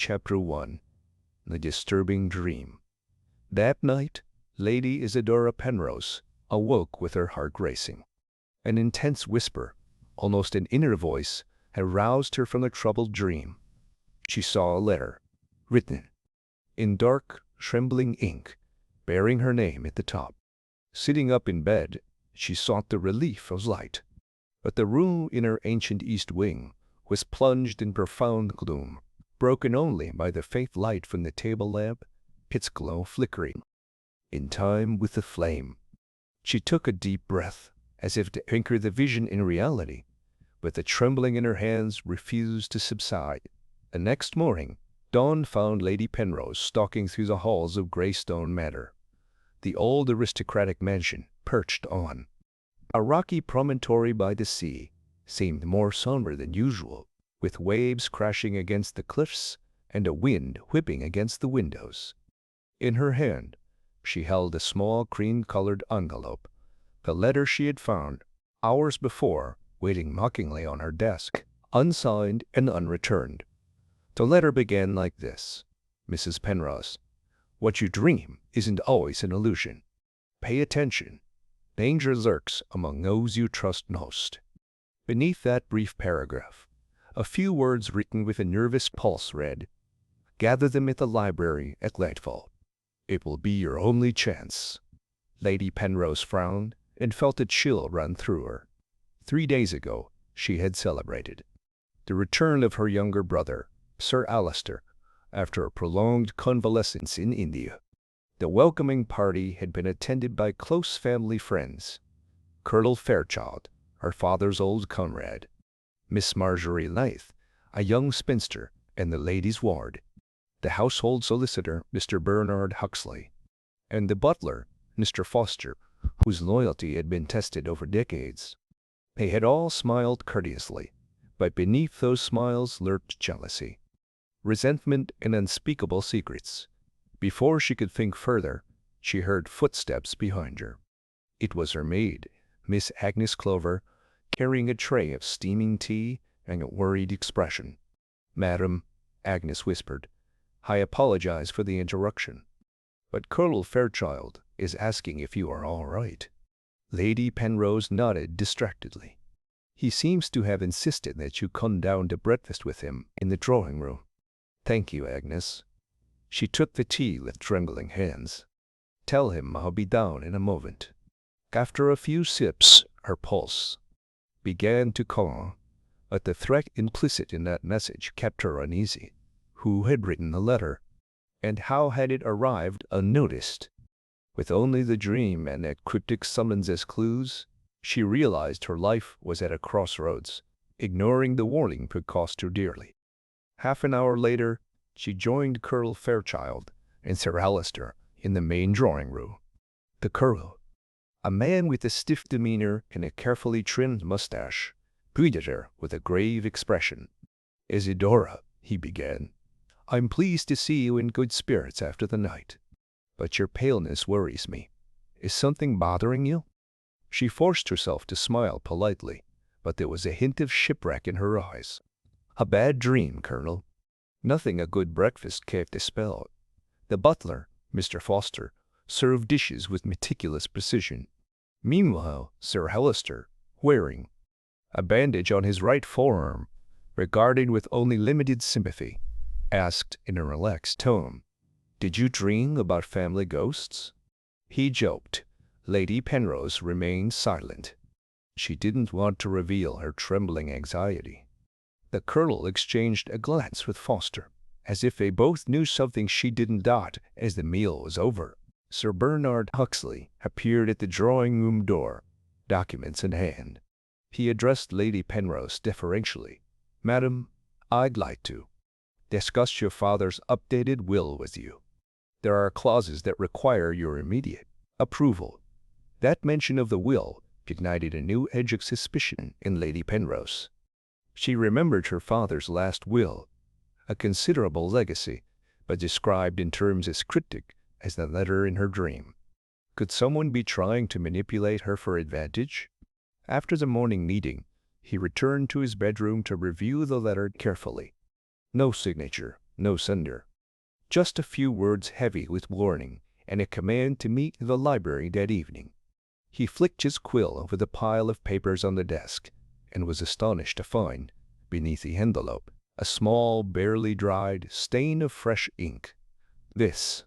Chapter 1. The Disturbing Dream. That night, Lady Isidora Penrose awoke with her heart racing. An intense whisper, almost an inner voice, had roused her from the troubled dream. She saw a letter, written in dark, trembling ink, bearing her name at the top. Sitting up in bed, she sought the relief of light. But the room in her ancient east wing was plunged in profound gloom, broken only by the faint light from the table lamp, its glow flickering in time with the flame. She took a deep breath, as if to anchor the vision in reality, but the trembling in her hands refused to subside. The next morning, dawn found Lady Penrose stalking through the halls of Greystone Manor, the old aristocratic mansion perched on a rocky promontory by the sea. Seemed more somber than usual, with waves crashing against the cliffs and a wind whipping against the windows. In her hand, she held a small cream-colored envelope, the letter she had found hours before waiting mockingly on her desk, unsigned and unreturned. The letter began like this: Mrs. Penrose, what you dream isn't always an illusion. Pay attention. Danger lurks among those you trust most. Beneath that brief paragraph, a few words written with a nervous pulse read, Gather them at the library at nightfall. It will be your only chance. Lady Penrose frowned and felt a chill run through her. 3 days ago, she had celebrated the return of her younger brother, Sir Alistair, after a prolonged convalescence in India. The welcoming party had been attended by close family friends: Colonel Fairchild, her father's old comrade; Miss Marjorie Leith, a young spinster and the ladies' ward; the household solicitor, Mr. Bernard Huxley; and the butler, Mr. Foster, whose loyalty had been tested over decades. They had all smiled courteously, but beneath those smiles lurked jealousy, resentment, and unspeakable secrets. Before she could think further, she heard footsteps behind her. It was her maid, Miss Agnes Clover, carrying a tray of steaming tea and a worried expression. "Madam," Agnes whispered, "I apologize for the interruption, but Colonel Fairchild is asking if you are all right." Lady Penrose nodded distractedly. "He seems to have insisted that you come down to breakfast with him in the drawing-room." "Thank you, Agnes." She took the tea with trembling hands. "Tell him I'll be down in a moment." After a few sips, her pulse began to calm, but the threat implicit in that message kept her uneasy. Who had written the letter? And how had it arrived unnoticed? With only the dream and that cryptic summons as clues, she realized her life was at a crossroads. Ignoring the warning could cost her dearly. Half an hour later, she joined Colonel Fairchild and Sir Alistair in the main drawing-room. The Colonel, a man with a stiff demeanor and a carefully trimmed mustache, greeted her with a grave expression. "Isidora," he began, "I'm pleased to see you in good spirits after the night. But your paleness worries me. Is something bothering you?" She forced herself to smile politely, but there was a hint of shipwreck in her eyes. "A bad dream, Colonel. Nothing a good breakfast can't dispel." The butler, Mr. Foster, served dishes with meticulous precision. Meanwhile, Sir Alistair, wearing a bandage on his right forearm, regarded with only limited sympathy, asked in a relaxed tone, "Did you dream about family ghosts?" He joked. Lady Penrose remained silent. She didn't want to reveal her trembling anxiety. The Colonel exchanged a glance with Foster, as if they both knew something she didn't. As the meal was over, Sir Bernard Huxley appeared at the drawing-room door, documents in hand. He addressed Lady Penrose deferentially. "Madam, I'd like to discuss your father's updated will with you. There are clauses that require your immediate approval." That mention of the will ignited a new edge of suspicion in Lady Penrose. She remembered her father's last will, a considerable legacy, but described in terms as cryptic as the letter in her dream. Could someone be trying to manipulate her for advantage? After the morning meeting, he returned to his bedroom to review the letter carefully. No signature, no sender. Just a few words heavy with warning and a command to meet in the library that evening. He flicked his quill over the pile of papers on the desk and was astonished to find, beneath the envelope, a small, barely dried stain of fresh ink. This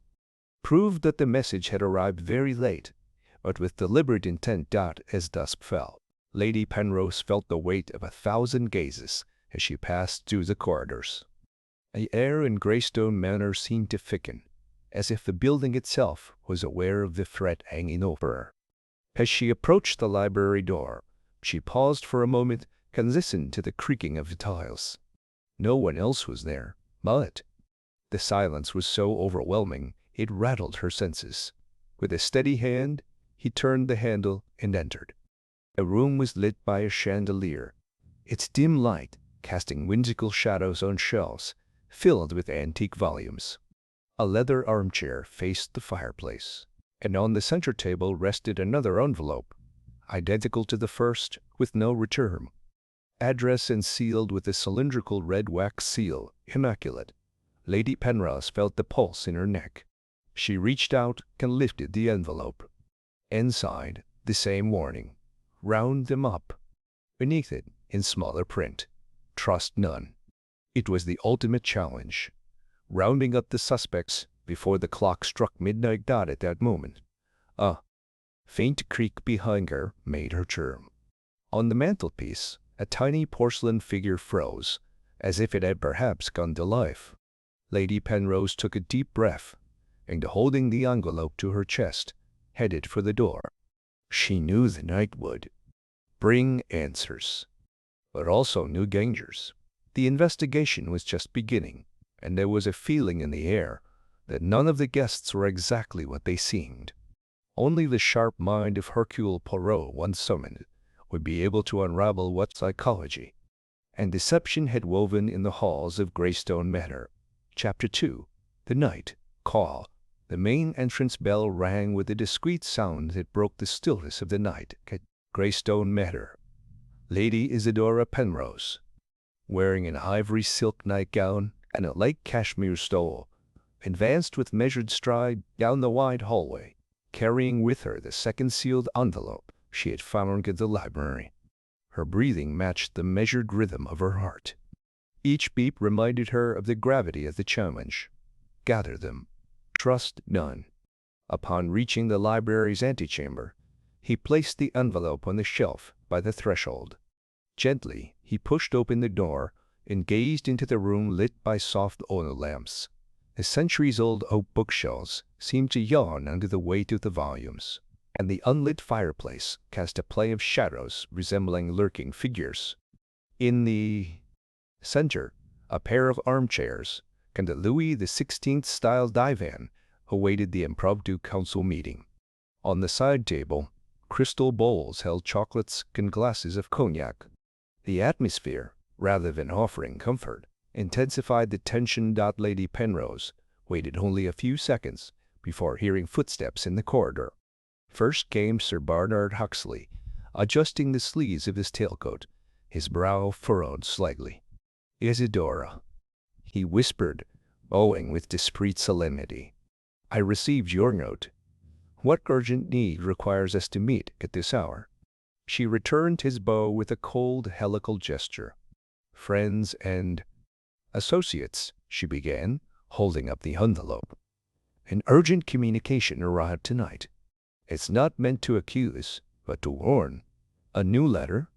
proved that the message had arrived very late, but with deliberate intent that, as dusk fell, Lady Penrose felt the weight of 1,000 gazes as she passed through the corridors. The air in Greystone Manor seemed to thicken, as if the building itself was aware of the threat hanging over her. As she approached the library door, she paused for a moment and listened to the creaking of the tiles. No one else was there, but the silence was so overwhelming it rattled her senses. With a steady hand, he turned the handle and entered. The room was lit by a chandelier, its dim light casting whimsical shadows on shelves filled with antique volumes. A leather armchair faced the fireplace, and on the center table rested another envelope, identical to the first, with no return. Addressed and sealed with a cylindrical red wax seal, immaculate. Lady Penrose felt the pulse in her neck. She reached out and lifted the envelope. Inside, the same warning. Round them up. Beneath it, in smaller print, trust none. It was the ultimate challenge. Rounding up the suspects before the clock struck midnight dot at that moment. A faint creak behind her made her turn. On the mantelpiece, a tiny porcelain figure froze, as if it had perhaps come to life. Lady Penrose took a deep breath, and holding the envelope to her chest, headed for the door. She knew the night would bring answers, but also new dangers. The investigation was just beginning, and there was a feeling in the air that none of the guests were exactly what they seemed. Only the sharp mind of Hercule Poirot, once summoned, would be able to unravel what psychology and deception had woven in the halls of Greystone Manor. Chapter 2. The Night Call. The main entrance bell rang with a discreet sound that broke the stillness of the night at Greystone Manor. Lady Isidora Penrose, wearing an ivory silk nightgown and a light cashmere stole, advanced with measured stride down the wide hallway, carrying with her the second sealed envelope she had found in the library. Her breathing matched the measured rhythm of her heart. Each beat reminded her of the gravity of the challenge. Gather them. Trust none. Upon reaching the library's antechamber, he placed the envelope on the shelf by the threshold. Gently, he pushed open the door and gazed into the room lit by soft oil lamps. The centuries-old oak bookshelves seemed to yawn under the weight of the volumes, and the unlit fireplace cast a play of shadows resembling lurking figures. In the center, a pair of armchairs and a Louis XVI-style divan awaited the impromptu council meeting. On the side table, crystal bowls held chocolates and glasses of cognac. The atmosphere, rather than offering comfort, intensified the tension. Lady Penrose waited only a few seconds before hearing footsteps in the corridor. First came Sir Bernard Huxley, adjusting the sleeves of his tailcoat, his brow furrowed slightly. "Isidora," he whispered, bowing with discreet solemnity. "I received your note. What urgent need requires us to meet at this hour?" She returned his bow with a cold, helical gesture. "Friends and associates," she began, holding up the envelope. "An urgent communication arrived tonight. It's not meant to accuse, but to warn." "A new letter?"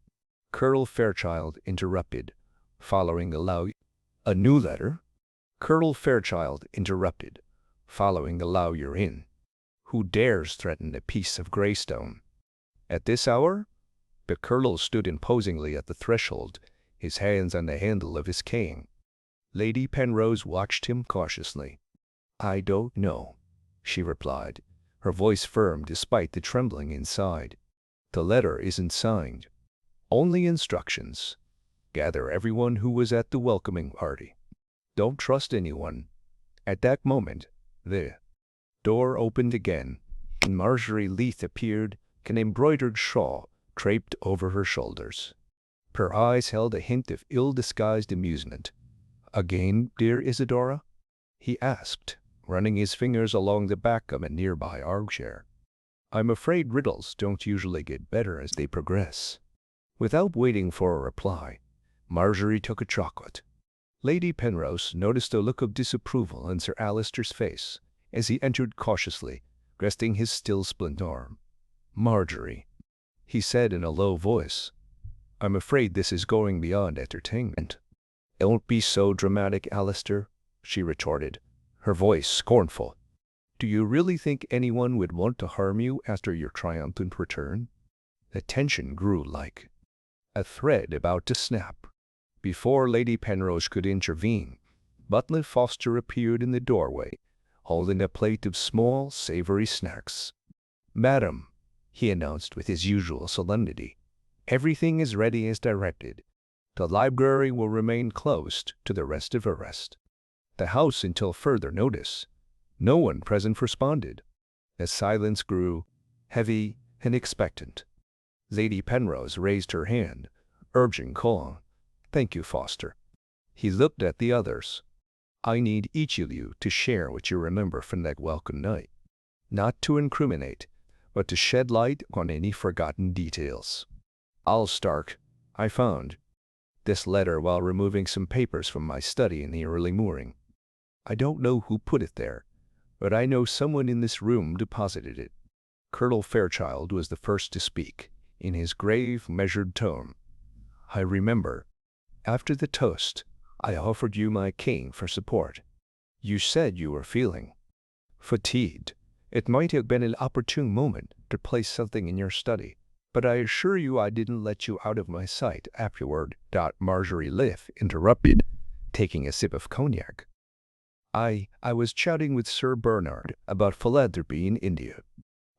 Colonel Fairchild interrupted, following the loud. "A new letter?" Colonel Fairchild interrupted, following the lawyer in. "Who dares threaten the peace of Greystone at this hour?" The colonel stood imposingly at the threshold, his hands on the handle of his cane. Lady Penrose watched him cautiously. "I don't know," she replied, her voice firm despite the trembling inside. "The letter isn't signed. Only instructions. Gather everyone who was at the welcoming party. Don't trust anyone." At that moment, the door opened again, and Marjorie Leith appeared, an embroidered shawl draped over her shoulders. Her eyes held a hint of ill-disguised amusement. "Again, dear Isidora?" he asked, running his fingers along the back of a nearby armchair. I'm afraid riddles don't usually get better as they progress. Without waiting for a reply, Marjorie took a chocolate. Lady Penrose noticed a look of disapproval on Sir Alister's face as he entered cautiously, resting his still splint arm. Marjorie, he said in a low voice, I'm afraid this is going beyond entertainment. Don't be so dramatic, Alister, she retorted, her voice scornful. Do you really think anyone would want to harm you after your triumphant return? The tension grew like a thread about to snap. Before Lady Penrose could intervene, Butler Foster appeared in the doorway, holding a plate of small, savory snacks. Madam, he announced with his usual solemnity, everything is ready as directed. The library will remain closed to the rest of the house until further notice. No one present responded. The silence grew heavy and expectant. Lady Penrose raised her hand, urging calm. Thank you, Foster. He looked at the others. I need each of you to share what you remember from that welcome night. Not to incriminate, but to shed light on any forgotten details. I'll start. I found this letter while removing some papers from my study in the early morning. I don't know who put it there, but I know someone in this room deposited it. Colonel Fairchild was the first to speak, in his grave, measured tone. I remember, after the toast, I offered you my cane for support. You said you were feeling fatigued. It might have been an opportune moment to place something in your study, but I assure you I didn't let you out of my sight afterward. Marjorie Liff interrupted, taking a sip of cognac. I was chatting with Sir Bernard about philanthropy in India.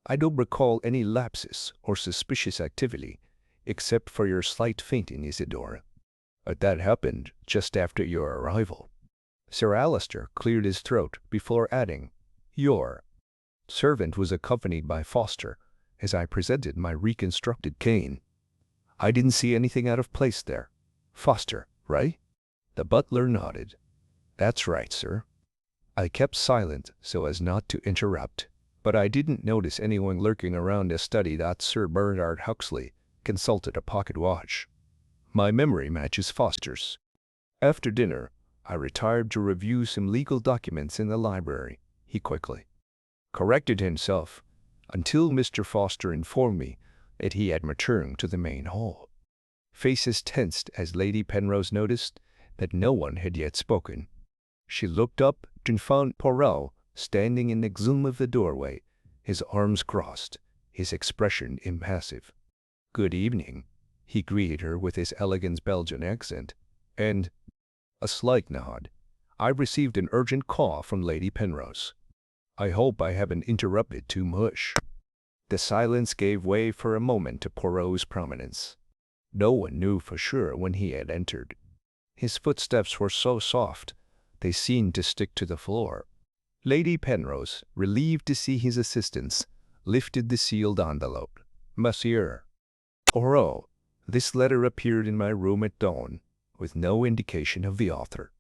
I don't recall any lapses or suspicious activity, except for your slight fainting, Isidora. But that happened just after your arrival. Sir Alister cleared his throat before adding, Your servant was accompanied by Foster as I presented my reconstructed cane. I didn't see anything out of place there. Foster, right? The butler nodded. That's right, sir. I kept silent so as not to interrupt, but I didn't notice anyone lurking around the study. Sir Bernard Huxley consulted a pocket watch. My memory matches Foster's. After dinner, I retired to review some legal documents in the library. He quickly corrected himself until Mr. Foster informed me that he had returned to the main hall. Faces tensed as Lady Penrose noticed that no one had yet spoken. She looked up and found Poirot standing in the gloom of the doorway, his arms crossed, his expression impassive. Good evening, he greeted her with his elegant Belgian accent, and a slight nod. I received an urgent call from Lady Penrose. I hope I haven't interrupted too much. The silence gave way for a moment to Poirot's prominence. No one knew for sure when he had entered. His footsteps were so soft, they seemed to stick to the floor. Lady Penrose, relieved to see his assistance, lifted the sealed envelope. Monsieur Poirot, this letter appeared in my room at dawn, with no indication of the author.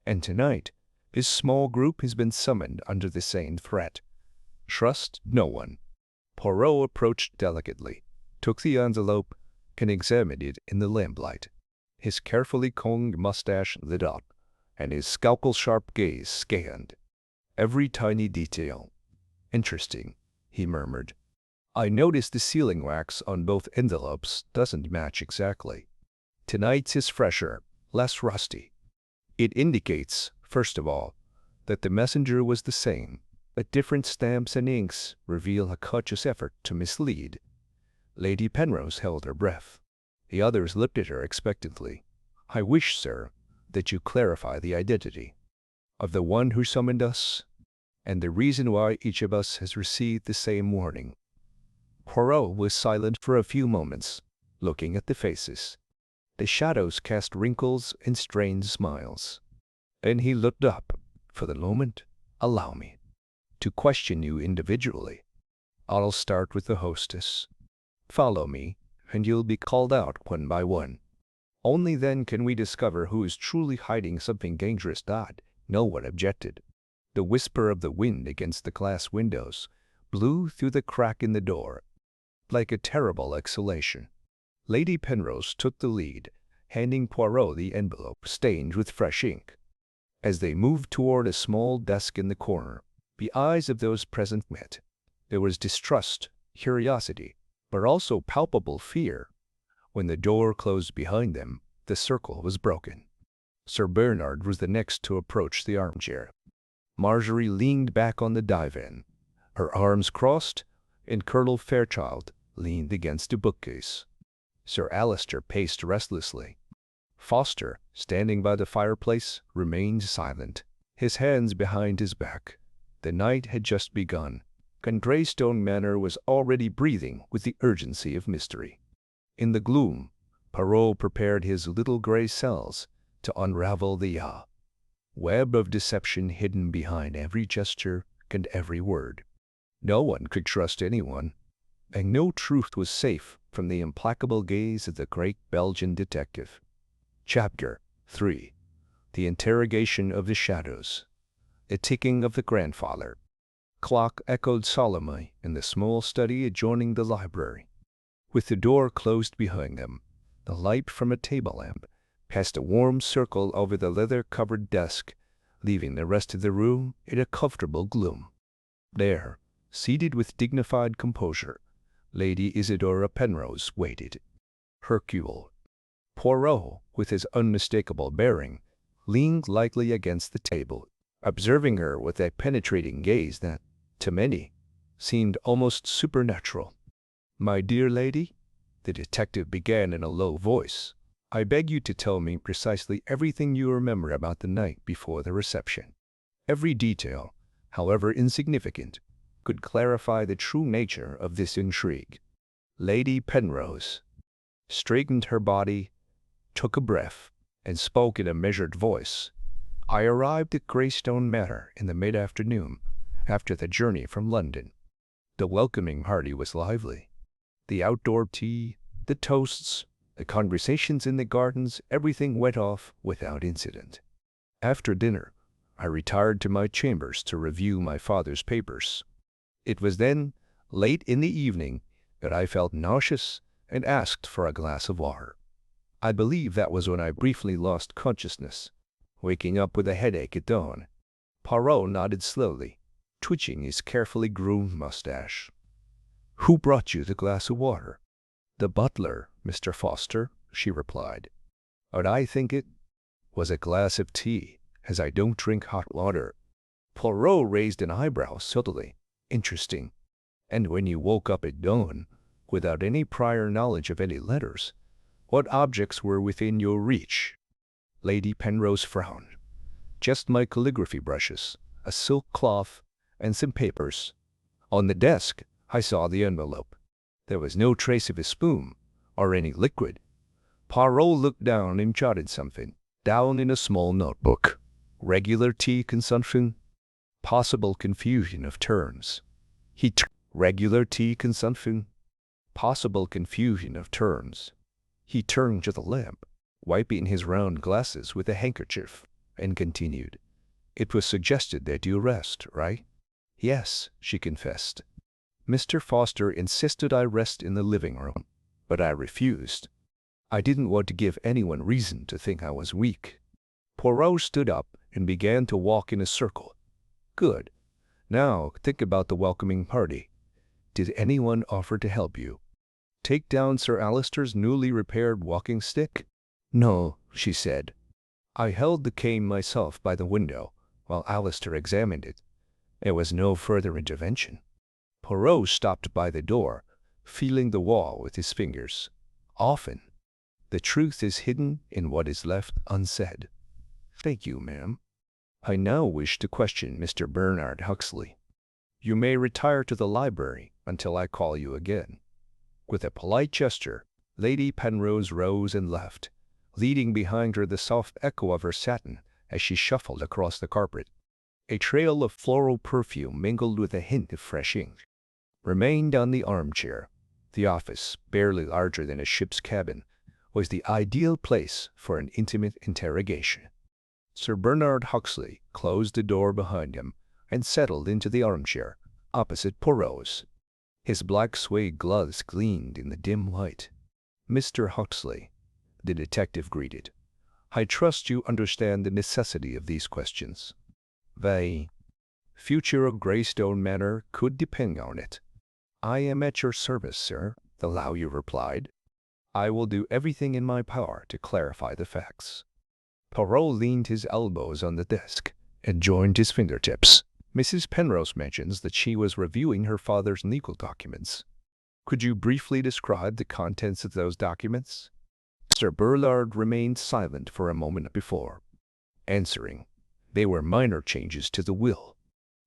And tonight, this small group has been summoned under the same threat. Trust no one. Poirot approached delicately, took the envelope, and examined it in the lamplight. His carefully combed mustache lit up, and his scalpel-sharp gaze scanned every tiny detail. Interesting, he murmured. I noticed the sealing wax on both envelopes doesn't match exactly. Tonight's is fresher, less rusty. It indicates, first of all, that the messenger was the same, but different stamps and inks reveal a conscious effort to mislead. Lady Penrose held her breath. The others looked at her expectantly. I wish, sir, that you clarify the identity of the one who summoned us, and the reason why each of us has received the same warning. Poirot was silent for a few moments, looking at the faces. The shadows cast wrinkles and strained smiles. Then he looked up. For the moment, allow me to question you individually. I'll start with the hostess. Follow me, and you'll be called out one by one. Only then can we discover who is truly hiding something dangerous. No one objected. The whisper of the wind against the glass windows blew through the crack in the door like a terrible exhalation. Lady Penrose took the lead, handing Poirot the envelope stained with fresh ink. As they moved toward a small desk in the corner, the eyes of those present met. There was distrust, curiosity, but also palpable fear. When the door closed behind them, the circle was broken. Sir Bernard was the next to approach the armchair. Marjorie leaned back on the divan, her arms crossed, and Colonel Fairchild leaned against a bookcase. Sir Alister paced restlessly. Foster, standing by the fireplace, remained silent, his hands behind his back. The night had just begun, and Greystone Manor was already breathing with the urgency of mystery. In the gloom, Poirot prepared his little gray cells to unravel the web of deception hidden behind every gesture and every word. No one could trust anyone, and no truth was safe from the implacable gaze of the great Belgian detective. Chapter 3. The Interrogation of the Shadows. The ticking of the grandfather clock echoed solemnly in the small study adjoining the library. With the door closed behind them, the light from a table lamp cast a warm circle over the leather-covered desk, leaving the rest of the room in a comfortable gloom. There, seated with dignified composure, Lady Isidora Penrose waited. Hercule. Poirot, with his unmistakable bearing, leaned lightly against the table, observing her with a penetrating gaze that, to many, seemed almost supernatural. "My dear lady," the detective began in a low voice, "I beg you to tell me precisely everything you remember about the night before the reception. Every detail, however insignificant, could clarify the true nature of this intrigue." Lady Penrose straightened her body, took a breath, and spoke in a measured voice. "I arrived at Greystone Manor in the mid-afternoon, after the journey from London. The welcoming party was lively. The outdoor tea, the toasts, the conversations in the gardens, everything went off without incident. After dinner, I retired to my chambers to review my father's papers. It was then, late in the evening, that I felt nauseous and asked for a glass of water. I believe that was when I briefly lost consciousness, waking up with a headache at dawn." Poirot nodded slowly, twitching his carefully groomed mustache. "Who brought you the glass of water?" "The butler, Mr. Foster," she replied. "But I think it was a glass of tea, as I don't drink hot water." Poirot raised an eyebrow subtly. "Interesting. And when you woke up at dawn, without any prior knowledge of any letters, what objects were within your reach?" Lady Penrose frowned. "Just my calligraphy brushes, a silk cloth, and some papers. On the desk, I saw the envelope. There was no trace of a spoon or any liquid." Poirot looked down and jotted something down in a small notebook. "Regular tea consumption? Possible confusion of terms." Regular tea consumption? Possible confusion of terms. He turned to the lamp, wiping his round glasses with a handkerchief, and continued. "It was suggested that you rest, right?" "Yes," she confessed. "Mr. Foster insisted I rest in the living room, but I refused. I didn't want to give anyone reason to think I was weak." Poirot stood up and began to walk in a circle. "Good. Now think about the welcoming party. Did anyone offer to help you? Take down Sir Alister's newly repaired walking stick?" "No," she said. "I held the cane myself by the window while Alister examined it. There was no further intervention." Poirot stopped by the door, feeling the wall with his fingers. "Often, the truth is hidden in what is left unsaid." "Thank you, ma'am. I now wish to question Mr. Bernard Huxley. You may retire to the library until I call you again." With a polite gesture, Lady Penrose rose and left, leaving behind her the soft echo of her satin as she shuffled across the carpet. A trail of floral perfume mingled with a hint of fresh ink remained on the armchair. The office, barely larger than a ship's cabin, was the ideal place for an intimate interrogation. Sir Bernard Huxley closed the door behind him, and settled into the armchair opposite Poirot's. His black suede gloves gleamed in the dim light. "Mr. Huxley," the detective greeted, "I trust you understand the necessity of these questions. The future of Greystone Manor could depend on it." "I am at your service, sir," the lawyer replied. "I will do everything in my power to clarify the facts." Poirot leaned his elbows on the desk and joined his fingertips. "Mrs. Penrose mentions that she was reviewing her father's legal documents. Could you briefly describe the contents of those documents?" Sir Burlard remained silent for a moment before answering. "They were minor changes to the will.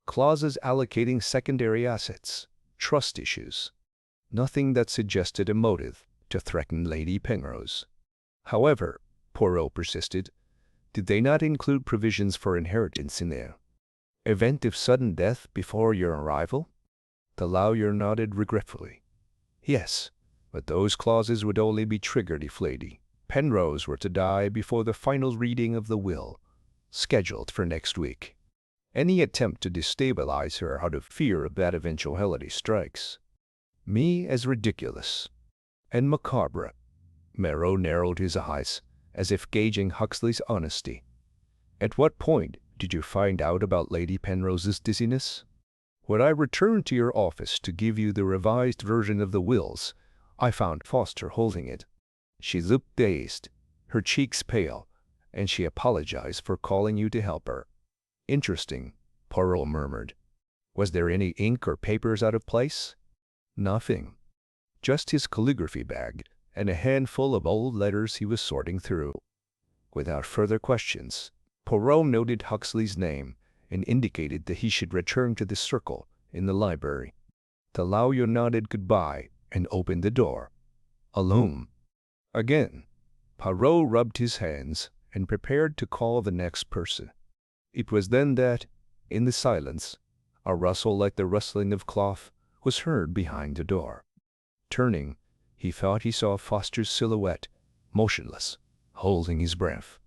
Clauses allocating secondary assets, trust issues. Nothing that suggested a motive to threaten Lady Penrose." "However," Poirot persisted, "did they not include provisions for inheritance in the event of sudden death before your arrival?" The lawyer nodded regretfully. "Yes, but those clauses would only be triggered if Lady Penrose were to die before the final reading of the will, scheduled for next week. Any attempt to destabilize her out of fear of that eventuality strikes me as ridiculous and macabre." Poirot narrowed his eyes, as if gauging Huxley's honesty. "At what point did you find out about Lady Penrose's dizziness?" "When I returned to your office to give you the revised version of the wills, I found Foster holding it. She looked dazed, her cheeks pale, and she apologized for calling you to help her." "Interesting," Poirot murmured. "Was there any ink or papers out of place?" "Nothing. Just his calligraphy bag and a handful of old letters he was sorting through." Without further questions, Poirot noted Huxley's name and indicated that he should return to the circle in the library. The lawyer nodded goodbye and opened the door. "Alone." Again, Poirot rubbed his hands and prepared to call the next person. It was then that, in the silence, a rustle like the rustling of cloth was heard behind the door. Turning, he thought he saw Foster's silhouette, motionless, holding his breath.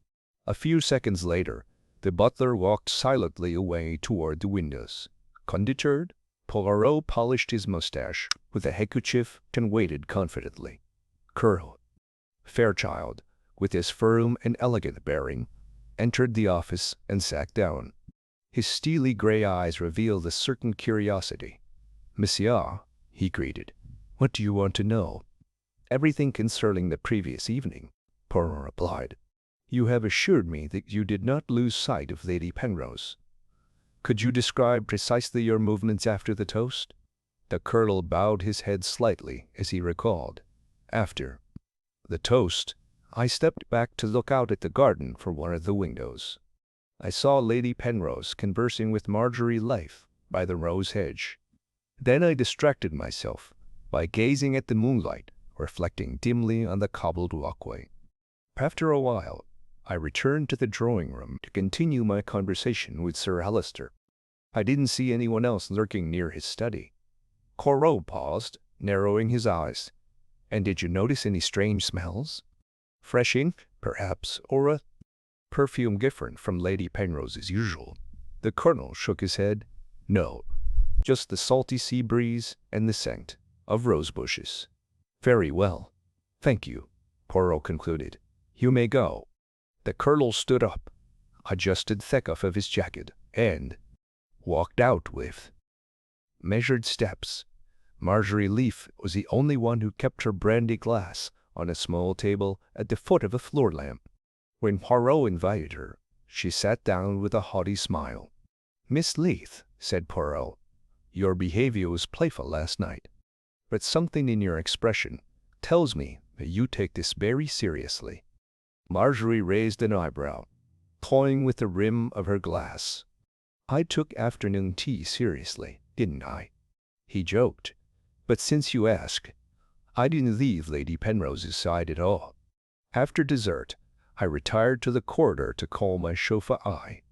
A few seconds later, the butler walked silently away toward the windows. Undeterred, Poirot polished his mustache with a handkerchief and waited confidently. Colonel Fairchild, with his firm and elegant bearing, entered the office and sat down. His steely gray eyes revealed a certain curiosity. "Monsieur," he greeted, "what do you want to know?" "Everything concerning the previous evening," Poirot replied. "You have assured me that you did not lose sight of Lady Penrose. Could you describe precisely your movements after the toast?" The colonel bowed his head slightly as he recalled. "After the toast, I stepped back to look out at the garden from one of the windows. I saw Lady Penrose conversing with Marjorie Leith by the rose hedge. Then I distracted myself by gazing at the moonlight reflecting dimly on the cobbled walkway. After a while, I returned to the drawing room to continue my conversation with Sir Alister. I didn't see anyone else lurking near his study." Poirot paused, narrowing his eyes. "And did you notice any strange smells? Fresh ink, perhaps, or a perfume different from Lady Penrose's usual?" The colonel shook his head. "No, just the salty sea breeze and the scent of rose bushes." "Very well. Thank you," Poirot concluded. "You may go." The colonel stood up, adjusted the cuff of his jacket, and walked out with measured steps. Marjorie Leith was the only one who kept her brandy glass on a small table at the foot of a floor lamp. When Poirot invited her, she sat down with a haughty smile. "Miss Leith," said Poirot, "your behavior was playful last night, but something in your expression tells me that you take this very seriously." Marjorie raised an eyebrow, toying with the rim of her glass. "I took afternoon tea seriously, didn't I?" He joked. "But since you ask, I didn't leave Lady Penrose's side at all. After dessert, I retired to the corridor to call my chauffeur. I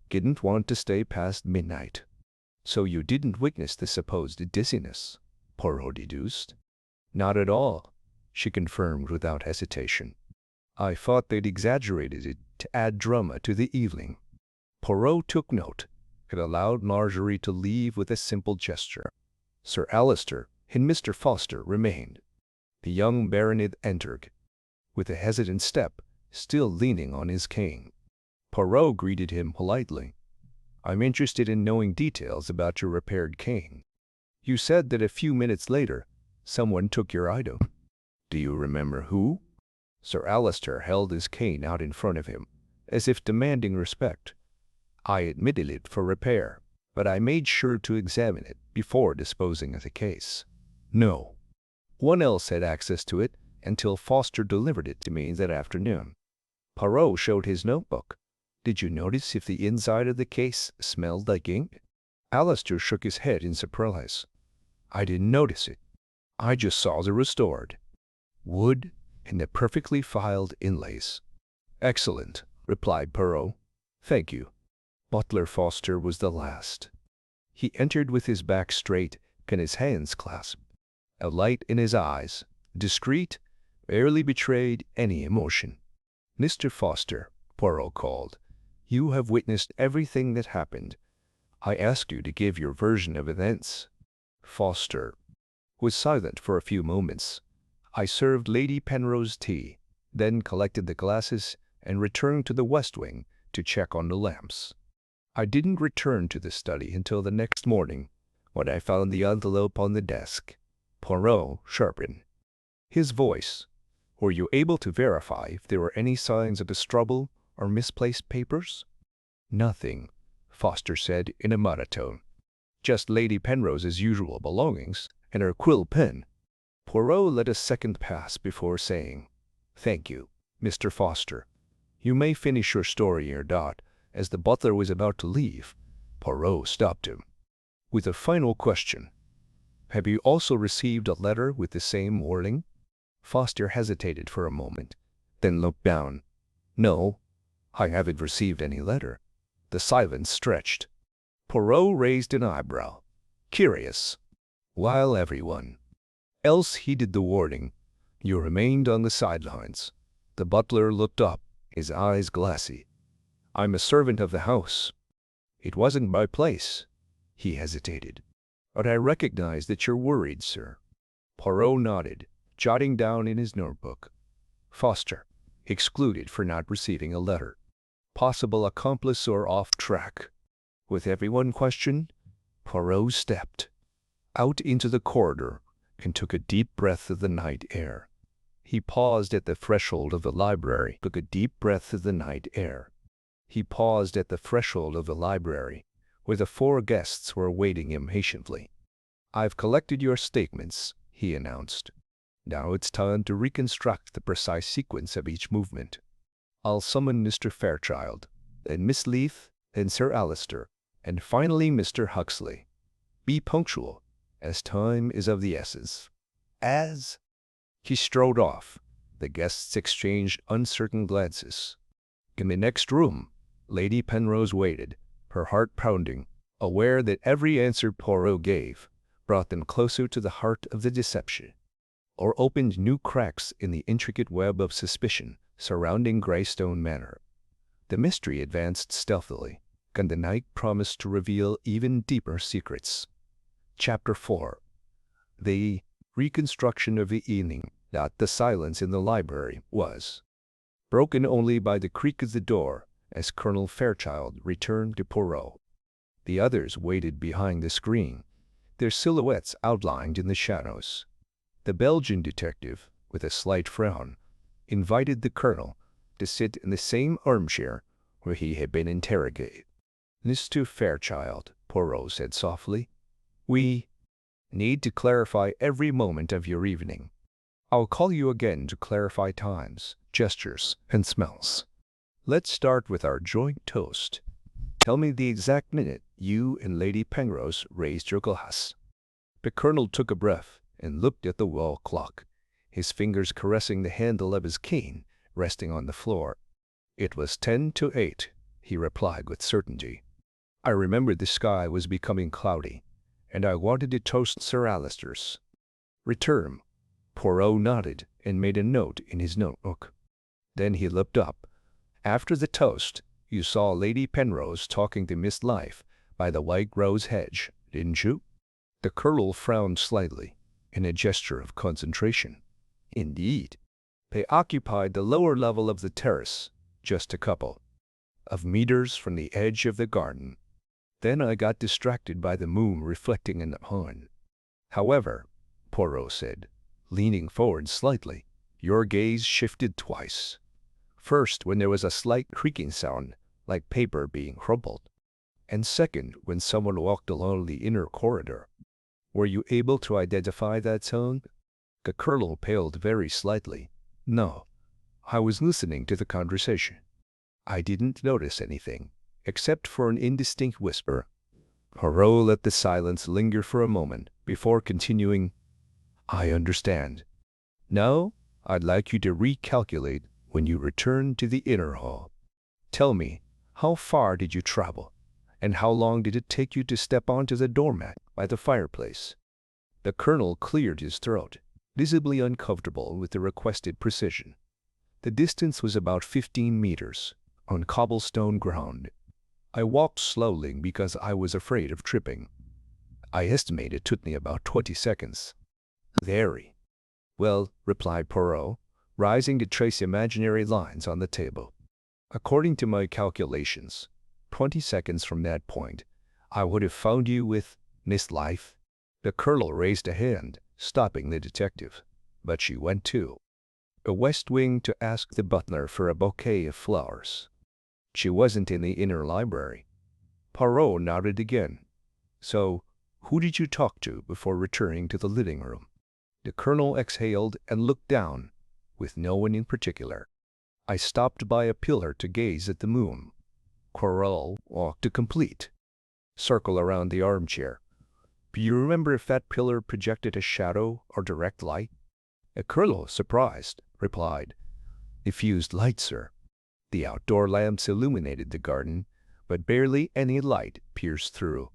didn't want to stay past midnight." "So you didn't witness the supposed dizziness?" Poirot deduced. "Not at all," she confirmed without hesitation. "I thought they'd exaggerated it to add drama to the evening." Poirot took note, and allowed Marjorie to leave with a simple gesture. Sir Alister and Mr. Foster remained. The young baronet entered, with a hesitant step, still leaning on his cane. Poirot greeted him politely. "I'm interested in knowing details about your repaired cane. You said that a few minutes later, someone took your item. Do you remember who?" Sir Alister held his cane out in front of him, as if demanding respect. "I admitted it for repair, but I made sure to examine it before disposing of the case. No one else had access to it until Foster delivered it to me that afternoon." Poirot showed his notebook. "Did you notice if the inside of the case smelled like ink?" Alister shook his head in surprise. "I didn't notice it. I just saw the restored wood and the perfectly filed inlays." "Excellent," replied Poirot. "Thank you." Butler Foster was the last. He entered with his back straight and his hands clasped. A light in his eyes, discreet, barely betrayed any emotion. "Mr. Foster," Poirot called, "you have witnessed everything that happened. I ask you to give your version of events." Foster was silent for a few moments. "I served Lady Penrose tea, then collected the glasses and returned to the West Wing to check on the lamps. I didn't return to the study until the next morning, when I found the envelope on the desk." Poirot sharpened his voice. "Were you able to verify if there were any signs of trouble or misplaced papers?" "Nothing," Foster said in a monotone. "Just Lady Penrose's usual belongings and her quill pen." Poirot let a second pass before saying, "Thank you, Mr. Foster. You may finish your story here." As the butler was about to leave, Poirot stopped him with a final question. "Have you also received a letter with the same wording?" Foster hesitated for a moment, then looked down. "No, I haven't received any letter." The silence stretched. Poirot raised an eyebrow. Curious. While everyone else heeded the warning, you remained on the sidelines. The butler looked up, his eyes glassy. "I'm a servant of the house. It wasn't my place." He hesitated. "But I recognize that you're worried, sir." Poirot nodded, jotting down in his notebook. "Foster, excluded for not receiving a letter. Possible accomplice or off track." With everyone questioned, Poirot stepped out into the corridor and took a deep breath of the night air. He paused at the threshold of the library, took a deep breath of the night air. He paused at the threshold of the library, where the 4 guests were awaiting him patiently. "I've collected your statements," he announced. "Now it's time to reconstruct the precise sequence of each movement. I'll summon Mr. Fairchild, then Miss Leith, then Sir Alister, and finally Mr. Huxley. Be punctual, as time is of the essence." As he strode off, the guests exchanged uncertain glances. In the next room, Lady Penrose waited, her heart pounding, aware that every answer Poirot gave brought them closer to the heart of the deception, or opened new cracks in the intricate web of suspicion surrounding Greystone Manor. The mystery advanced stealthily, and the night promised to reveal even deeper secrets. Chapter 4. The reconstruction of the evening. The silence in the library was broken only by the creak of the door as Colonel Fairchild returned to Poirot. The others waited behind the screen, their silhouettes outlined in the shadows. The Belgian detective, with a slight frown, invited the colonel to sit in the same armchair where he had been interrogated. "Mr. Fairchild," Poirot said softly, "we need to clarify every moment of your evening. I'll call you again to clarify times, gestures, and smells. Let's start with our joint toast. Tell me the exact minute you and Lady Penrose raised your glass." The colonel took a breath and looked at the wall clock, his fingers caressing the handle of his cane resting on the floor. "It was 10 to 8, he replied with certainty. "I remembered the sky was becoming cloudy, and I wanted to toast Sir Alister's return." Poirot nodded and made a note in his notebook. Then he looked up. "After the toast, you saw Lady Penrose talking to Miss Leith by the white rose hedge, didn't you?" The colonel frowned slightly, in a gesture of concentration. "Indeed. They occupied the lower level of the terrace, just a couple of meters from the edge of the garden. Then I got distracted by the moon reflecting in the pond. However," Poirot said, leaning forward slightly, "your gaze shifted twice. First, when there was a slight creaking sound, like paper being crumpled, and second, when someone walked along the inner corridor. Were you able to identify that sound?" The colonel paled very slightly. "No, I was listening to the conversation. I didn't notice anything, except for an indistinct whisper." Poirot let the silence linger for a moment before continuing, "I understand. Now, I'd like you to recalculate when you return to the inner hall. Tell me, how far did you travel, and how long did it take you to step onto the doormat by the fireplace?" The colonel cleared his throat, visibly uncomfortable with the requested precision. The distance was about 15 meters, on cobblestone ground. I walked slowly because I was afraid of tripping. I estimate it took me about 20 seconds. "Very well," replied Poirot, rising to trace imaginary lines on the table. "According to my calculations, 20 seconds from that point, I would have found you with Miss Life." The colonel raised a hand, stopping the detective, but she went to the west wing to ask the butler for a bouquet of flowers. She wasn't in the inner library. Poirot nodded again. "So, who did you talk to before returning to the living room?" The colonel exhaled and looked down, with no one in particular. "I stopped by a pillar to gaze at the moon." Poirot walked a complete circle around the armchair. "Do you remember if that pillar projected a shadow or direct light?" The colonel, surprised, replied, "Diffused light, sir. The outdoor lamps illuminated the garden, but barely any light pierced through."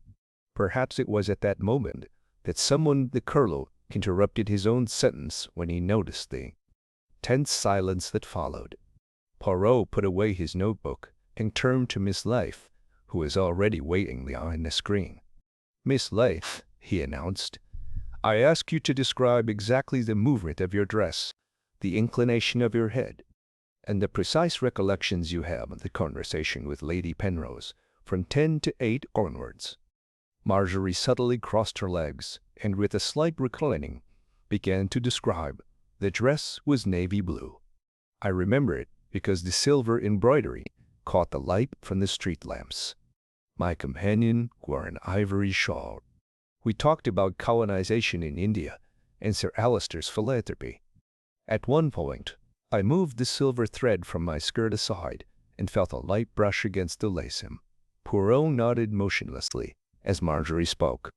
Perhaps it was at that moment that the colonel interrupted his own sentence when he noticed the tense silence that followed. Poirot put away his notebook and turned to Miss Leith, who was already waiting behind the screen. "Miss Leith," he announced, "I ask you to describe exactly the movement of your dress, the inclination of your head, and the precise recollections you have of the conversation with Lady Penrose from 10 to 8 onwards." Marjorie subtly crossed her legs, and with a slight reclining, began to describe. The dress was navy blue. I remember it because the silver embroidery caught the light from the street lamps. My companion wore an ivory shawl. We talked about colonization in India and Sir Alister's philanthropy. At one point, I moved the silver thread from my skirt aside and felt a light brush against the lace hem. Poirot nodded motionlessly as Marjorie spoke.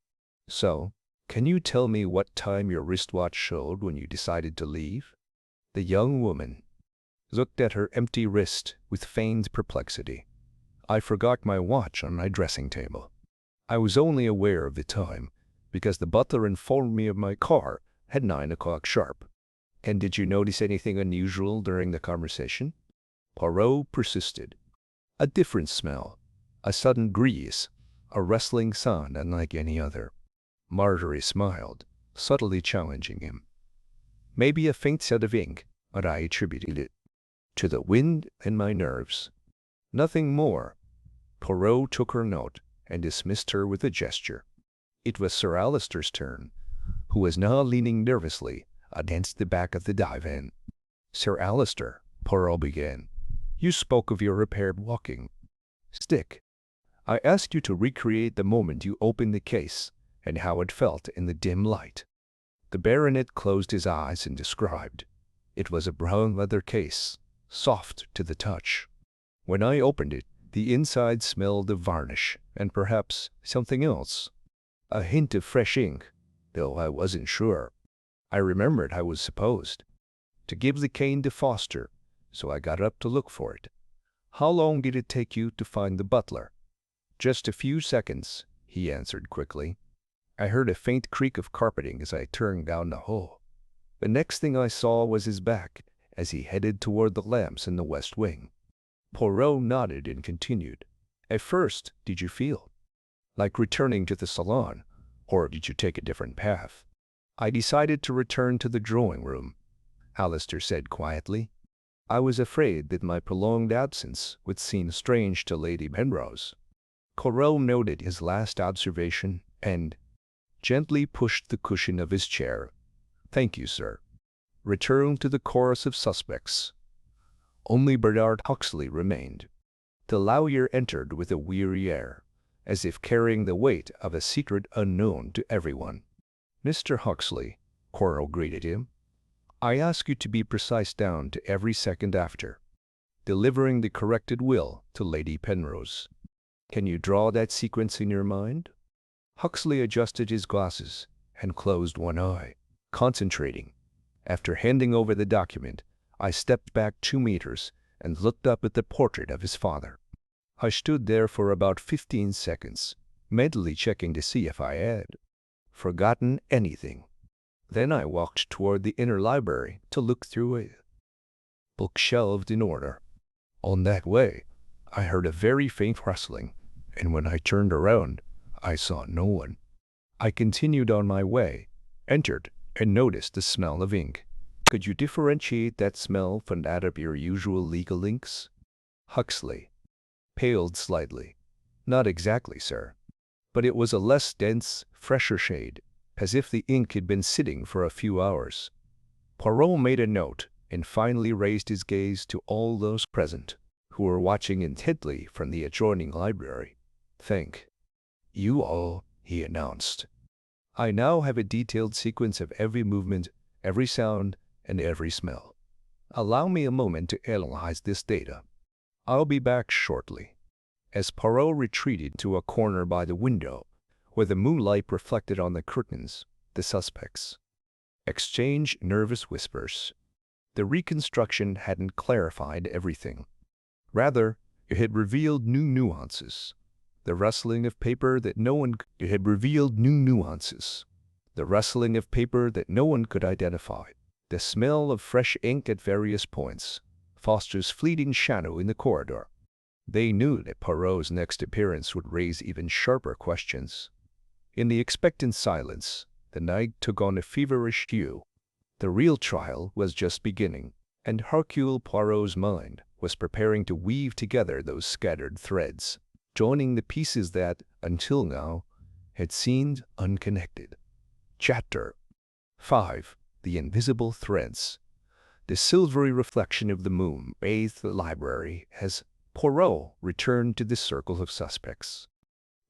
"So, can you tell me what time your wristwatch showed when you decided to leave?" The young woman looked at her empty wrist with feigned perplexity. "I forgot my watch on my dressing table. I was only aware of the time because the butler informed me of my car at 9 o'clock sharp." "And did you notice anything unusual during the conversation?" Poirot persisted. "A different smell, a sudden grease, a rustling sound unlike any other." Marjorie smiled, subtly challenging him. "Maybe a faint set of ink, but I attributed it to the wind and my nerves. Nothing more." Poirot took her note and dismissed her with a gesture. It was Sir Alister's turn, who was now leaning nervously against the back of the divan. "Sir Alister," Poirot began, "you spoke of your repaired walking stick. I asked you to recreate the moment you opened the case and how it felt in the dim light." The baronet closed his eyes and described. It was a brown leather case, soft to the touch. "When I opened it, the inside smelled of varnish and perhaps something else. A hint of fresh ink, though I wasn't sure. I remembered I was supposed to give the cane to Foster, so I got up to look for it." "How long did it take you to find the butler?" "Just a few seconds," he answered quickly. "I heard a faint creak of carpeting as I turned down the hall. The next thing I saw was his back as he headed toward the lamps in the west wing." Poirot nodded and continued. "At first, did you feel Like returning to the salon, or did you take a different path? I decided to return to the drawing room, Alistair said quietly. I was afraid that my prolonged absence would seem strange to Lady Penrose. Poirot noted his last observation and gently pushed the cushion of his chair. Thank you, sir. Returned to the chorus of suspects. Only Bernard Huxley remained. The lawyer entered with a weary air, as if carrying the weight of a secret unknown to everyone. Mr. Huxley, Poirot greeted him, I ask you to be precise down to every second after delivering the corrected will to Lady Penrose. Can you draw that sequence in your mind? Huxley adjusted his glasses and closed one eye, concentrating. After handing over the document, I stepped back 2 meters and looked up at the portrait of his father. I stood there for about 15 seconds, mentally checking to see if I had forgotten anything. Then I walked toward the inner library to look through a book shelved in order. On that way, I heard a very faint rustling, and when I turned around, I saw no one. I continued on my way, entered, and noticed the smell of ink. Could you differentiate that smell from that of your usual legal inks? Huxley paled slightly. Not exactly, sir. But it was a less dense, fresher shade, as if the ink had been sitting for a few hours. Poirot made a note and finally raised his gaze to all those present, who were watching intently from the adjoining library. Thank you all, he announced. I now have a detailed sequence of every movement, every sound, and every smell. Allow me a moment to analyze this data. I'll be back shortly. As Poirot retreated to a corner by the window, where the moonlight reflected on the curtains, the suspects exchanged nervous whispers. The reconstruction hadn't clarified everything. Rather, it had revealed new nuances. The rustling of paper that no one could identify. The smell of fresh ink at various points. Foster's fleeting shadow in the corridor. They knew that Poirot's next appearance would raise even sharper questions. In the expectant silence, the night took on a feverish hue. The real trial was just beginning, and Hercule Poirot's mind was preparing to weave together those scattered threads, joining the pieces that, until now, had seemed unconnected. Chapter 5. The Invisible Threads. The silvery reflection of the moon bathed the library as Poirot returned to the circle of suspects.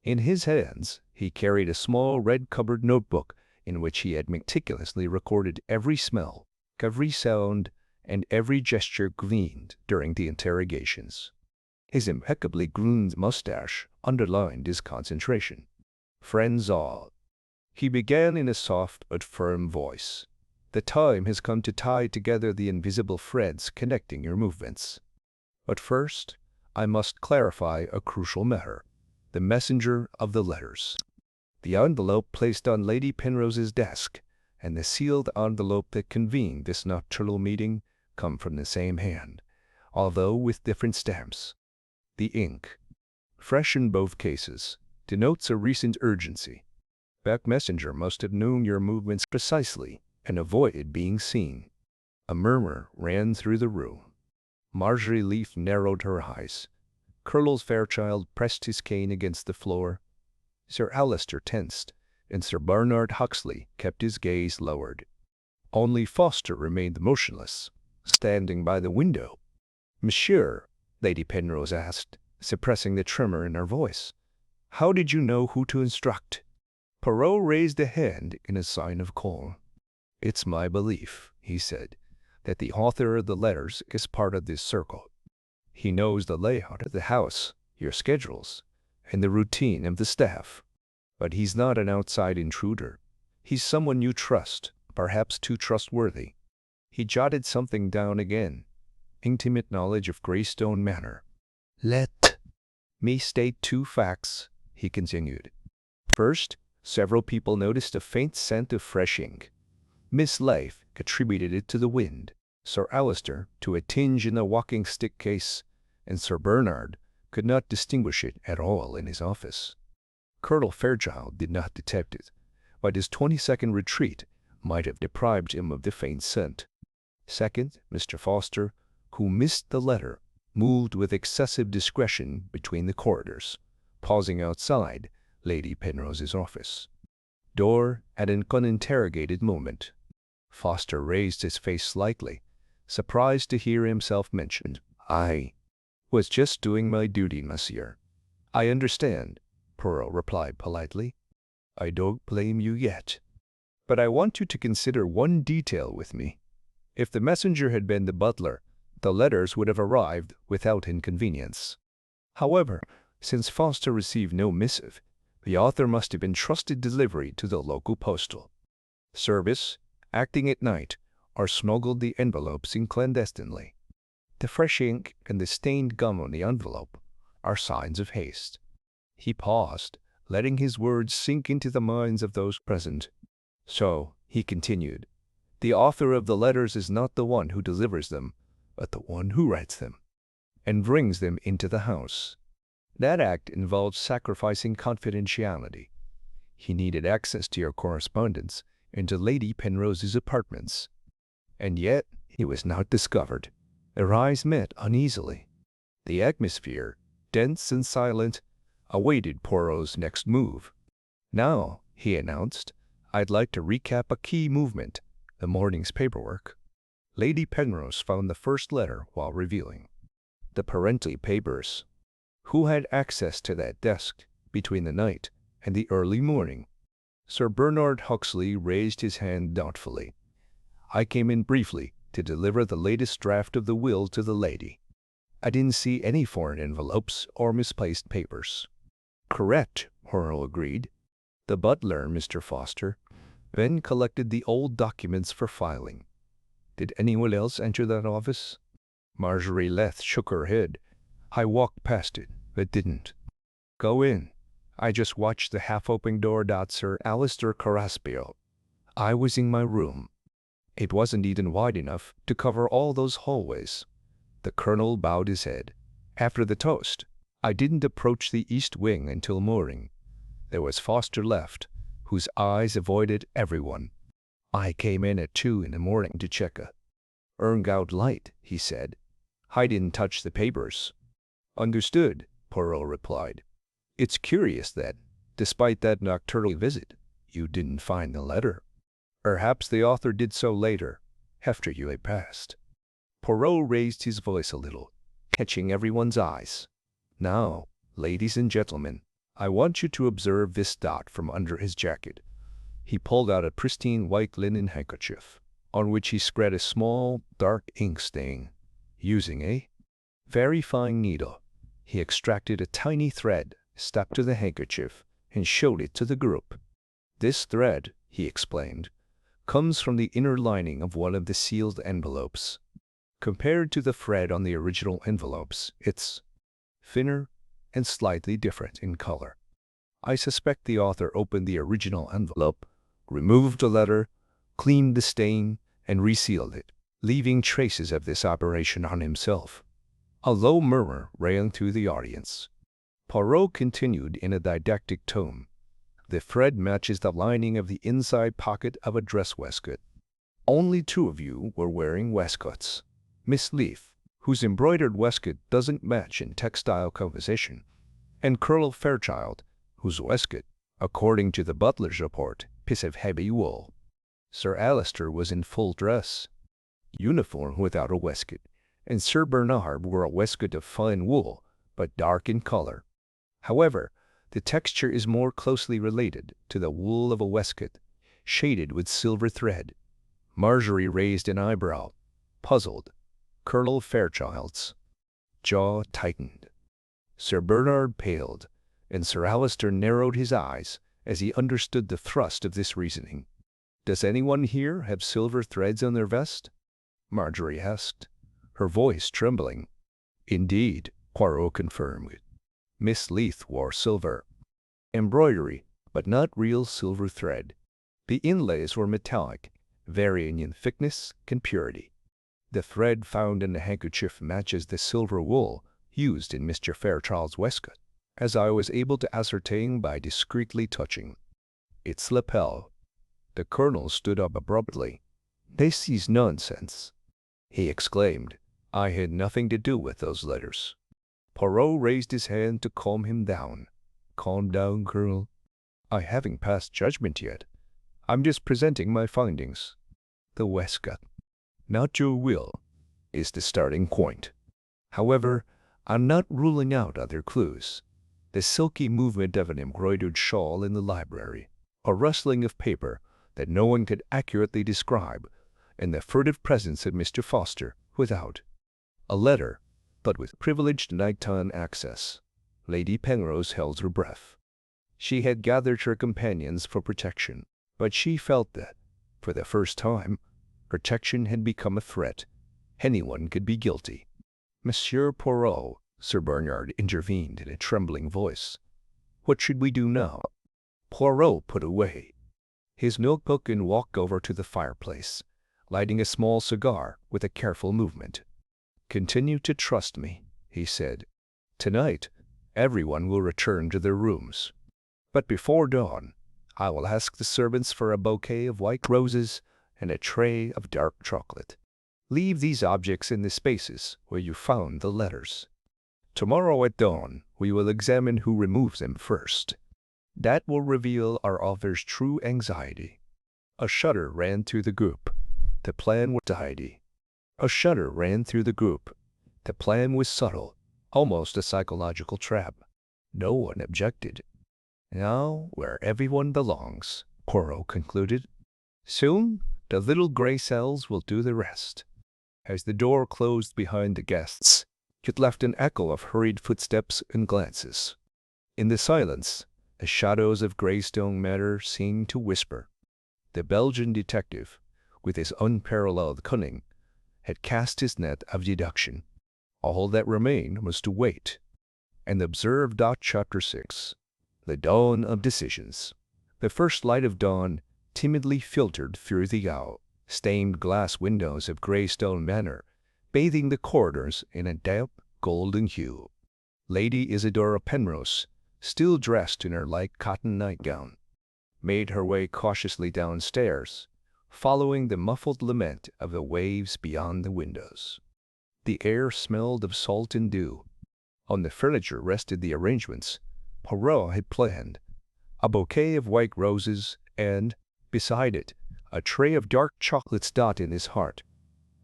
In his hands, he carried a small red-covered notebook in which he had meticulously recorded every smell, every sound, and every gesture gleaned during the interrogations. His impeccably groomed mustache underlined his concentration. Friends all, he began in a soft but firm voice. The time has come to tie together the invisible threads connecting your movements. But first, I must clarify a crucial matter. The messenger of the letters. The envelope placed on Lady Penrose's desk and the sealed envelope that convened this nocturnal meeting come from the same hand, although with different stamps. The ink, fresh in both cases, denotes a recent urgency. That messenger must have known your movements precisely and avoided being seen. A murmur ran through the room. Marjorie Leaf narrowed her eyes. Colonel Fairchild pressed his cane against the floor. Sir Alistair tensed, and Sir Bernard Huxley kept his gaze lowered. Only Foster remained motionless, standing by the window. Monsieur, Lady Penrose asked, suppressing the tremor in her voice, how did you know who to instruct? Poirot raised a hand in a sign of calm. It's my belief, he said, that the author of the letters is part of this circle. He knows the layout of the house, your schedules, and the routine of the staff. But he's not an outside intruder. He's someone you trust, perhaps too trustworthy. He jotted something down again. Intimate knowledge of Greystone Manor. Let me state 2 facts, he continued. First, several people noticed a faint scent of fresh ink. Miss Leaf attributed it to the wind, Sir Alistair to a tinge in the walking-stick case, and Sir Bernard could not distinguish it at all in his office. Colonel Fairchild did not detect it, but his 20-second retreat might have deprived him of the faint scent. Second, Mr. Foster, who missed the letter, moved with excessive discretion between the corridors, pausing outside Lady Penrose's office door at an uninterrogated moment. Foster raised his face slightly, surprised to hear himself mentioned. "I was just doing my duty, monsieur." "I understand," Poirot replied politely. "I don't blame you yet. But I want you to consider one detail with me. If the messenger had been the butler, the letters would have arrived without inconvenience. However, since Foster received no missive, the author must have entrusted delivery to the local postal service, acting at night, or smuggled the envelopes in clandestinely. The fresh ink and the stained gum on the envelope are signs of haste." He paused, letting his words sink into the minds of those present. "So," he continued, "the author of the letters is not the one who delivers them, but the one who writes them and brings them into the house. That act involves sacrificing confidentiality. He needed access to your correspondence and to Lady Penrose's apartments. And yet he was not discovered." Their eyes met uneasily. The atmosphere, dense and silent, awaited Poirot's next move. "Now," he announced, "I'd like to recap a key movement, the morning's paperwork." Lady Penrose found the first letter while reviewing the parental papers. Who had access to that desk between the night and the early morning? Sir Bernard Huxley raised his hand doubtfully. "I came in briefly to deliver the latest draft of the will to the lady. I didn't see any foreign envelopes or misplaced papers." "Correct," Poirot agreed. "The butler, Mr. Foster, then collected the old documents for filing. Did anyone else enter that office?" Marjorie Leth shook her head. "I walked past it, but didn't go in. I just watched the half-open door. Sir Alistair Caraspio. I was in my room. It wasn't even wide enough to cover all those hallways." The colonel bowed his head. "After the toast, I didn't approach the east wing until morning. There was Foster left, whose eyes avoided everyone. I came in at 2 in the morning to check a out light," he said. "I didn't touch the papers." "Understood," Poirot replied. "It's curious that, despite that nocturnal visit, you didn't find the letter. Perhaps the author did so later, after you had passed." Poirot raised his voice a little, catching everyone's eyes. "Now, ladies and gentlemen, I want you to observe this dot from under his jacket." He pulled out a pristine white linen handkerchief, on which he spread a small, dark ink stain. Using a very fine needle, he extracted a tiny thread, stuck to the handkerchief, and showed it to the group. "This thread," he explained, "comes from the inner lining of one of the sealed envelopes. Compared to the thread on the original envelopes, it's thinner and slightly different in color. I suspect the author opened the original envelope, removed the letter, cleaned the stain, and resealed it, leaving traces of this operation on himself." A low murmur ran through the audience. Poirot continued in a didactic tone. "The thread matches the lining of the inside pocket of a dress waistcoat. Only 2 of you were wearing waistcoats. Miss Leith, whose embroidered waistcoat doesn't match in textile composition, and Colonel Fairchild, whose waistcoat, according to the butler's report, is of heavy wool. Sir Alistair was in full dress uniform without a waistcoat, and Sir Bernard wore a waistcoat of fine wool, but dark in color. However, the texture is more closely related to the wool of a waistcoat, shaded with silver thread." Marjorie raised an eyebrow, puzzled. Colonel Fairchild's jaw tightened. Sir Bernard paled, and Sir Alistair narrowed his eyes as he understood the thrust of this reasoning. "Does anyone here have silver threads on their vest?" Marjorie asked, her voice trembling. "Indeed," Poirot confirmed. "Miss Leith wore silver embroidery, but not real silver thread. The inlays were metallic, varying in thickness and purity. The thread found in the handkerchief matches the silver wool used in Mr. Fairchild's waistcoat." as I was able to ascertain by discreetly touching its lapel. The colonel stood up abruptly. "This is nonsense," he exclaimed. "I had nothing to do with those letters." Poirot raised his hand to calm him down. "Calm down, Colonel. I haven't passed judgment yet. I'm just presenting my findings. The waistcoat, not your will, is the starting point. However, I'm not ruling out other clues. The silky movement of an embroidered shawl in the library, a rustling of paper that no one could accurately describe, and the furtive presence of Mr. Foster without. A letter, but with privileged nighttime access. Lady Penrose held her breath. She had gathered her companions for protection, but she felt that, for the first time, protection had become a threat. Anyone could be guilty. "Monsieur Poirot," Sir Bernard intervened in a trembling voice. "What should we do now?" Poirot put away his notebook and walked over to the fireplace, lighting a small cigar with a careful movement. "Continue to trust me," he said. "Tonight, everyone will return to their rooms. But before dawn, I will ask the servants for a bouquet of white roses and a tray of dark chocolate. Leave these objects in the spaces where you found the letters. Tomorrow at dawn, we will examine who removes them first. That will reveal our author's true anxiety." A shudder ran through the group. The plan was tidy. A shudder ran through the group. The plan was subtle, almost a psychological trap. No one objected. "Now, where everyone belongs," Poirot concluded. "Soon, the little gray cells will do the rest." As the door closed behind the guests, it left an echo of hurried footsteps and glances. In the silence, the shadows of Greystone Manor seemed to whisper. The Belgian detective, with his unparalleled cunning, had cast his net of deduction. All that remained was to wait and observe. Chapter 6. The Dawn of Decisions. The first light of dawn timidly filtered through the stained glass windows of Greystone Manor, bathing the corridors in a damp golden hue. Lady Isidora Penrose, still dressed in her light cotton nightgown, made her way cautiously downstairs, following the muffled lament of the waves beyond the windows. The air smelled of salt and dew. On the furniture rested the arrangements Poirot had planned: a bouquet of white roses and, beside it, a tray of dark chocolates. In his heart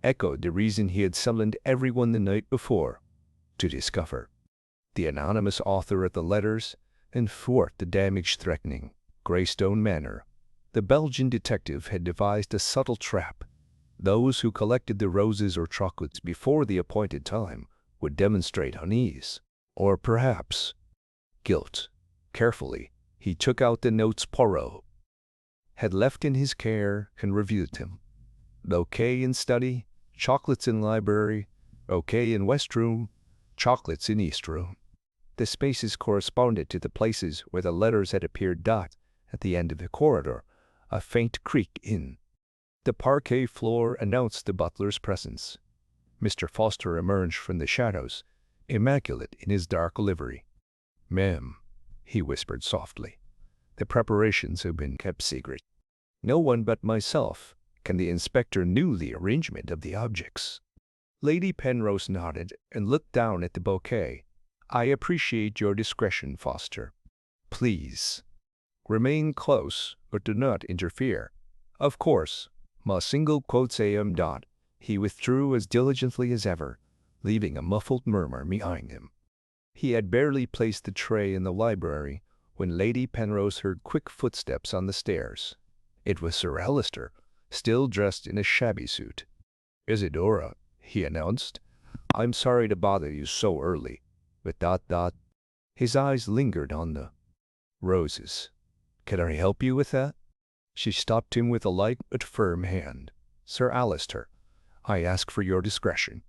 echoed the reason he had summoned everyone the night before: to discover the anonymous author of the letters and thwart the damage threatening Greystone Manor. The Belgian detective had devised a subtle trap. Those who collected the roses or chocolates before the appointed time would demonstrate unease, or perhaps guilt. Carefully, he took out the notes Poirot had left in his care and reviewed them. Bouquet in study, chocolates in library, bouquet in west room, chocolates in east room. The spaces corresponded to the places where the letters had appeared. At the end of the corridor, a faint creak in the parquet floor announced the butler's presence. Mr. Foster emerged from the shadows, immaculate in his dark livery. "Ma'am," he whispered softly, "the preparations have been kept secret. No one but myself can. The inspector knew the arrangement of the objects." Lady Penrose nodded and looked down at the bouquet. "I appreciate your discretion, Foster. Please remain close, but do not interfere. Of course, ma single quotes am. He withdrew as diligently as ever, leaving a muffled murmur behind him. He had barely placed the tray in the library when Lady Penrose heard quick footsteps on the stairs. It was Sir Alister, still dressed in a shabby suit. "Isidora," he announced, "I'm sorry to bother you so early, but His eyes lingered on the roses. "Can I help you with that?" She stopped him with a light but firm hand. "Sir Alister, I ask for your discretion.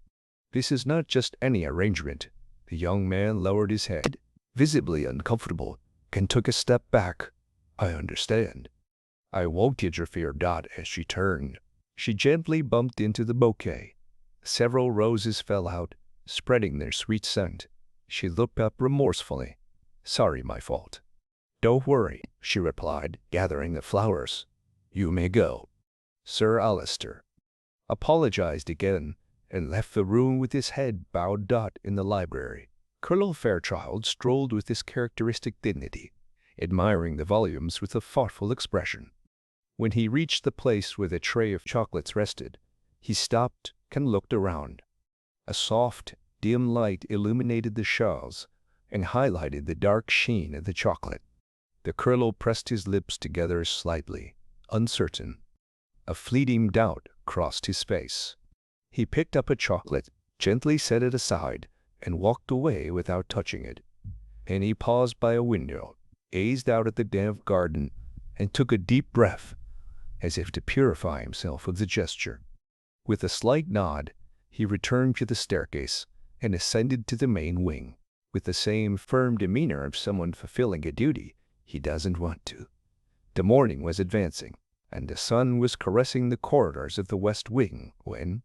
This is not just any arrangement." The young man lowered his head, visibly uncomfortable, and took a step back. "I understand. I won't interfere." As she turned, she gently bumped into the bouquet. Several roses fell out, spreading their sweet scent. She looked up remorsefully. Sorry, my fault. Don't worry, she replied, gathering the flowers. You may go. Sir Alister apologized again and left the room with his head bowed in the library. Colonel Fairchild strolled with his characteristic dignity, admiring the volumes with a thoughtful expression. When he reached the place where the tray of chocolates rested, he stopped and looked around. A soft, dim light illuminated the shelves and highlighted the dark sheen of the chocolate. The colonel pressed his lips together slightly, uncertain. A fleeting doubt crossed his face. He picked up a chocolate, gently set it aside, and walked away without touching it. And he paused by a window, gazed out at the damp garden, and took a deep breath, as if to purify himself of the gesture. With a slight nod, he returned to the staircase and ascended to the main wing, with the same firm demeanor of someone fulfilling a duty he doesn't want to. The morning was advancing, and the sun was caressing the corridors of the west wing when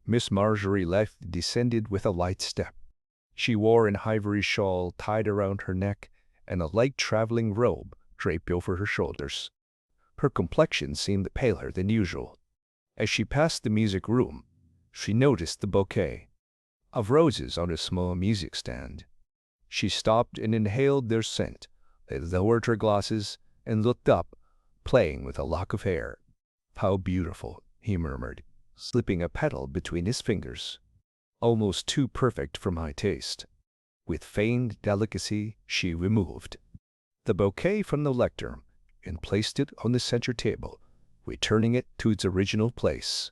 Miss Marjorie Leith descended with a light step. She wore an ivory shawl tied around her neck and a light traveling robe draped over her shoulders. Her complexion seemed paler than usual. As she passed the music room, she noticed the bouquet of roses on a small music stand. She stopped and inhaled their scent, then lowered her glasses and looked up, playing with a lock of hair. How beautiful, he murmured, slipping a petal between his fingers. Almost too perfect for my taste. With feigned delicacy, she removed the bouquet from the lectern and placed it on the center table, returning it to its original place.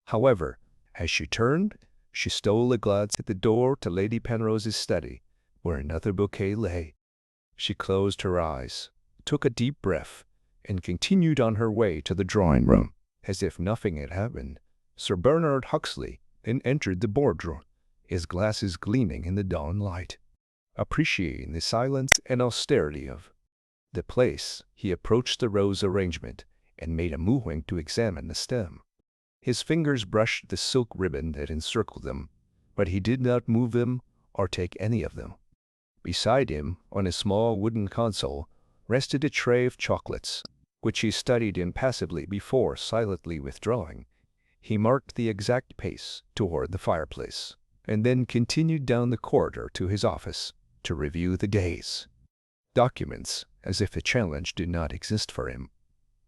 However, as she turned, she stole a glance at the door to Lady Penrose's study, where another bouquet lay. She closed her eyes, took a deep breath, and continued on her way to the drawing room, as if nothing had happened. Sir Bernard Huxley then entered the boardroom, his glasses gleaming in the dawn light. Appreciating the silence and austerity of the place, he approached the rose arrangement and made a movement to examine the stem. His fingers brushed the silk ribbon that encircled them, but he did not move them or take any of them. Beside him, on a small wooden console, rested a tray of chocolates, which he studied impassively before silently withdrawing. He marked the exact pace toward the fireplace, and then continued down the corridor to his office to review the day's documents, as if a challenge did not exist for him.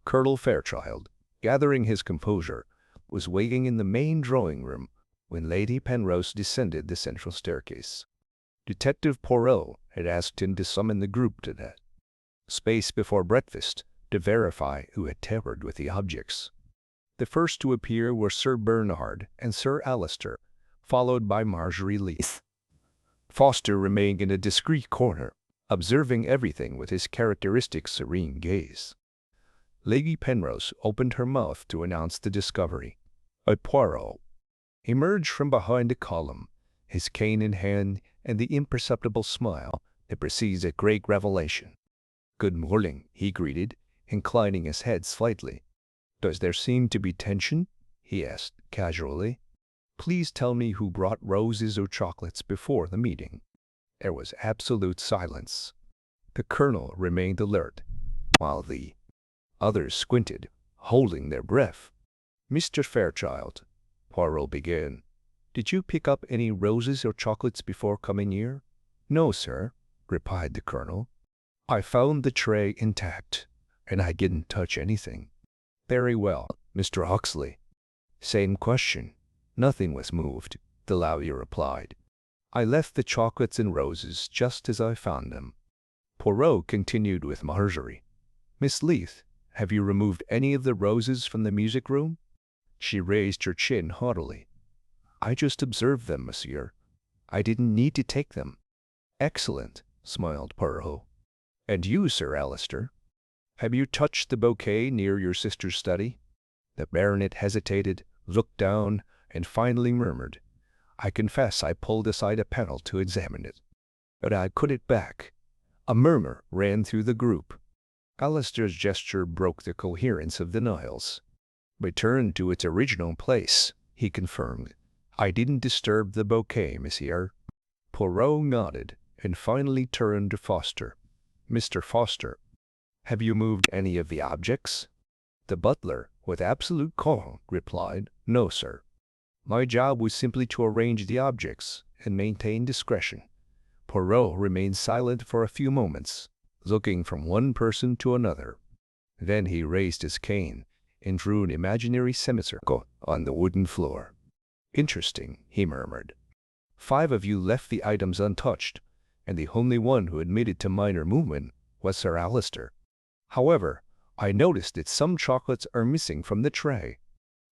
Colonel Fairchild, gathering his composure, was waiting in the main drawing room when Lady Penrose descended the central staircase. Detective Poirot had asked him to summon the group to that space before breakfast to verify who had tampered with the objects. The first to appear were Sir Bernard and Sir Alister, followed by Marjorie Leith. Foster remained in a discreet corner, observing everything with his characteristic serene gaze. Lady Penrose opened her mouth to announce the discovery. But Poirot emerged from behind a column, his cane in hand and the imperceptible smile that precedes a great revelation. "Good morning," he greeted, inclining his head slightly. "Does there seem to be tension?" he asked casually. "Please tell me who brought roses or chocolates before the meeting." There was absolute silence. The colonel remained alert, while the others squinted, holding their breath. "Mr. Fairchild," Poirot began, "did you pick up any roses or chocolates before coming here?" "No, sir," replied the colonel. "I found the tray intact, and I didn't touch anything." "Very well, Mr. Huxley." "Same question." "Nothing was moved," the lawyer replied. "I left the chocolates and roses just as I found them." Poirot continued with Marjorie. "Miss Leith, have you removed any of the roses from the music room?" She raised her chin haughtily. "I just observed them, monsieur. I didn't need to take them." "Excellent," smiled Poirot. "And you, Sir Alister? Have you touched the bouquet near your sister's study?" The baronet hesitated, looked down, and finally murmured, "I confess I pulled aside a panel to examine it, but I put it back." A murmur ran through the group. Alister's gesture broke the coherence of the denials. "Returned to its original place," he confirmed. "I didn't disturb the bouquet, monsieur." Poirot nodded, and finally turned to Foster. "Mr. Foster, have you moved any of the objects?" The butler, with absolute calm, replied, "No, sir. My job was simply to arrange the objects and maintain discretion." Poirot remained silent for a few moments, looking from one person to another. Then he raised his cane and drew an imaginary semicircle on the wooden floor. "Interesting," he murmured. "5 of you left the items untouched, and the only one who admitted to minor movement was Sir Alister. However, I noticed that some chocolates are missing from the tray.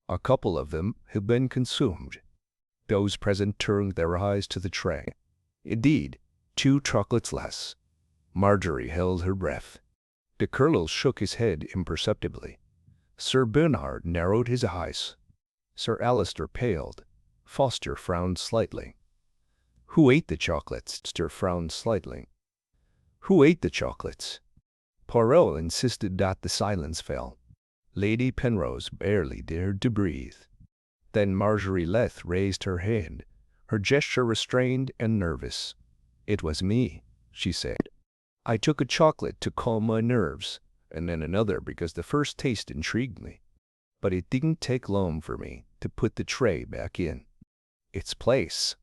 A couple of them have been consumed." Those present turned their eyes to the tray. Indeed, 2 chocolates less. Marjorie held her breath. The colonel shook his head imperceptibly. Sir Bernard narrowed his eyes. Sir Alister paled. Foster frowned slightly. "Who ate the chocolates?" Foster frowned slightly. "Who ate the chocolates?" Poirot insisted that the silence fell. Lady Penrose barely dared to breathe. Then Marjorie Lethe raised her hand, her gesture restrained and nervous. "It was me," she said. "I took a chocolate to calm my nerves, and then another because the first taste intrigued me. But it didn't take long for me to put the tray back in its place."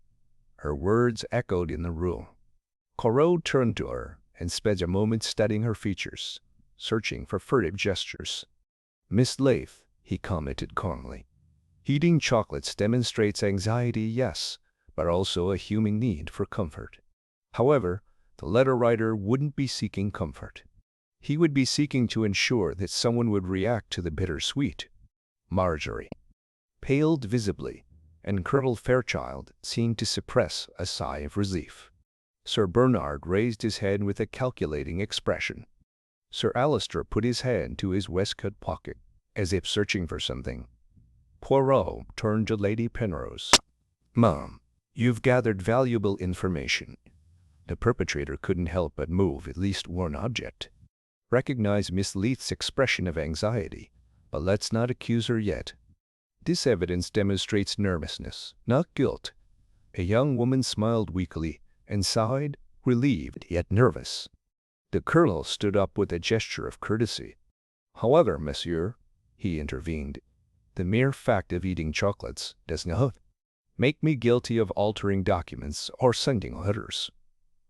Her words echoed in the room. Poirot turned to her and spent a moment studying her features, searching for furtive gestures. "Miss Lethe," he commented calmly, "eating chocolates demonstrates anxiety, yes, but also a human need for comfort. However, the letter writer wouldn't be seeking comfort. He would be seeking to ensure that someone would react to the bittersweet." Marjorie paled visibly, and Colonel Fairchild seemed to suppress a sigh of relief. Sir Bernard raised his head with a calculating expression. Sir Alister put his hand to his waistcoat pocket, as if searching for something. Poirot turned to Lady Penrose. "Ma'am, you've gathered valuable information. The perpetrator couldn't help but move at least one object. Recognize Miss Leith's expression of anxiety, but let's not accuse her yet. This evidence demonstrates nervousness, not guilt." A young woman smiled weakly and sighed, relieved yet nervous. The colonel stood up with a gesture of courtesy. "However, monsieur," he intervened, "the mere fact of eating chocolates does not make me guilty of altering documents or sending letters."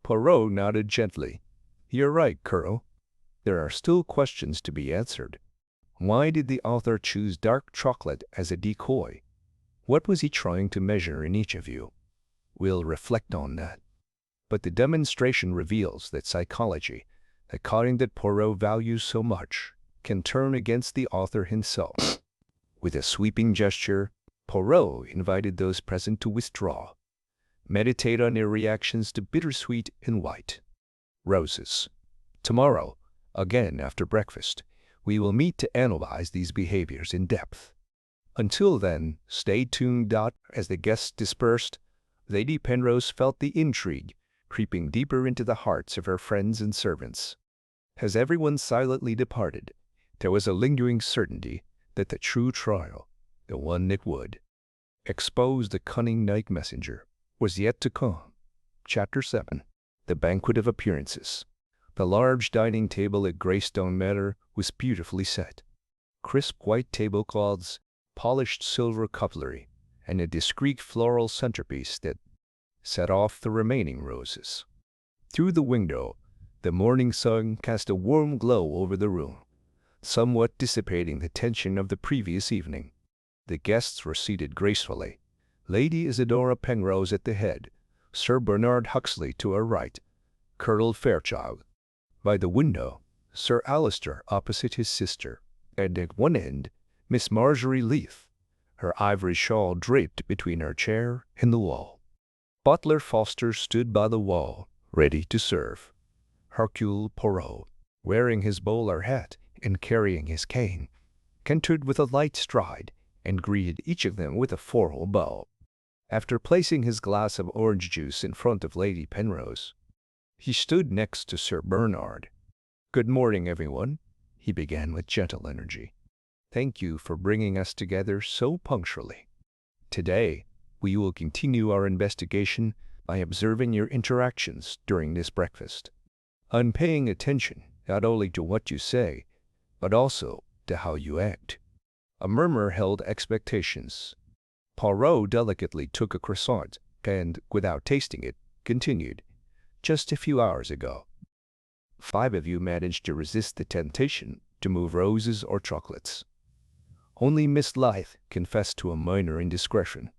Poirot nodded gently. "You're right, Colonel. There are still questions to be answered. Why did the author choose dark chocolate as a decoy? What was he trying to measure in each of you? We'll reflect on that. But the demonstration reveals that psychology, the kind that Poirot values so much, can turn against the author himself." With a sweeping gesture, Poirot invited those present to withdraw. Meditate on their reactions to bittersweet and white roses. Tomorrow, again after breakfast, we will meet to analyze these behaviors in depth. Until then, stay tuned. As the guests dispersed, Lady Penrose felt the intrigue creeping deeper into the hearts of her friends and servants. As everyone silently departed, there was a lingering certainty that the true trial, the one that would expose the cunning night messenger, was yet to come. Chapter 7. The Banquet of Appearances. The large dining table at Greystone Manor was beautifully set. Crisp white tablecloths, polished silver cutlery, and a discreet floral centerpiece that set off the remaining roses. Through the window, the morning sun cast a warm glow over the room, somewhat dissipating the tension of the previous evening. The guests were seated gracefully, Lady Isidora Penrose at the head, Sir Bernard Huxley to her right, Colonel Fairchild by the window, Sir Alister opposite his sister, and at one end, Miss Marjorie Lethe, her ivory shawl draped between her chair and the wall. Butler Foster stood by the wall, ready to serve. Hercule Poirot, wearing his bowler hat and carrying his cane, cantered with a light stride and greeted each of them with a formal bow. After placing his glass of orange juice in front of Lady Penrose, he stood next to Sir Bernard. "Good morning, everyone," he began with gentle energy. "Thank you for bringing us together so punctually. Today, we will continue our investigation by observing your interactions during this breakfast. I'm paying attention not only to what you say, but also to how you act." A murmur held expectations. Poirot delicately took a croissant and, without tasting it, continued, "Just a few hours ago, 5 of you managed to resist the temptation to move roses or chocolates. Only Miss Lythe confessed to a minor indiscretion.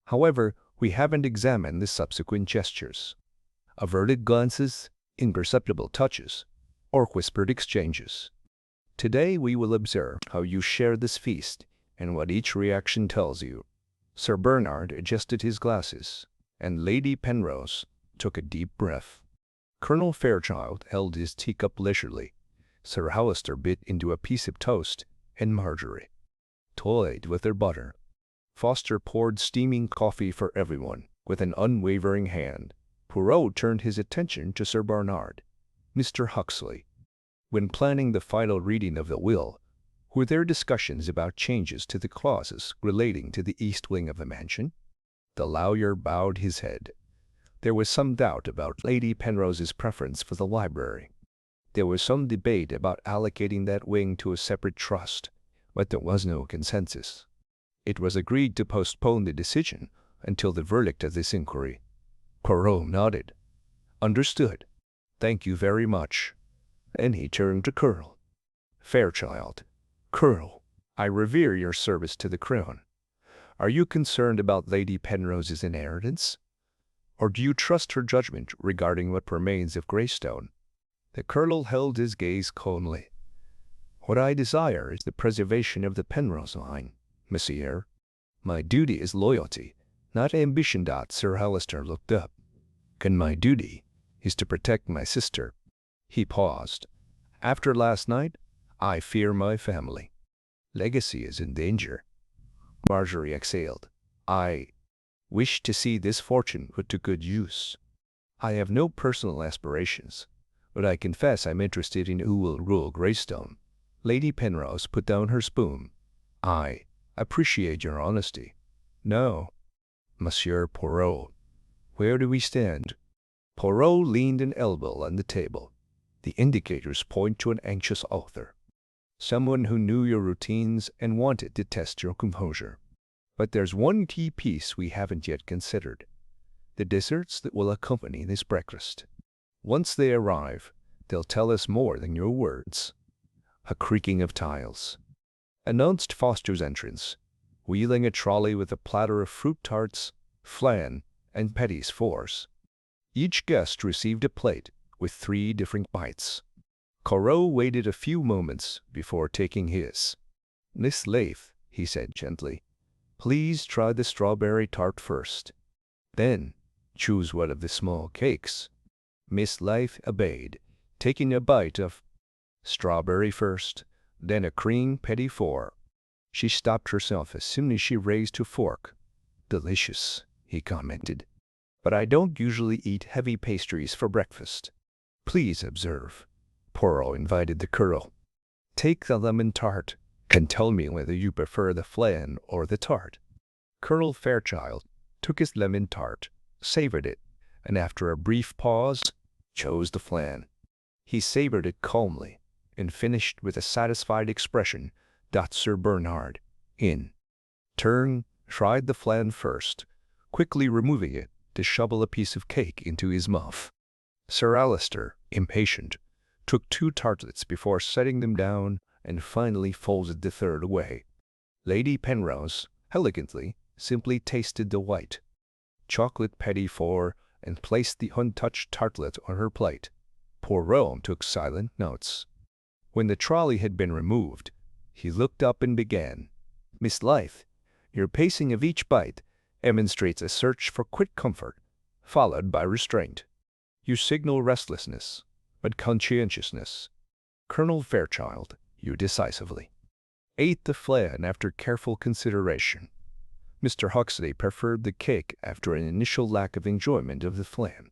However, we haven't examined the subsequent gestures. Averted glances, imperceptible touches, or whispered exchanges. Today we will observe how you share this feast and what each reaction tells you." Sir Bernard adjusted his glasses, and Lady Penrose took a deep breath. Colonel Fairchild held his teacup leisurely. Sir Alister bit into a piece of toast, and Marjorie toyed with her butter. Foster poured steaming coffee for everyone with an unwavering hand. Poirot turned his attention to Sir Bernard. "Mr. Huxley, when planning the final reading of the will, were there discussions about changes to the clauses relating to the east wing of the mansion?" The lawyer bowed his head. There was some doubt about Lady Penrose's preference for the library. There was some debate about allocating that wing to a separate trust, but there was no consensus. It was agreed to postpone the decision until the verdict of this inquiry. Poirot nodded. "Understood. Thank you very much." And he turned to Colonel Fairchild. "Colonel, I revere your service to the Crown. Are you concerned about Lady Penrose's inheritance? Or do you trust her judgment regarding what remains of Greystone?" The Colonel held his gaze calmly. "What I desire is the preservation of the Penrose line, Monsieur. My duty is loyalty, not ambition." Sir Alister looked up. "And my duty is to protect my sister." He paused. "After last night, I fear my family. Legacy is in danger." Marjorie exhaled. "I wish to see this fortune put to good use. I have no personal aspirations, but I confess I'm interested in who will rule Greystone." Lady Penrose put down her spoon. "I appreciate your honesty. Now, Monsieur Poirot, where do we stand?" Poirot leaned an elbow on the table. "The indicators point to an anxious author, someone who knew your routines and wanted to test your composure. But there's one key piece we haven't yet considered: the desserts that will accompany this breakfast. Once they arrive, they'll tell us more than your words." A creaking of tiles announced Foster's entrance, wheeling a trolley with a platter of fruit tarts, flan, and petits fours. Each guest received a plate with 3 different bites. Poirot waited a few moments before taking his. "Miss Lythe," he said gently, "please try the strawberry tart first. Then choose one of the small cakes." Miss Lythe obeyed, taking a bite of strawberry first, then a cream petit four. She stopped herself as soon as she raised her fork. "Delicious," he commented. "But I don't usually eat heavy pastries for breakfast." "Please observe," Poirot invited the Colonel. "Take the lemon tart, and tell me whether you prefer the flan or the tart." Colonel Fairchild took his lemon tart, savored it, and after a brief pause, chose the flan. He savored it calmly, and finished with a satisfied expression. Sir Bernard, in turn, tried the flan first, quickly removing it to shovel a piece of cake into his mouth. Sir Alister, impatient, took 2 tartlets before setting them down and finally folded the third away. Lady Penrose, elegantly, simply tasted the white chocolate petit four and placed the untouched tartlet on her plate. Poirot took silent notes. When the trolley had been removed, he looked up and began. "Miss Lythe, your pacing of each bite demonstrates a search for quick comfort, followed by restraint. You signal restlessness, but conscientiousness. Colonel Fairchild, you decisively ate the flan after careful consideration. Mr. Huxley preferred the cake after an initial lack of enjoyment of the flan.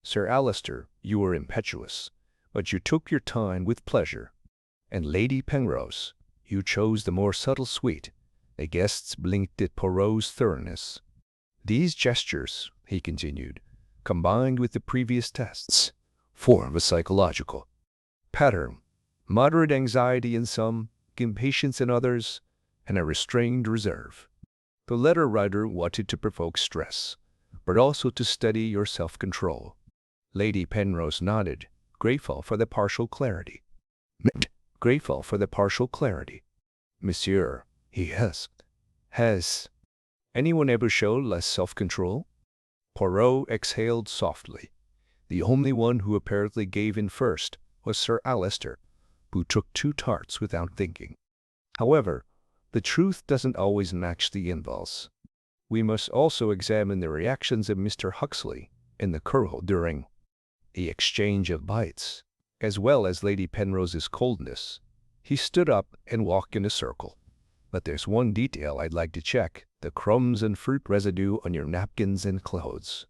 Sir Alister, you were impetuous, but you took your time with pleasure. And Lady Penrose, you chose the more subtle sweet." The guests blinked at Poirot's thoroughness. "These gestures," he continued, combined with the previous tests, form a psychological pattern. Moderate anxiety in some, impatience in others, and a restrained reserve. The letter writer wanted to provoke stress, but also to steady your self-control. Lady Penrose nodded, grateful for the partial clarity. Grateful for the partial clarity. Monsieur, he asked, has anyone ever shown less self-control? Poirot exhaled softly. The only one who apparently gave in first was Sir Alister, who took 2 tarts without thinking. However, the truth doesn't always match the impulse. We must also examine the reactions of Mr. Huxley and the Colonel during the exchange of bites, as well as Lady Penrose's coldness. He stood up and walked in a circle. But there's one detail I'd like to check: the crumbs and fruit residue on your napkins and clothes.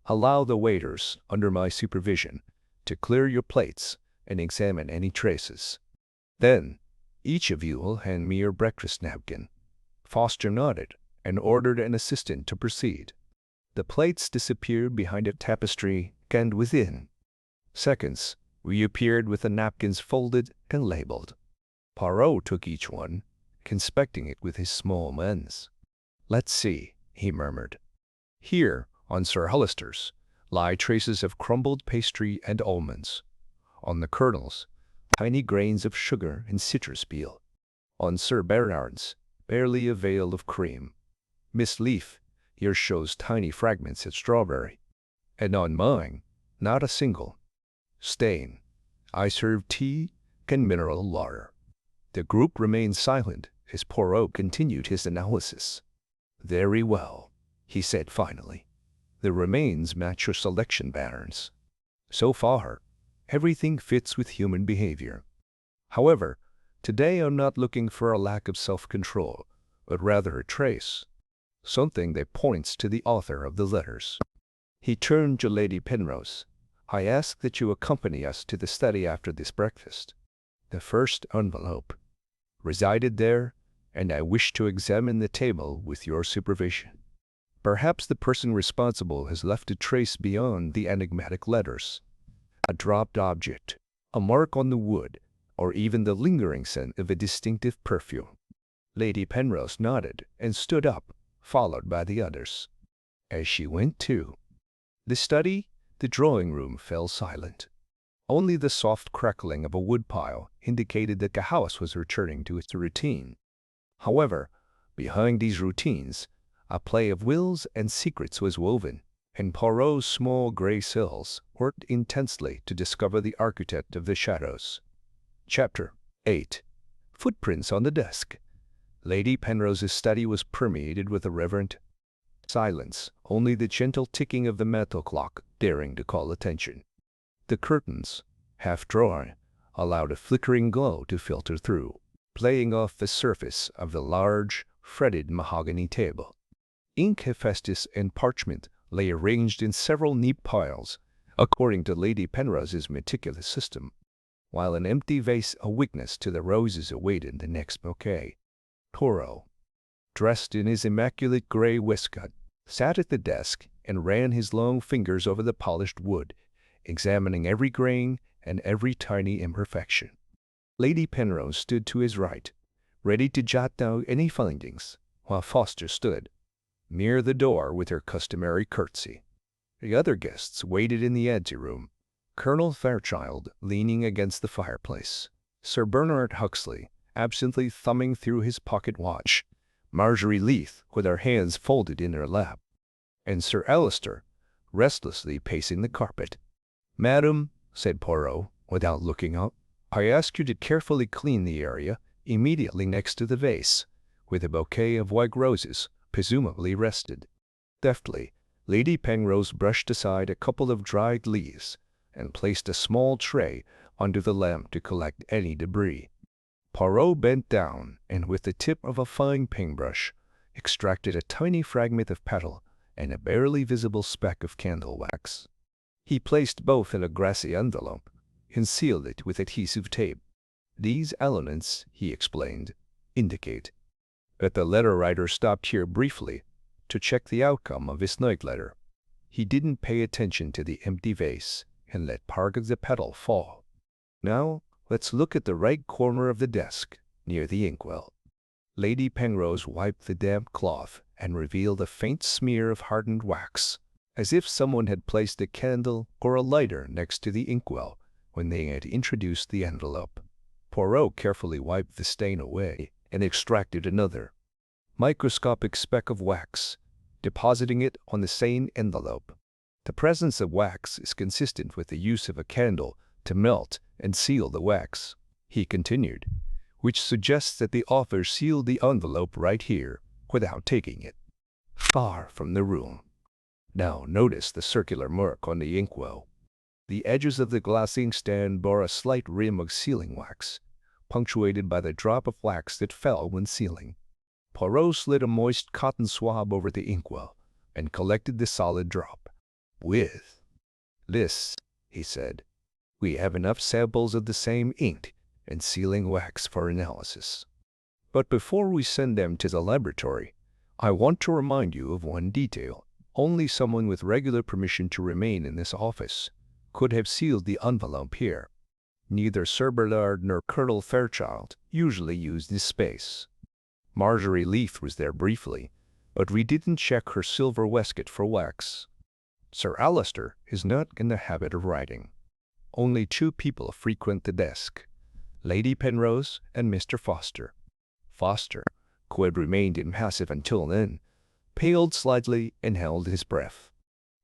Allow the waiters, under my supervision, to clear your plates and examine any traces. Then, each of you will hand me your breakfast napkin. Foster nodded and ordered an assistant to proceed. The plates disappeared behind a tapestry, and within seconds reappeared with the napkins folded and labeled. Poirot took each one, inspecting it with his small lens. "Let's see," he murmured. "Here, on Sir Alister's, lie traces of crumbled pastry and almonds. On the Colonel's, tiny grains of sugar and citrus peel. On Sir Bernard's, barely a veil of cream. Miss Leaf, yours shows tiny fragments of strawberry. And on mine, not a single stain. I served tea and mineral water." The group remained silent as Poirot continued his analysis. "Very well," he said finally. "The remains match your selection patterns. So far, everything fits with human behavior. However, today I'm not looking for a lack of self-control, but rather a trace, something that points to the author of the letters." He turned to Lady Penrose. "I ask that you accompany us to the study after this breakfast. The first envelope resided there, and I wish to examine the table with your supervision. Perhaps the person responsible has left a trace beyond the enigmatic letters. A dropped object, a mark on the wood, or even the lingering scent of a distinctive perfume." Lady Penrose nodded and stood up, followed by the others. As she went too, the study, the drawing-room fell silent. Only the soft crackling of a woodpile indicated that the house was returning to its routine. However, behind these routines, a play of wills and secrets was woven, and Poirot's small gray cells worked intensely to discover the architect of the shadows. Chapter 8. Footprints on the desk. Lady Penrose's study was permeated with a reverent silence, only the gentle ticking of the mantel clock daring to call attention. The curtains, half drawn, allowed a flickering glow to filter through, playing off the surface of the large, fretted mahogany table. Ink, hephaestus, and parchment lay arranged in several neat piles, according to Lady Penrose's meticulous system, while an empty vase, a witness to the roses, awaited the next bouquet. Poirot, dressed in his immaculate gray waistcoat, sat at the desk and ran his long fingers over the polished wood, examining every grain and every tiny imperfection. Lady Penrose stood to his right, ready to jot down any findings, while Foster stood near the door with her customary curtsy. The other guests waited in the anteroom, Colonel Fairchild leaning against the fireplace, Sir Bernard Huxley absently thumbing through his pocket watch, Marjorie Leith with her hands folded in her lap, and Sir Alister restlessly pacing the carpet. "Madam," said Poirot, without looking up, "I ask you to carefully clean the area immediately next to the vase, where the bouquet of white roses presumably rested." Deftly, Lady Penrose brushed aside a couple of dried leaves and placed a small tray under the lamp to collect any debris. Poirot bent down and, with the tip of a fine paintbrush, extracted a tiny fragment of petal and a barely visible speck of candle wax. He placed both in a grassy envelope and sealed it with adhesive tape. "These elements," he explained, "indicate that the letter writer stopped here briefly to check the outcome of his night letter. He didn't pay attention to the empty vase and let part of the petal fall. Now, let's look at the right corner of the desk, near the inkwell. Lady Penrose wiped the damp cloth and revealed a faint smear of hardened wax, as if someone had placed a candle or a lighter next to the inkwell when they had introduced the envelope. Poirot carefully wiped the stain away and extracted another microscopic speck of wax, depositing it on the same envelope. The presence of wax is consistent with the use of a candle to melt and seal the wax, he continued, which suggests that the author sealed the envelope right here without taking it far from the room. Now notice the circular mark on the inkwell. The edges of the glass inkstand bore a slight rim of sealing wax, punctuated by the drop of wax that fell when sealing. Poirot slid a moist cotton swab over the inkwell and collected the solid drop. With this, he said, we have enough samples of the same ink and sealing wax for analysis. But before we send them to the laboratory, I want to remind you of one detail. Only someone with regular permission to remain in this office could have sealed the envelope here. Neither Sir Bernard nor Colonel Fairchild usually used this space. Marjorie Leith was there briefly, but we didn't check her silver waistcoat for wax. Sir Alister is not in the habit of writing. Only 2 people frequent the desk, Lady Penrose and Mr. Foster. Foster, who had remained impassive until then, paled slightly and held his breath.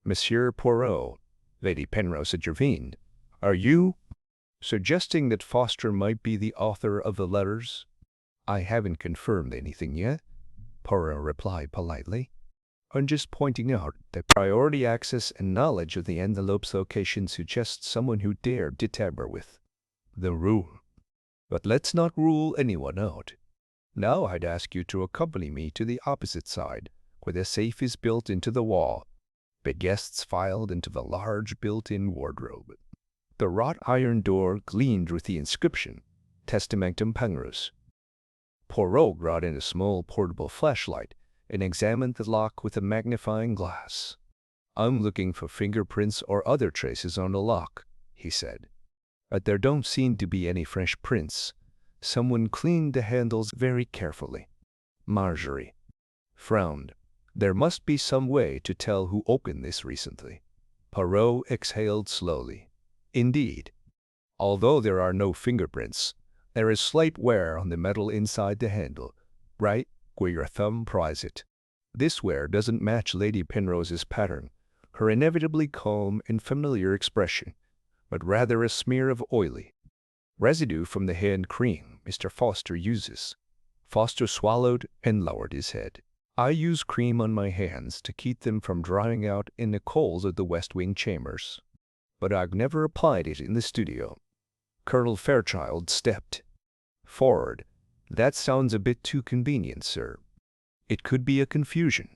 Monsieur Poirot, Lady Penrose intervened. Are you suggesting that Foster might be the author of the letters? I haven't confirmed anything yet, Poirot replied politely. I'm just pointing out that priority access and knowledge of the envelope's location suggests someone who dared to tamper with the room. But let's not rule anyone out. Now I'd ask you to accompany me to the opposite side, where the safe is built into the wall. The guests filed into the large built-in wardrobe. The wrought iron door gleamed with the inscription, Testamentum Penrose. Poirot brought in a small portable flashlight and examined the lock with a magnifying glass. I'm looking for fingerprints or other traces on the lock, he said. But there don't seem to be any fresh prints. Someone cleaned the handles very carefully. Marjorie frowned. There must be some way to tell who opened this recently. Poirot exhaled slowly. Indeed, although there are no fingerprints, there is slight wear on the metal inside the handle, right where your thumb pries it. This wear doesn't match Lady Penrose's pattern, her inevitably calm and familiar expression, but rather a smear of oily residue from the hand cream Mr. Foster uses. Foster swallowed and lowered his head. I use cream on my hands to keep them from drying out in the coals of the West Wing chambers, but I've never applied it in the studio. Colonel Fairchild stepped forward. That sounds a bit too convenient, sir. It could be a confusion.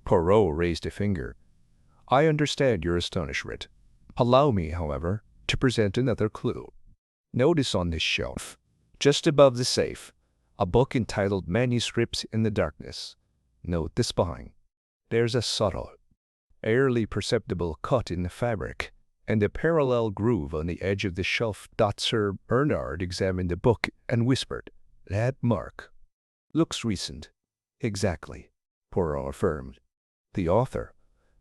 Poirot raised a finger. I understand your astonishment. Allow me, however, to present another clue. Notice on this shelf, just above the safe, a book entitled Manuscripts in the Darkness. Note the spine. There's a subtle, barely perceptible cut in the fabric, and a parallel groove on the edge of the shelf. Sir Bernard examined the book and whispered, That mark looks recent. Exactly, Poirot affirmed. The author,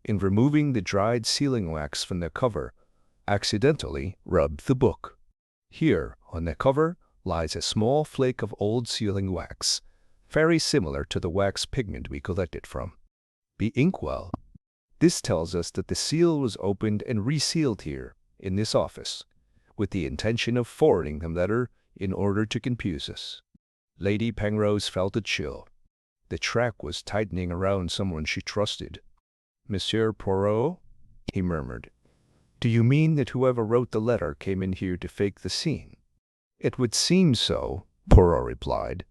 in removing the dried sealing wax from the cover, accidentally rubbed the book. Here, on the cover, lies a small flake of old sealing wax, very similar to the wax pigment we collected from the inkwell. This tells us that the seal was opened and resealed here, in this office, with the intention of forwarding the letter in order to confuse us. Lady Penrose felt a chill. The trap was tightening around someone she trusted. Monsieur Poirot, he murmured. Do you mean that whoever wrote the letter came in here to fake the scene? It would seem so, Poirot replied.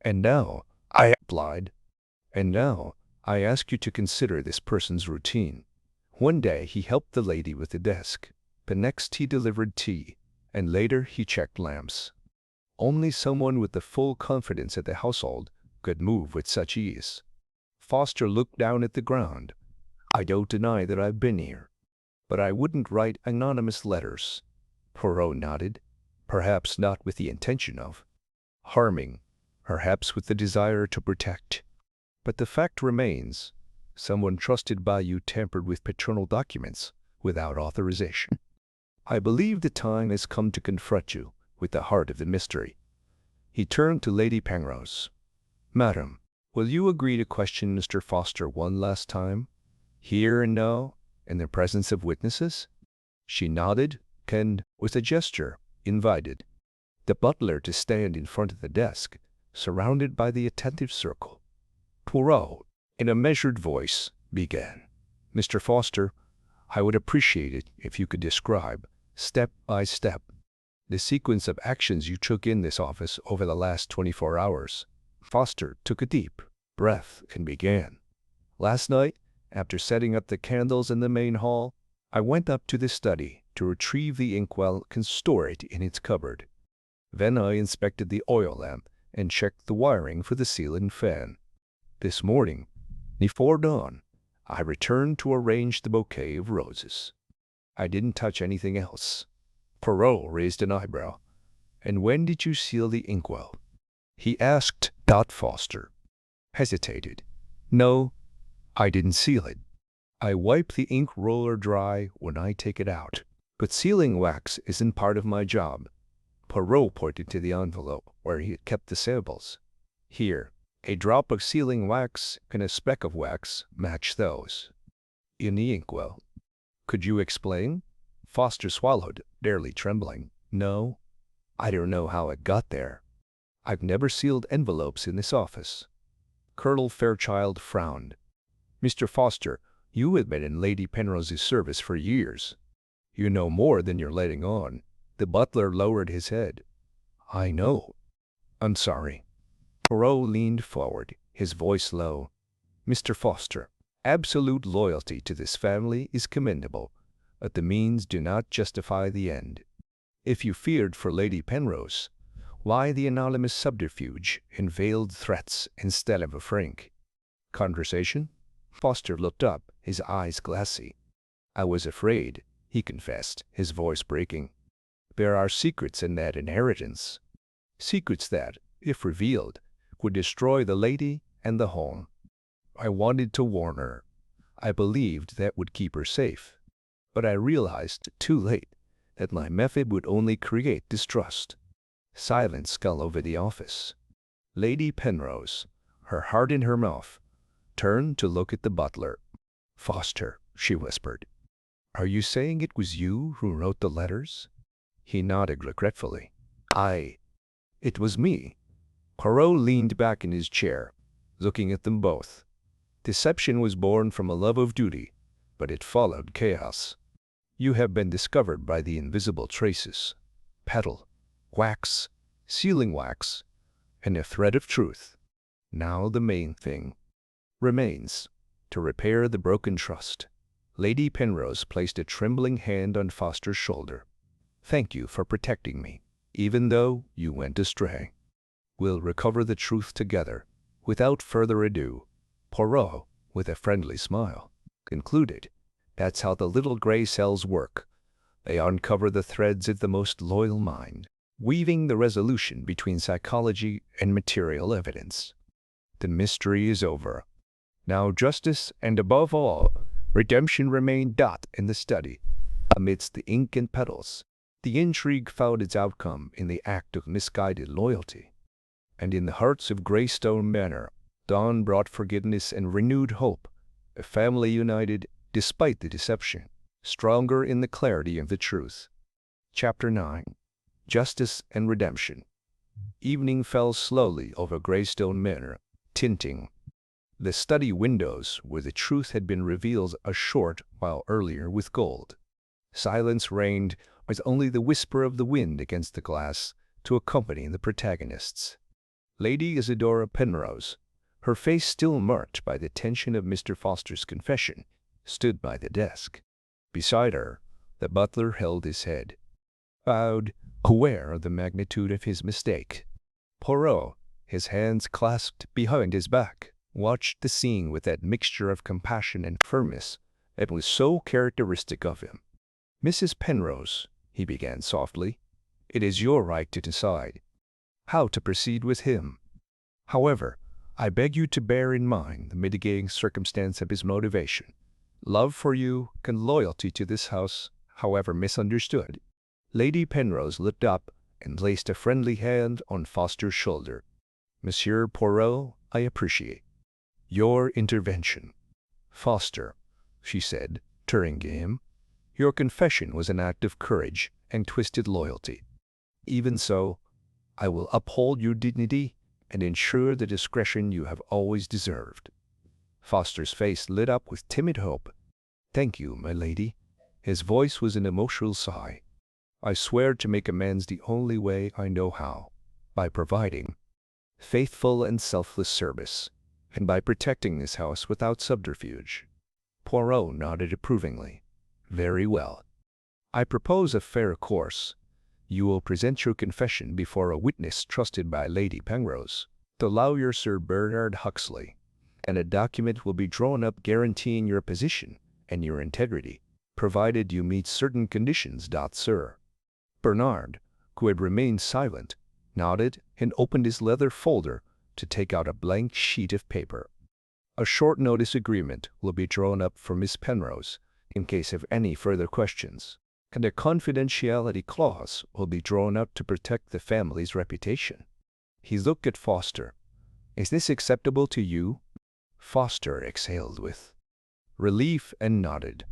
And now, I ask you to consider this person's routine. One day he helped the lady with the desk. The next he delivered tea, and later he checked lamps. Only someone with the full confidence of the household could move with such ease. Foster looked down at the ground. I don't deny that I've been here, but I wouldn't write anonymous letters. Poirot nodded, perhaps not with the intention of harming, perhaps with the desire to protect. But the fact remains, someone trusted by you tampered with paternal documents without authorization. I believe the time has come to confront you with the heart of the mystery. He turned to Lady Penrose. Madam, will you agree to question Mr. Foster one last time, here and now, in the presence of witnesses? She nodded, and, with a gesture, invited the butler to stand in front of the desk, surrounded by the attentive circle. Poirot, in a measured voice, began. Mr. Foster, I would appreciate it if you could describe, step by step, the sequence of actions you took in this office over the last 24 hours. Foster took a deep breath and began. Last night, after setting up the candles in the main hall, I went up to the study to retrieve the inkwell and store it in its cupboard. Then I inspected the oil lamp and checked the wiring for the ceiling fan. This morning, before dawn, I returned to arrange the bouquet of roses. I didn't touch anything else. Poirot raised an eyebrow. And when did you seal the inkwell? He asked. Foster hesitated. No, I didn't seal it. I wipe the ink roller dry when I take it out. But sealing wax isn't part of my job. Poirot pointed to the envelope where he had kept the samples. Here, a drop of sealing wax and a speck of wax match those in the inkwell. Could you explain? Foster swallowed, barely trembling. No, I don't know how it got there. I've never sealed envelopes in this office. Colonel Fairchild frowned. Mr. Foster, you have been in Lady Penrose's service for years. You know more than you're letting on. The butler lowered his head. I know. I'm sorry. Poirot leaned forward, his voice low. Mr. Foster, absolute loyalty to this family is commendable, but the means do not justify the end. If you feared for Lady Penrose, why the anonymous subterfuge and veiled threats instead of a frank conversation? Foster looked up, his eyes glassy. I was afraid, he confessed, his voice breaking. There are secrets in that inheritance. Secrets that, if revealed, would destroy the lady and the home. I wanted to warn her. I believed that would keep her safe. But I realized, too late, that my method would only create distrust. Silence fell over the office. Lady Penrose, her heart in her mouth, turned to look at the butler. Foster, she whispered, are you saying it was you who wrote the letters? He nodded regretfully. It was me. Poirot leaned back in his chair, looking at them both. Deception was born from a love of duty, but it followed chaos. You have been discovered by the invisible traces, petal, wax, sealing wax, and a thread of truth. Now the main thing remains, to repair the broken trust. Lady Penrose placed a trembling hand on Foster's shoulder. Thank you for protecting me, even though you went astray. We'll recover the truth together. Without further ado, Poirot, with a friendly smile, concluded, that's how the little gray cells work. They uncover the threads of the most loyal mind, weaving the resolution between psychology and material evidence. The mystery is over. Now justice and, above all, redemption remain in the study. Amidst the ink and petals, the intrigue found its outcome in the act of misguided loyalty. And in the hearts of Greystone Manor, dawn brought forgiveness and renewed hope, a family united despite the deception, stronger in the clarity of the truth. Chapter 9. Justice and Redemption. Evening fell slowly over Greystone Manor, tinting the study windows where the truth had been revealed a short while earlier with gold. Silence reigned, with only the whisper of the wind against the glass to accompany the protagonists. Lady Isidora Penrose, her face still marked by the tension of Mr. Foster's confession, stood by the desk. Beside her, the butler held his head, bowed, aware of the magnitude of his mistake. Poirot, his hands clasped behind his back, watched the scene with that mixture of compassion and firmness that was so characteristic of him. "Mrs. Penrose," he began softly, "it is your right to decide how to proceed with him. However, I beg you to bear in mind the mitigating circumstance of his motivation. Love for you and loyalty to this house, however misunderstood." Lady Penrose looked up and placed a friendly hand on Foster's shoulder. "Monsieur Poirot, I appreciate your intervention." "Foster," she said, turning to him, "your confession was an act of courage and twisted loyalty. Even so, I will uphold your dignity and ensure the discretion you have always deserved." Foster's face lit up with timid hope. "Thank you, my lady." His voice was an emotional sigh. "I swear to make amends the only way I know how, by providing faithful and selfless service, and by protecting this house without subterfuge." Poirot nodded approvingly. "Very well. I propose a fair course. You will present your confession before a witness trusted by Lady Penrose, the lawyer Sir Bernard Huxley, and a document will be drawn up guaranteeing your position and your integrity, provided you meet certain conditions. Sir Bernard, who had remained silent, nodded and opened his leather folder to take out a blank sheet of paper. "A short notice agreement will be drawn up for Miss Penrose in case of any further questions, and a confidentiality clause will be drawn up to protect the family's reputation." He looked at Foster. "Is this acceptable to you?" Foster exhaled with relief and nodded.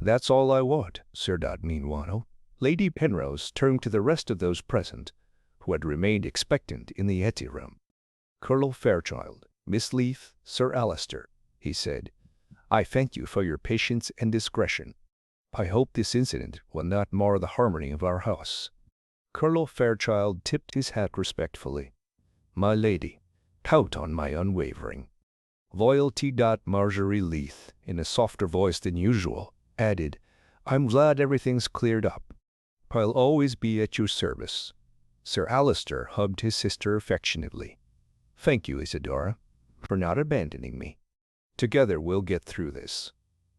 "That's all I want, Sir." Meanwhile, Lady Penrose turned to the rest of those present, who had remained expectant in the anteroom. "Colonel Fairchild, Miss Leith, Sir Alister," he said, "I thank you for your patience and discretion. I hope this incident will not mar the harmony of our house." Colonel Fairchild tipped his hat respectfully. "My lady, count on my unwavering loyalty." Marjorie Leith, in a softer voice than usual, added, "I'm glad everything's cleared up. I'll always be at your service." Sir Alister hugged his sister affectionately. "Thank you, Isidora, for not abandoning me. Together we'll get through this."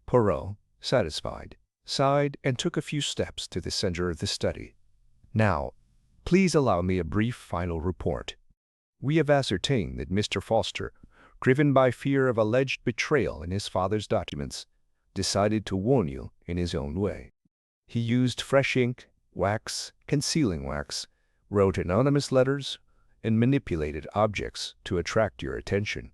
Poirot, satisfied, sighed and took a few steps to the center of the study. "Now, please allow me a brief final report. We have ascertained that Mr. Foster, driven by fear of alleged betrayal in his father's documents, decided to warn you in his own way. He used fresh ink, wax, and sealing wax, wrote anonymous letters, and manipulated objects to attract your attention.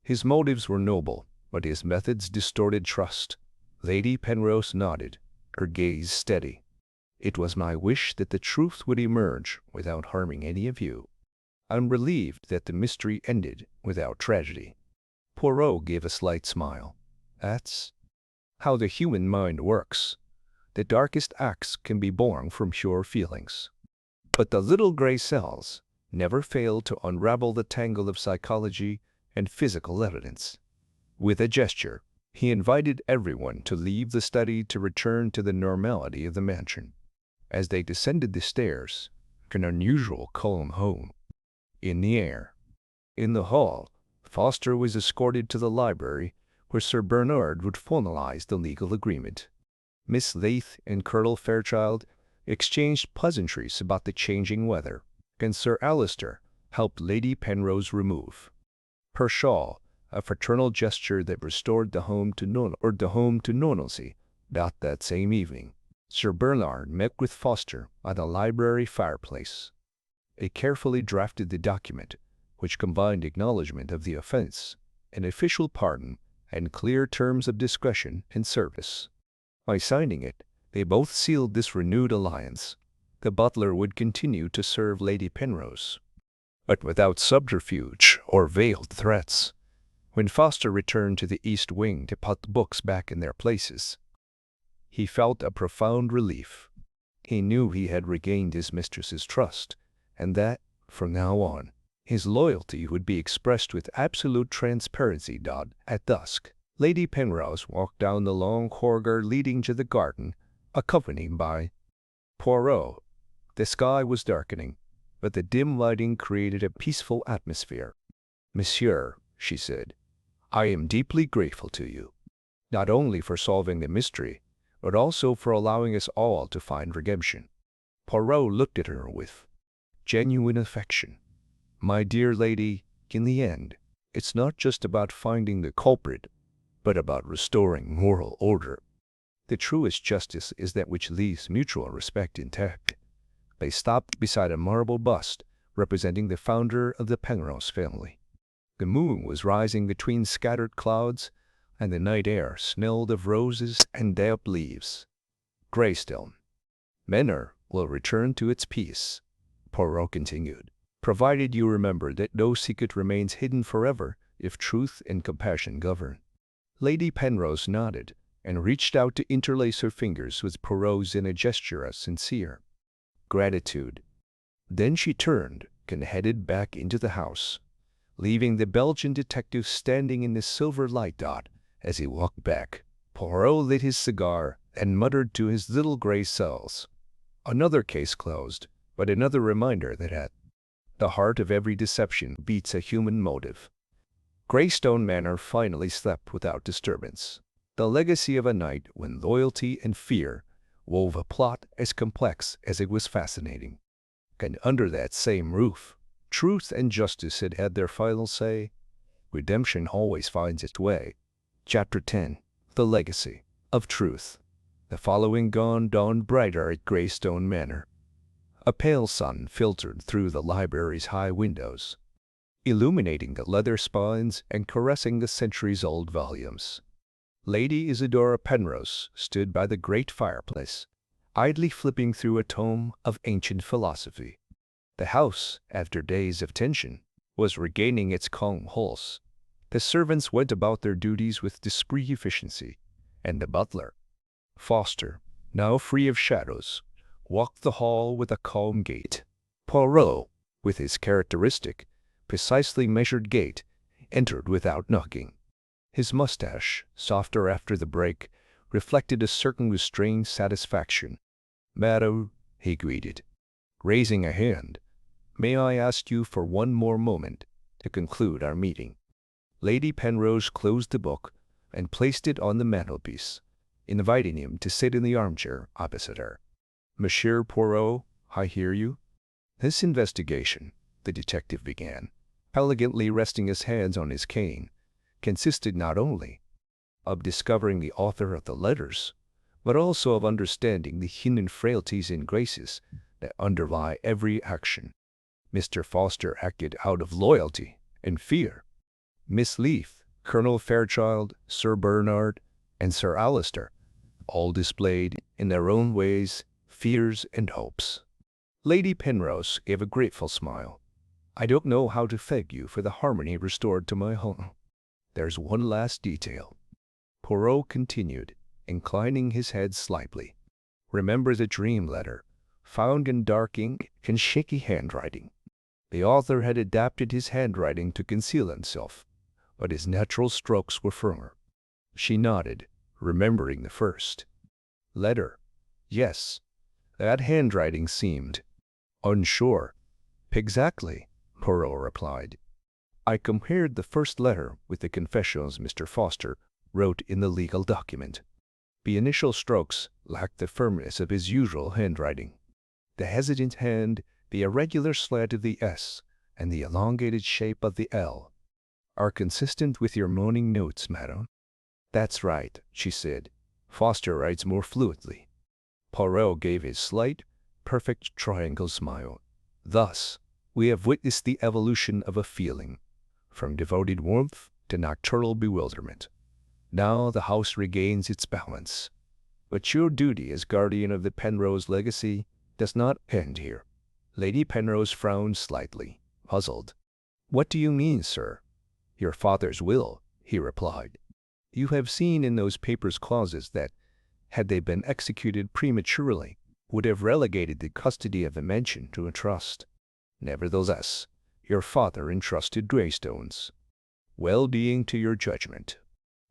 His motives were noble, but his methods distorted trust." Lady Penrose nodded, her gaze steady. "It was my wish that the truth would emerge without harming any of you. I'm relieved that the mystery ended without tragedy." Poirot gave a slight smile. "That's how the human mind works. The darkest acts can be born from pure feelings, but the little gray cells never fail to unravel the tangle of psychology and physical evidence." With a gesture, he invited everyone to leave the study to return to the normality of the mansion. As they descended the stairs, an unusual calm hung in the air. In the hall, Foster was escorted to the library, where Sir Bernard would formalize the legal agreement. Miss Leith and Colonel Fairchild exchanged pleasantries about the changing weather, and Sir Alister helped Lady Penrose remove her shawl, a fraternal gesture that restored the home to normalcy. That same evening, Sir Bernard met with Foster at the library fireplace. He carefully drafted the document, which combined acknowledgment of the offense, an official pardon, and clear terms of discretion and service. By signing it, they both sealed this renewed alliance. The butler would continue to serve Lady Penrose, but without subterfuge or veiled threats. When Foster returned to the East Wing to put the books back in their places, he felt a profound relief. He knew he had regained his mistress's trust, and that, from now on, his loyalty would be expressed with absolute transparency. At dusk, Lady Penrose walked down the long corridor leading to the garden, accompanied by Poirot. The sky was darkening, but the dim lighting created a peaceful atmosphere. "Monsieur," she said, I am deeply grateful to you, not only for solving the mystery, but also for allowing us all to find redemption." Poirot looked at her with genuine affection. "My dear lady, in the end, it's not just about finding the culprit, but about restoring moral order. The truest justice is that which leaves mutual respect intact." They stopped beside a marble bust representing the founder of the Penrose family. The moon was rising between scattered clouds, and the night air smelled of roses and damp leaves. "Greystone Manor will return to its peace," Poirot continued, "provided you remember that no secret remains hidden forever if truth and compassion govern." Lady Penrose nodded and reached out to interlace her fingers with Poirot's in a gesture of sincere gratitude. Then she turned and headed back into the house, leaving the Belgian detective standing in the silver light dot. As he walked back, Poirot lit his cigar and muttered to his little gray cells, "Another case closed, but another reminder that at the heart of every deception beats a human motive." Greystone Manor finally slept without disturbance, the legacy of a night when loyalty and fear wove a plot as complex as it was fascinating. And under that same roof, truth and justice had had their final say. Redemption always finds its way. Chapter 10. The Legacy of Truth. The following dawn dawned brighter at Greystone Manor. A pale sun filtered through the library's high windows, illuminating the leather spines and caressing the centuries-old volumes. Lady Isidora Penrose stood by the great fireplace, idly flipping through a tome of ancient philosophy. The house, after days of tension, was regaining its calm pulse. The servants went about their duties with discreet efficiency, and the butler, Foster, now free of shadows, walked the hall with a calm gait. Poirot, with his characteristic, precisely measured gait, entered without knocking. His mustache, softer after the break, reflected a certain restrained satisfaction. "Madam," he greeted, raising a hand, "may I ask you for one more moment to conclude our meeting?" Lady Penrose closed the book and placed it on the mantelpiece, inviting him to sit in the armchair opposite her. "Monsieur Poirot, I hear you." "This investigation," the detective began, elegantly resting his hands on his cane, "consisted not only of discovering the author of the letters, but also of understanding the hidden frailties and graces that underlie every action. Mr. Foster acted out of loyalty and fear. Miss Leith, Colonel Fairchild, Sir Bernard, and Sir Alistair all displayed, in their own ways, fears and hopes." Lady Penrose gave a grateful smile. "I don't know how to thank you for the harmony restored to my home. There's one last detail," Poirot continued, inclining his head slightly. "Remember the dream letter, found in dark ink and shaky handwriting. The author had adapted his handwriting to conceal himself, but his natural strokes were firmer." She nodded, remembering the first letter. "Yes, that handwriting seemed unsure." "Exactly," Poirot replied. "I compared the first letter with the confessions Mr. Foster wrote in the legal document. The initial strokes lacked the firmness of his usual handwriting. The hesitant hand, the irregular slant of the S, and the elongated shape of the L are consistent with your morning notes, madam." "That's right," she said. "Foster writes more fluently." Poirot gave his slight, perfect triangle smile. "Thus, we have witnessed the evolution of a feeling, from devoted warmth to nocturnal bewilderment. Now the house regains its balance. But your duty as guardian of the Penrose legacy does not end here." Lady Penrose frowned slightly, puzzled. "What do you mean, sir?" "Your father's will," he replied. "You have seen in those papers clauses that, had they been executed prematurely, would have relegated the custody of the mansion to a trust. Nevertheless, your father entrusted Greystone's well-being to your judgment."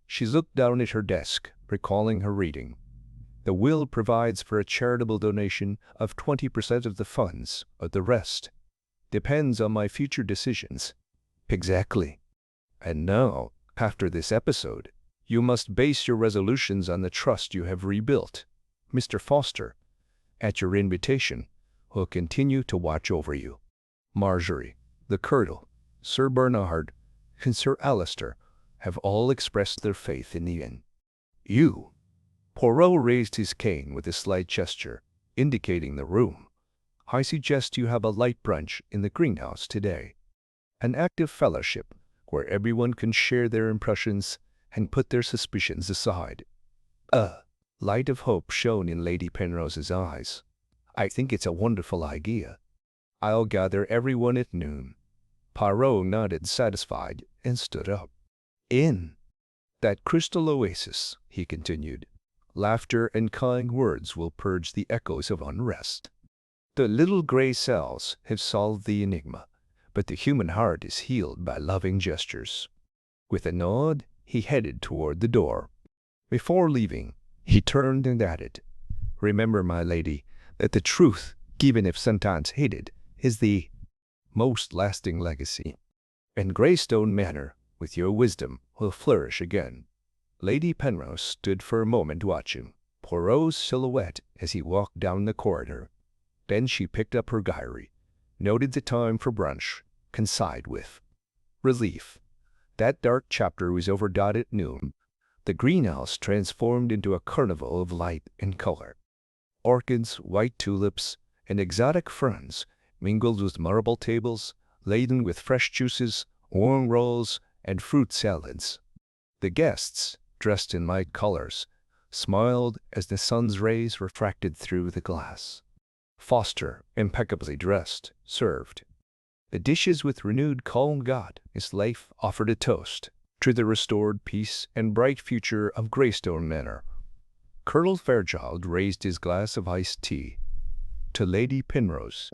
She looked down at her desk, recalling her reading. "The will provides for a charitable donation of 20% of the funds, but the rest depends on my future decisions." "Exactly. And now," After this episode, you must base your resolutions on the trust you have rebuilt. Mr. Foster, at your invitation, will continue to watch over you. Marjorie, the Colonel, Sir Bernard, and Sir Alistair have all expressed their faith in the inn. You. Poirot raised his cane with a slight gesture, indicating the room. I suggest you have a light brunch in the greenhouse today. An active fellowship where everyone can share their impressions and put their suspicions aside. A light of hope shone in Lady Penrose's eyes. I think it's a wonderful idea. I'll gather everyone at noon. Poirot nodded satisfied and stood up. In that crystal oasis, he continued, laughter and kind words will purge the echoes of unrest. The little gray cells have solved the enigma, but the human heart is healed by loving gestures. With a nod, he headed toward the door. Before leaving, he turned and added, "Remember, my lady, that the truth, even if sometimes hated, is the most lasting legacy. And Greystone Manor, with your wisdom, will flourish again." Lady Penrose stood for a moment watching Poirot's silhouette as he walked down the corridor. Then she picked up her diary, noted the time for brunch, and sighed with relief. That dark chapter was over. At noon, the greenhouse transformed into a carnival of light and color. Orchids, white tulips, and exotic ferns mingled with marble tables laden with fresh juices, warm rolls, and fruit salads. The guests, dressed in light colors, smiled as the sun's rays refracted through the glass. Foster, impeccably dressed, served the dishes with renewed calm. His life offered a toast to the restored peace and bright future of Greystone Manor. Colonel Fairchild raised his glass of iced tea to Lady Penrose,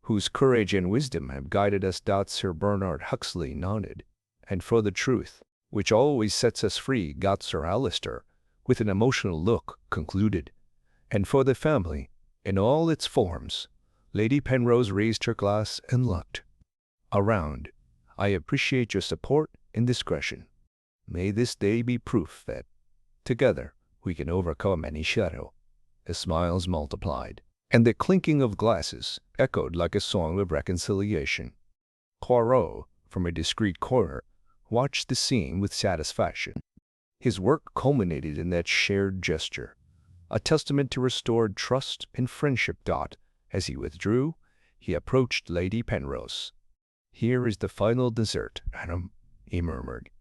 whose courage and wisdom have guided us. Sir Bernard Huxley nodded, "And for the truth, which always sets us free," Sir Alistair, with an emotional look, concluded. "And for the family, in all its forms." Lady Penrose raised her glass and looked around. "I appreciate your support and discretion. May this day be proof that, together, we can overcome any shadow." The smiles multiplied, and the clinking of glasses echoed like a song of reconciliation. Poirot, from a discreet corner, watched the scene with satisfaction. His work culminated in that shared gesture, a testament to restored trust and friendship. As he withdrew, he approached Lady Penrose. "Here is the final dessert, madam," he murmured.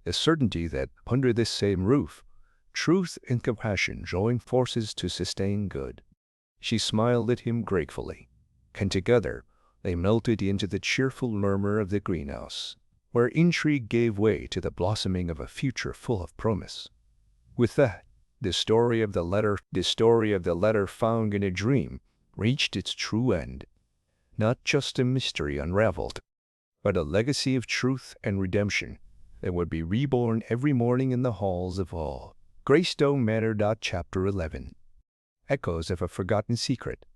The certainty that, under this same roof, truth and compassion join forces to sustain good. She smiled at him gratefully, and together they melted into the cheerful murmur of the greenhouse, where intrigue gave way to the blossoming of a future full of promise. With that, the story of the letter found in a dream reached its true end. Not just a mystery unraveled, but a legacy of truth and redemption that would be reborn every morning in the halls of all Greystone Manor. Chapter 11. Echoes of a Forgotten Secret.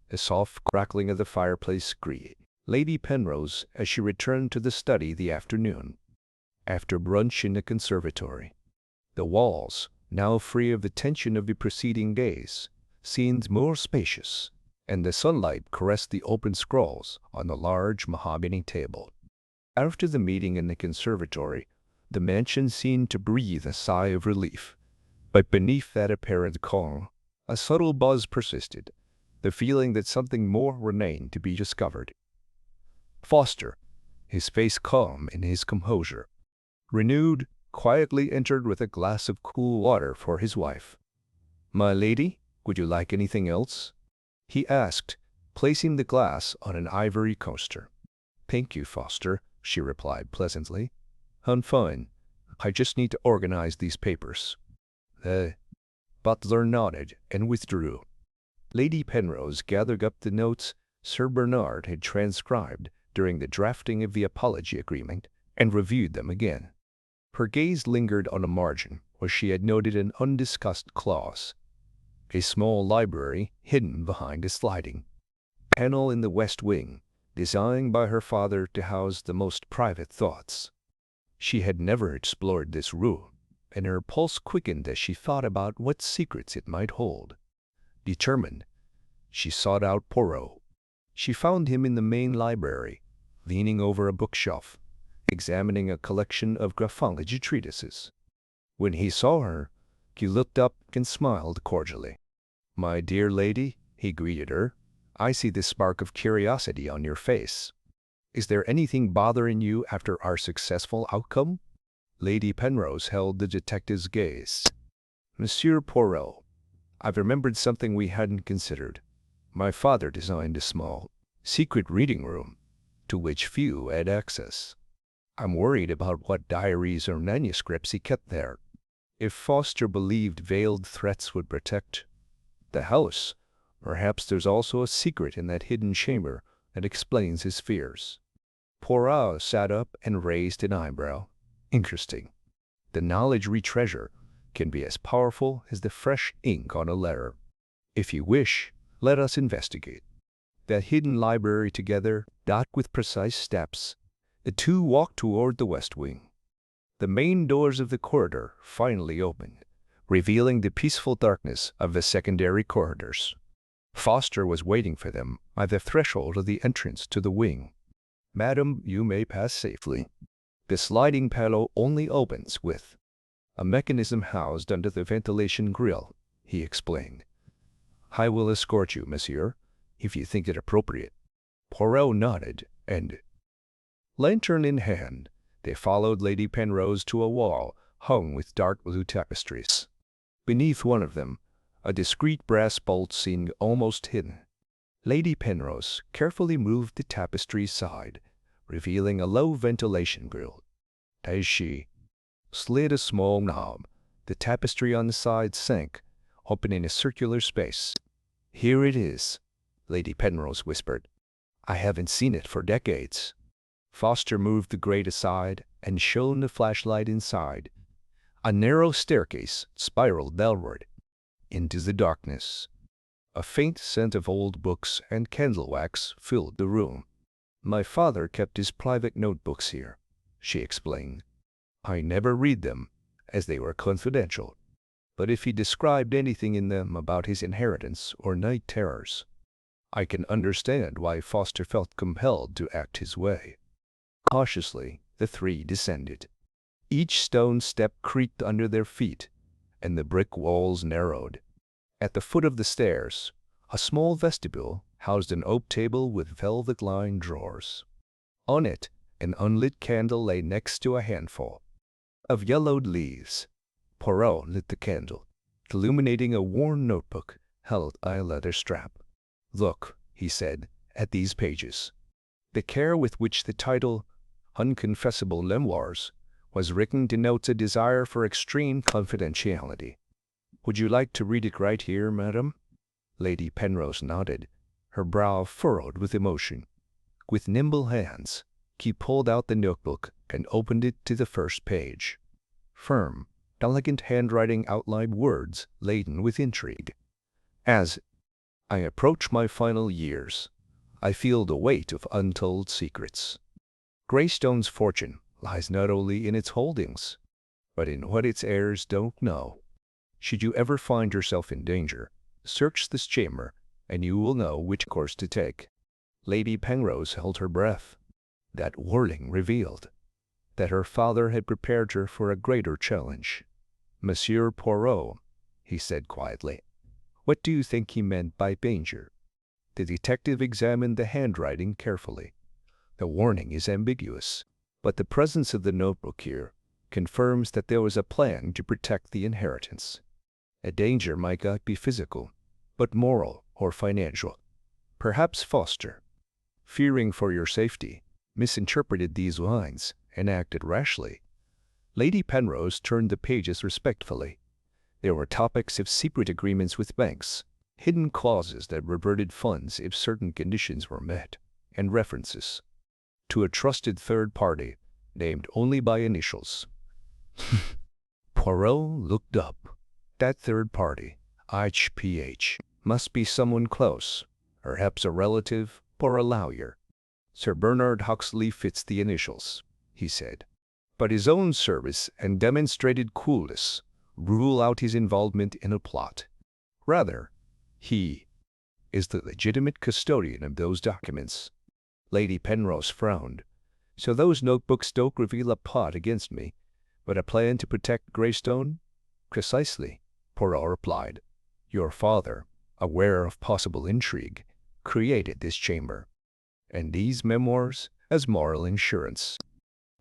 The soft crackling of the fireplace greeted Lady Penrose as she returned to the study the afternoon, after brunch in the conservatory. The walls, now free of the tension of the preceding days, seemed more spacious, and the sunlight caressed the open scrolls on the large mahogany table. After the meeting in the conservatory, the mansion seemed to breathe a sigh of relief. But beneath that apparent calm, a subtle buzz persisted, the feeling that something more remained to be discovered. Foster, his face calm in his composure, renewed, quietly entered with a glass of cool water for his wife. "My lady, would you like anything else?" he asked, placing the glass on an ivory coaster. "Thank you, Foster," she replied pleasantly. "I'm fine. I just need to organize these papers." The butler nodded and withdrew. Lady Penrose gathered up the notes Sir Bernard had transcribed during the drafting of the apology agreement and reviewed them again. Her gaze lingered on a margin where she had noted an undiscussed clause. A small library hidden behind a sliding panel in the west wing, designed by her father to house the most private thoughts. She had never explored this room, and her pulse quickened as she thought about what secrets it might hold. Determined, she sought out Poirot. She found him in the main library, leaning over a bookshelf, examining a collection of graphology treatises. When he saw her, he looked up and smiled cordially. "My dear lady," he greeted her, "I see the spark of curiosity on your face. Is there anything bothering you after our successful outcome?" Lady Penrose held the detective's gaze. "Monsieur Poirot, I've remembered something we hadn't considered. My father designed a small, secret reading room, to which few had access. I'm worried about what diaries or manuscripts he kept there. If Foster believed veiled threats would protect the house, perhaps there's also a secret in that hidden chamber that explains his fears." Poirot sat up and raised an eyebrow. "Interesting. The knowledge we treasure can be as powerful as the fresh ink on a letter. If you wish, let us investigate that hidden library together." With precise steps, the two walked toward the west wing. The main doors of the corridor finally opened, revealing the peaceful darkness of the secondary corridors. Foster was waiting for them at the threshold of the entrance to the wing. "Madam, you may pass safely. The sliding panel only opens with a mechanism housed under the ventilation grill," he explained. "I will escort you, monsieur, if you think it appropriate." Poirot nodded, and, lantern in hand, they followed Lady Penrose to a wall hung with dark blue tapestries. Beneath one of them, a discreet brass bolt seemed almost hidden. Lady Penrose carefully moved the tapestry aside, revealing a low ventilation grill. As she slid a small knob, the tapestry on the side sank, opening a circular space. "Here it is," Lady Penrose whispered. "I haven't seen it for decades." Foster moved the grate aside and shone the flashlight inside. A narrow staircase spiraled downward into the darkness. A faint scent of old books and candle wax filled the room. "My father kept his private notebooks here," she explained. "I never read them, as they were confidential. But if he described anything in them about his inheritance or night terrors, I can understand why Foster felt compelled to act his way." Cautiously, the three descended. Each stone step creaked under their feet, and the brick walls narrowed. At the foot of the stairs, a small vestibule housed an oak table with velvet-lined drawers. On it, an unlit candle lay next to a handful of yellowed leaves. Poirot lit the candle, illuminating a worn notebook held by a leather strap. "Look," he said, "at these pages." The care with which the title, "Unconfessable Memoirs," was written denotes a desire for extreme confidentiality. "Would you like to read it right here, madam?" Lady Penrose nodded, her brow furrowed with emotion. With nimble hands, he pulled out the notebook and opened it to the first page. Firm, elegant handwriting outlined words laden with intrigue. "As I approach my final years, I feel the weight of untold secrets. Greystone's fortune lies not only in its holdings, but in what its heirs don't know. Should you ever find yourself in danger, search this chamber, and you will know which course to take." Lady Penrose held her breath. That wording revealed that her father had prepared her for a greater challenge. "Monsieur Poirot," he said quietly, "what do you think he meant by danger?" The detective examined the handwriting carefully. "The warning is ambiguous, but the presence of the notebook here confirms that there was a plan to protect the inheritance. A danger might not be physical, but moral or financial. Perhaps Foster, fearing for your safety, misinterpreted these lines and acted rashly." Lady Penrose turned the pages respectfully. There were topics of secret agreements with banks, hidden clauses that reverted funds if certain conditions were met, and references to a trusted third party named only by initials. Poirot looked up. That third party, HPH, must be someone close, perhaps a relative or a lawyer. "Sir Bernard Huxley fits the initials," he said. but his own service and demonstrated coolness rule out his involvement in a plot. Rather, he is the legitimate custodian of those documents. Lady Penrose frowned. So those notebooks don't reveal a plot against me, but a plan to protect Greystone? Precisely, Poirot replied. Your father, aware of possible intrigue, created this chamber, and these memoirs as moral insurance.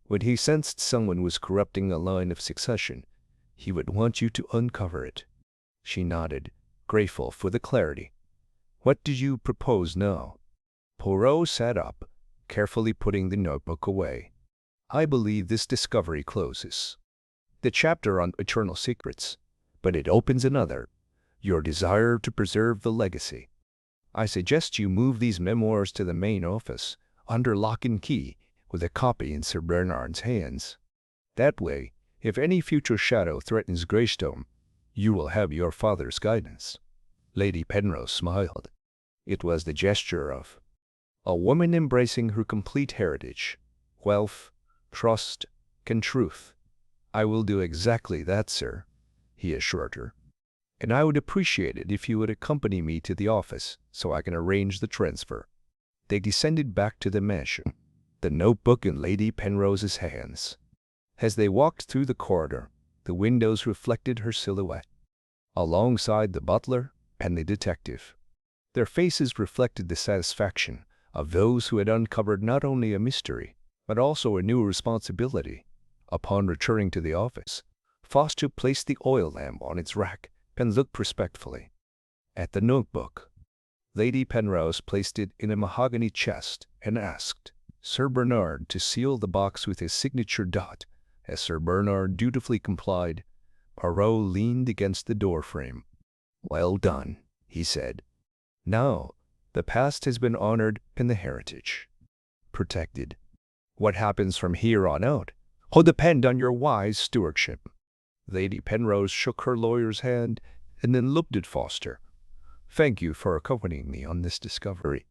When he sensed someone was corrupting a line of succession, he would want you to uncover it. She nodded, grateful for the clarity. What do you propose now? Poirot sat up, carefully putting the notebook away. I believe this discovery closes the chapter on eternal secrets, but it opens another, your desire to preserve the legacy. I suggest you move these memoirs to the main office, under lock and key, with a copy in Sir Bernard's hands. That way, if any future shadow threatens Greystone, you will have your father's guidance. Lady Penrose smiled. It was the gesture of a woman embracing her complete heritage, wealth, trust, and truth. I will do exactly that, sir, he assured her. And I would appreciate it if you would accompany me to the office so I can arrange the transfer. They descended back to the mansion, the notebook in Lady Penrose's hands. As they walked through the corridor, the windows reflected her silhouette, alongside the butler and the detective. Their faces reflected the satisfaction of those who had uncovered not only a mystery, but also a new responsibility. Upon returning to the office, Foster placed the oil lamp on its rack and looked respectfully at the notebook. Lady Penrose placed it in a mahogany chest and asked Sir Bernard to seal the box with his signature dot. As Sir Bernard dutifully complied, Poirot leaned against the doorframe. Well done, he said. Now, the past has been honored and the heritage protected. What happens from here on out will depend on your wise stewardship. Lady Penrose shook her lawyer's hand and then looked at Foster. Thank you for accompanying me on this discovery.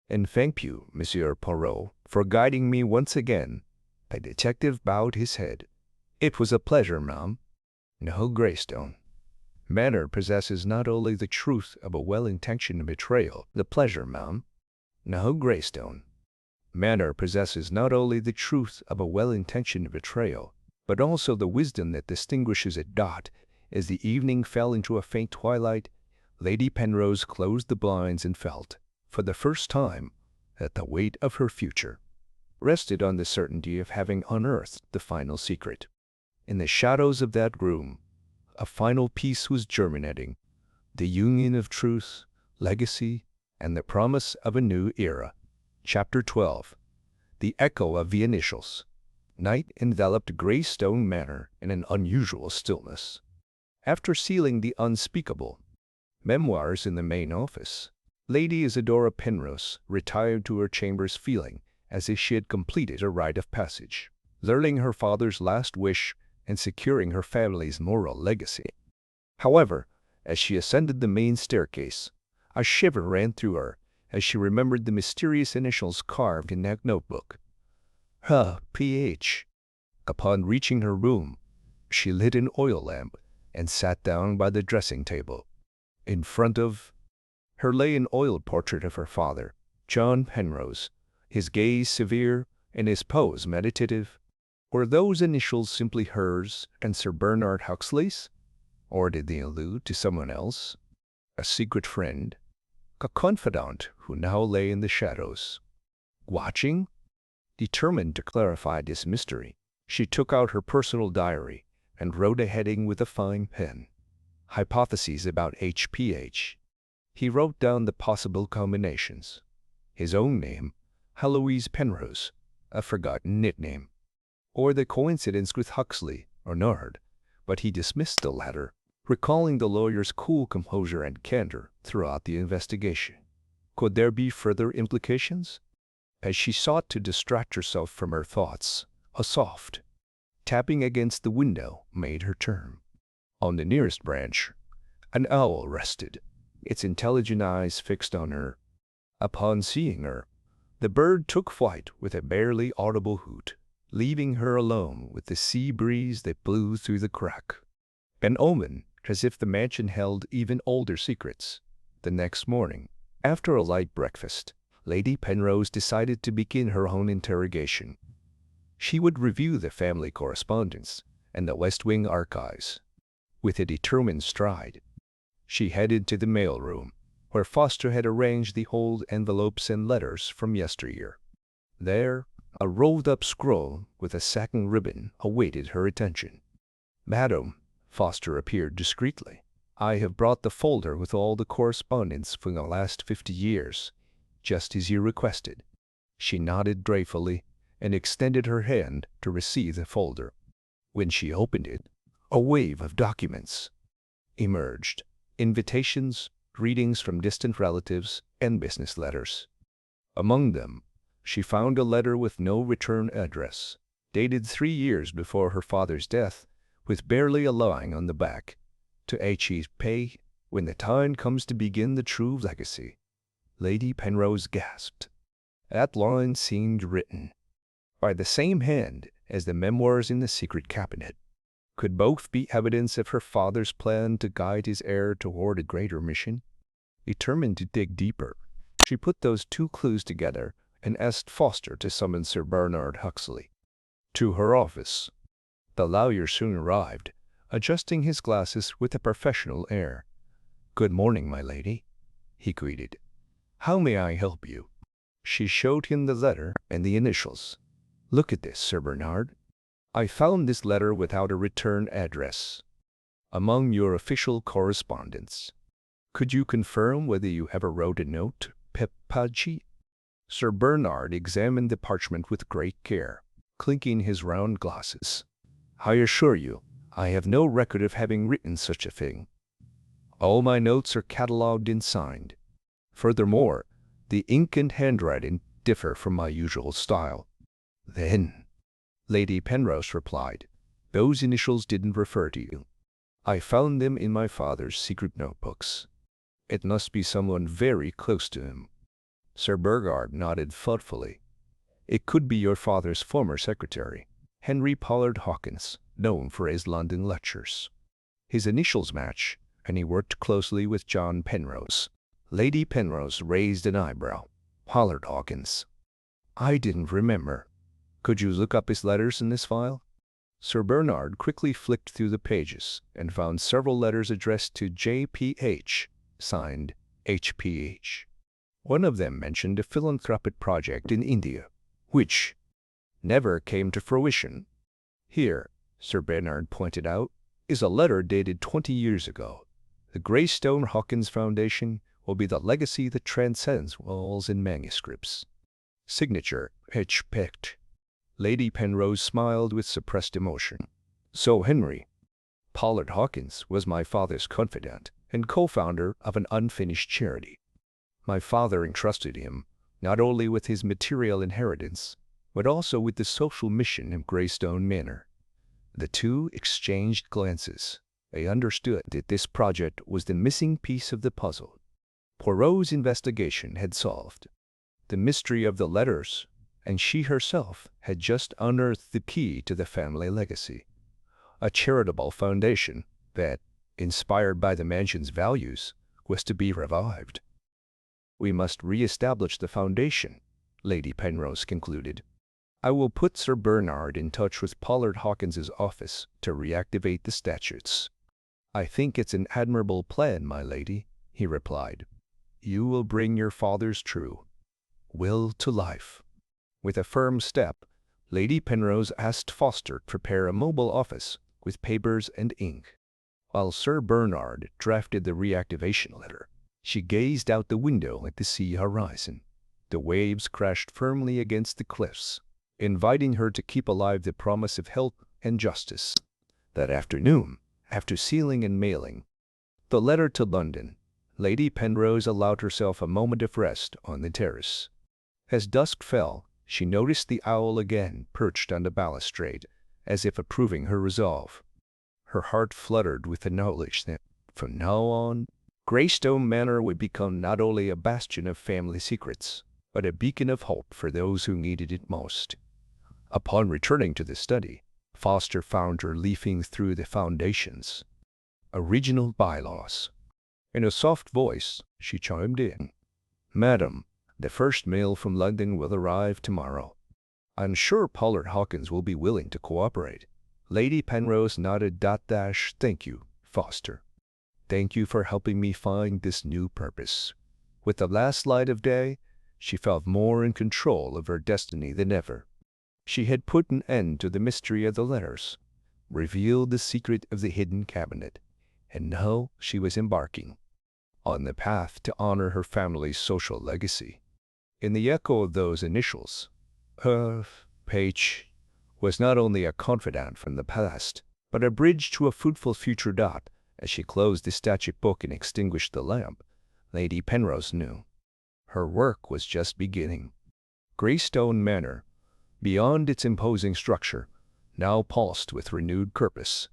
And thank you, Monsieur Poirot, for guiding me once again. The detective bowed his head. It was a pleasure, ma'am. No, Greystone. Manner possesses not only the truth of a well-intentioned betrayal, the pleasure, ma'am. No, Greystone. Manner possesses not only the truth of a well-intentioned betrayal, but also the wisdom that distinguishes it. As the evening fell into a faint twilight, Lady Penrose closed the blinds and felt, for the first time, that the weight of her future rested on the certainty of having unearthed the final secret. In the shadows of that room, a final peace was germinating, the union of truth, legacy, and the promise of a new era. Chapter 12. The Echo of the Initials. Night enveloped Greystone Manor in an unusual stillness. After sealing the unspeakable memoirs in the main office, Lady Isadora Penrose retired to her chambers feeling as if she had completed a rite of passage, learning her father's last wish and securing her family's moral legacy. However, as she ascended the main staircase, a shiver ran through her as she remembered the mysterious initials carved in that notebook. P.H. Upon reaching her room, she lit an oil lamp and sat down by the dressing table. In front of her lay an oiled portrait of her father, John Penrose, his gaze severe and his pose meditative. Were those initials simply hers and Sir Bernard Huxley's? Or did they allude to someone else? A secret friend? A confidant who now lay in the shadows, watching? Determined to clarify this mystery, she took out her personal diary and wrote a heading with a fine pen. Hypotheses about H.P.H. He wrote down the possible combinations. His own name, Heloise Penrose, a forgotten nickname, or the coincidence with Huxley or Nard, but he dismissed the latter, recalling the lawyer's cool composure and candor throughout the investigation. Could there be further implications? As she sought to distract herself from her thoughts, a soft tapping against the window made her turn. On the nearest branch, an owl rested, its intelligent eyes fixed on her. Upon seeing her, the bird took flight with a barely audible hoot. leaving her alone with the sea breeze that blew through the crack. An omen, as if the mansion held even older secrets. The next morning, after a light breakfast, Lady Penrose decided to begin her own interrogation. She would review the family correspondence and the West Wing archives. With a determined stride, she headed to the mailroom, where Foster had arranged the old envelopes and letters from yesteryear. There, a rolled-up scroll with a satin ribbon awaited her attention. "Madam," Foster appeared discreetly, "I have brought the folder with all the correspondence for the last 50 years, just as you requested." She nodded gratefully and extended her hand to receive the folder. When she opened it, a wave of documents emerged: invitations, greetings from distant relatives, and business letters. Among them, she found a letter with no return address, dated 3 years before her father's death, with barely a line on the back: "To H.E. Pay, when the time comes to begin the true legacy." Lady Penrose gasped. That line seemed written by the same hand as the memoirs in the secret cabinet. Could both be evidence of her father's plan to guide his heir toward a greater mission? Determined to dig deeper, she put those two clues together and asked Foster to summon Sir Bernard Huxley to her office. The lawyer soon arrived, adjusting his glasses with a professional air. "Good morning, my lady," he greeted. "How may I help you?" She showed him the letter and the initials. "Look at this, Sir Bernard. I found this letter without a return address among your official correspondence. Could you confirm whether you ever wrote a note to Pepachi?" Sir Bernard examined the parchment with great care, clinking his round glasses. "I assure you, I have no record of having written such a thing. All my notes are catalogued and signed. Furthermore, the ink and handwriting differ from my usual style." "Then," Lady Penrose replied, "those initials didn't refer to you. I found them in my father's secret notebooks. It must be someone very close to him." Sir Bernard nodded thoughtfully. "It could be your father's former secretary, Henry Pollard Hawkins, known for his London lectures. His initials match, and he worked closely with John Penrose." Lady Penrose raised an eyebrow. "Pollard Hawkins? I didn't remember. Could you look up his letters in this file?" Sir Bernard quickly flicked through the pages and found several letters addressed to J.P.H., signed H.P.H. One of them mentioned a philanthropic project in India, which never came to fruition. "Here," Sir Bernard pointed out, "is a letter dated 20 years ago. The Greystone Hawkins Foundation will be the legacy that transcends walls and manuscripts. Signature H. Pecht." Lady Penrose smiled with suppressed emotion. "So Henry Pollard Hawkins was my father's confidant and co-founder of an unfinished charity. My father entrusted him not only with his material inheritance, but also with the social mission of Greystone Manor." The two exchanged glances. They understood that this project was the missing piece of the puzzle. Poirot's investigation had solved the mystery of the letters, and she herself had just unearthed the key to the family legacy. A charitable foundation that, inspired by the mansion's values, was to be revived. "We must re-establish the foundation," Lady Penrose concluded. "I will put Sir Bernard in touch with Pollard Hawkins's office to reactivate the statutes." "I think it's an admirable plan, my lady," he replied. "You will bring your father's true will to life." With a firm step, Lady Penrose asked Foster to prepare a mobile office with papers and ink. While Sir Bernard drafted the reactivation letter, she gazed out the window at the sea horizon. The waves crashed firmly against the cliffs, inviting her to keep alive the promise of help and justice. That afternoon, after sealing and mailing the letter to London, Lady Penrose allowed herself a moment of rest on the terrace. As dusk fell, she noticed the owl again perched on the balustrade, as if approving her resolve. Her heart fluttered with the knowledge that, from now on, Greystone Manor would become not only a bastion of family secrets, but a beacon of hope for those who needed it most. Upon returning to the study, Foster found her leafing through the foundations. Original bylaws. In a soft voice, she chimed in. Madam, the first mail from London will arrive tomorrow. I'm sure Pollard Hawkins will be willing to cooperate. Lady Penrose nodded. Thank you, Foster. Thank you for helping me find this new purpose. With the last light of day, she felt more in control of her destiny than ever. She had put an end to the mystery of the letters, revealed the secret of the hidden cabinet, and now she was embarking on the path to honor her family's social legacy. In the echo of those initials, H was not only a confidant from the past, but a bridge to a fruitful future. As she closed the statute book and extinguished the lamp, Lady Penrose knew her work was just beginning. Greystone Manor, beyond its imposing structure, now pulsed with renewed purpose.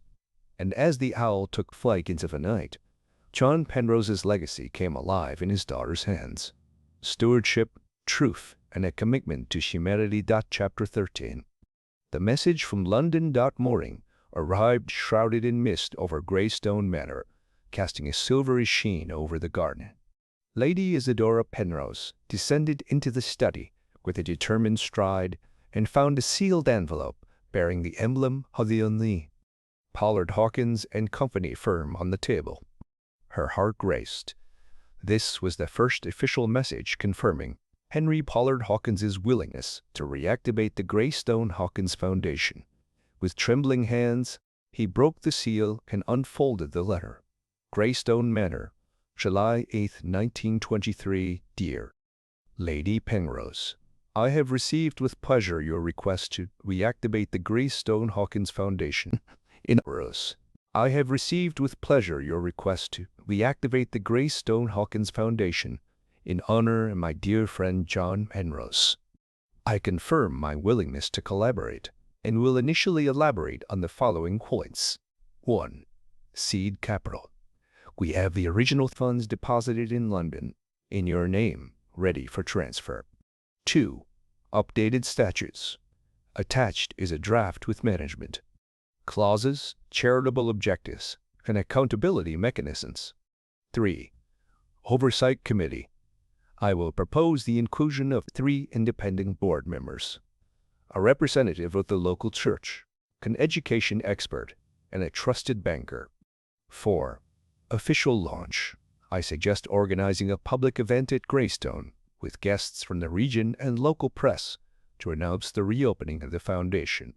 And as the owl took flight into the night, John Penrose's legacy came alive in his daughter's hands. Stewardship, truth, and a commitment to humanity. Chapter 13. The message from London. Morning arrived shrouded in mist over Greystone Manor, casting a silvery sheen over the garden. Lady Isadora Penrose descended into the study with a determined stride and found a sealed envelope bearing the emblem of the Pollard Hawkins and Company firm on the table. Her heart raced. This was the first official message confirming Henry Pollard Hawkins's willingness to reactivate the Greystone Hawkins Foundation. With trembling hands, he broke the seal and unfolded the letter. Greystone Manor, July 8, 1923. Dear Lady Penrose, I have received with pleasure your request to reactivate the Greystone Hawkins Foundation. I have received with pleasure your request to reactivate the Greystone Hawkins Foundation in honor of my dear friend John Penrose. I confirm my willingness to collaborate and will initially elaborate on the following points. 1. Seed capital. We have the original funds deposited in London in your name, ready for transfer. 2. Updated statutes. Attached is a draft with management clauses, charitable objectives, and accountability mechanisms. 3. Oversight Committee. I will propose the inclusion of 3 independent board members, a representative of the local church, an education expert, and a trusted banker. 4. Official launch. I suggest organizing a public event at Greystone with guests from the region and local press to announce the reopening of the foundation.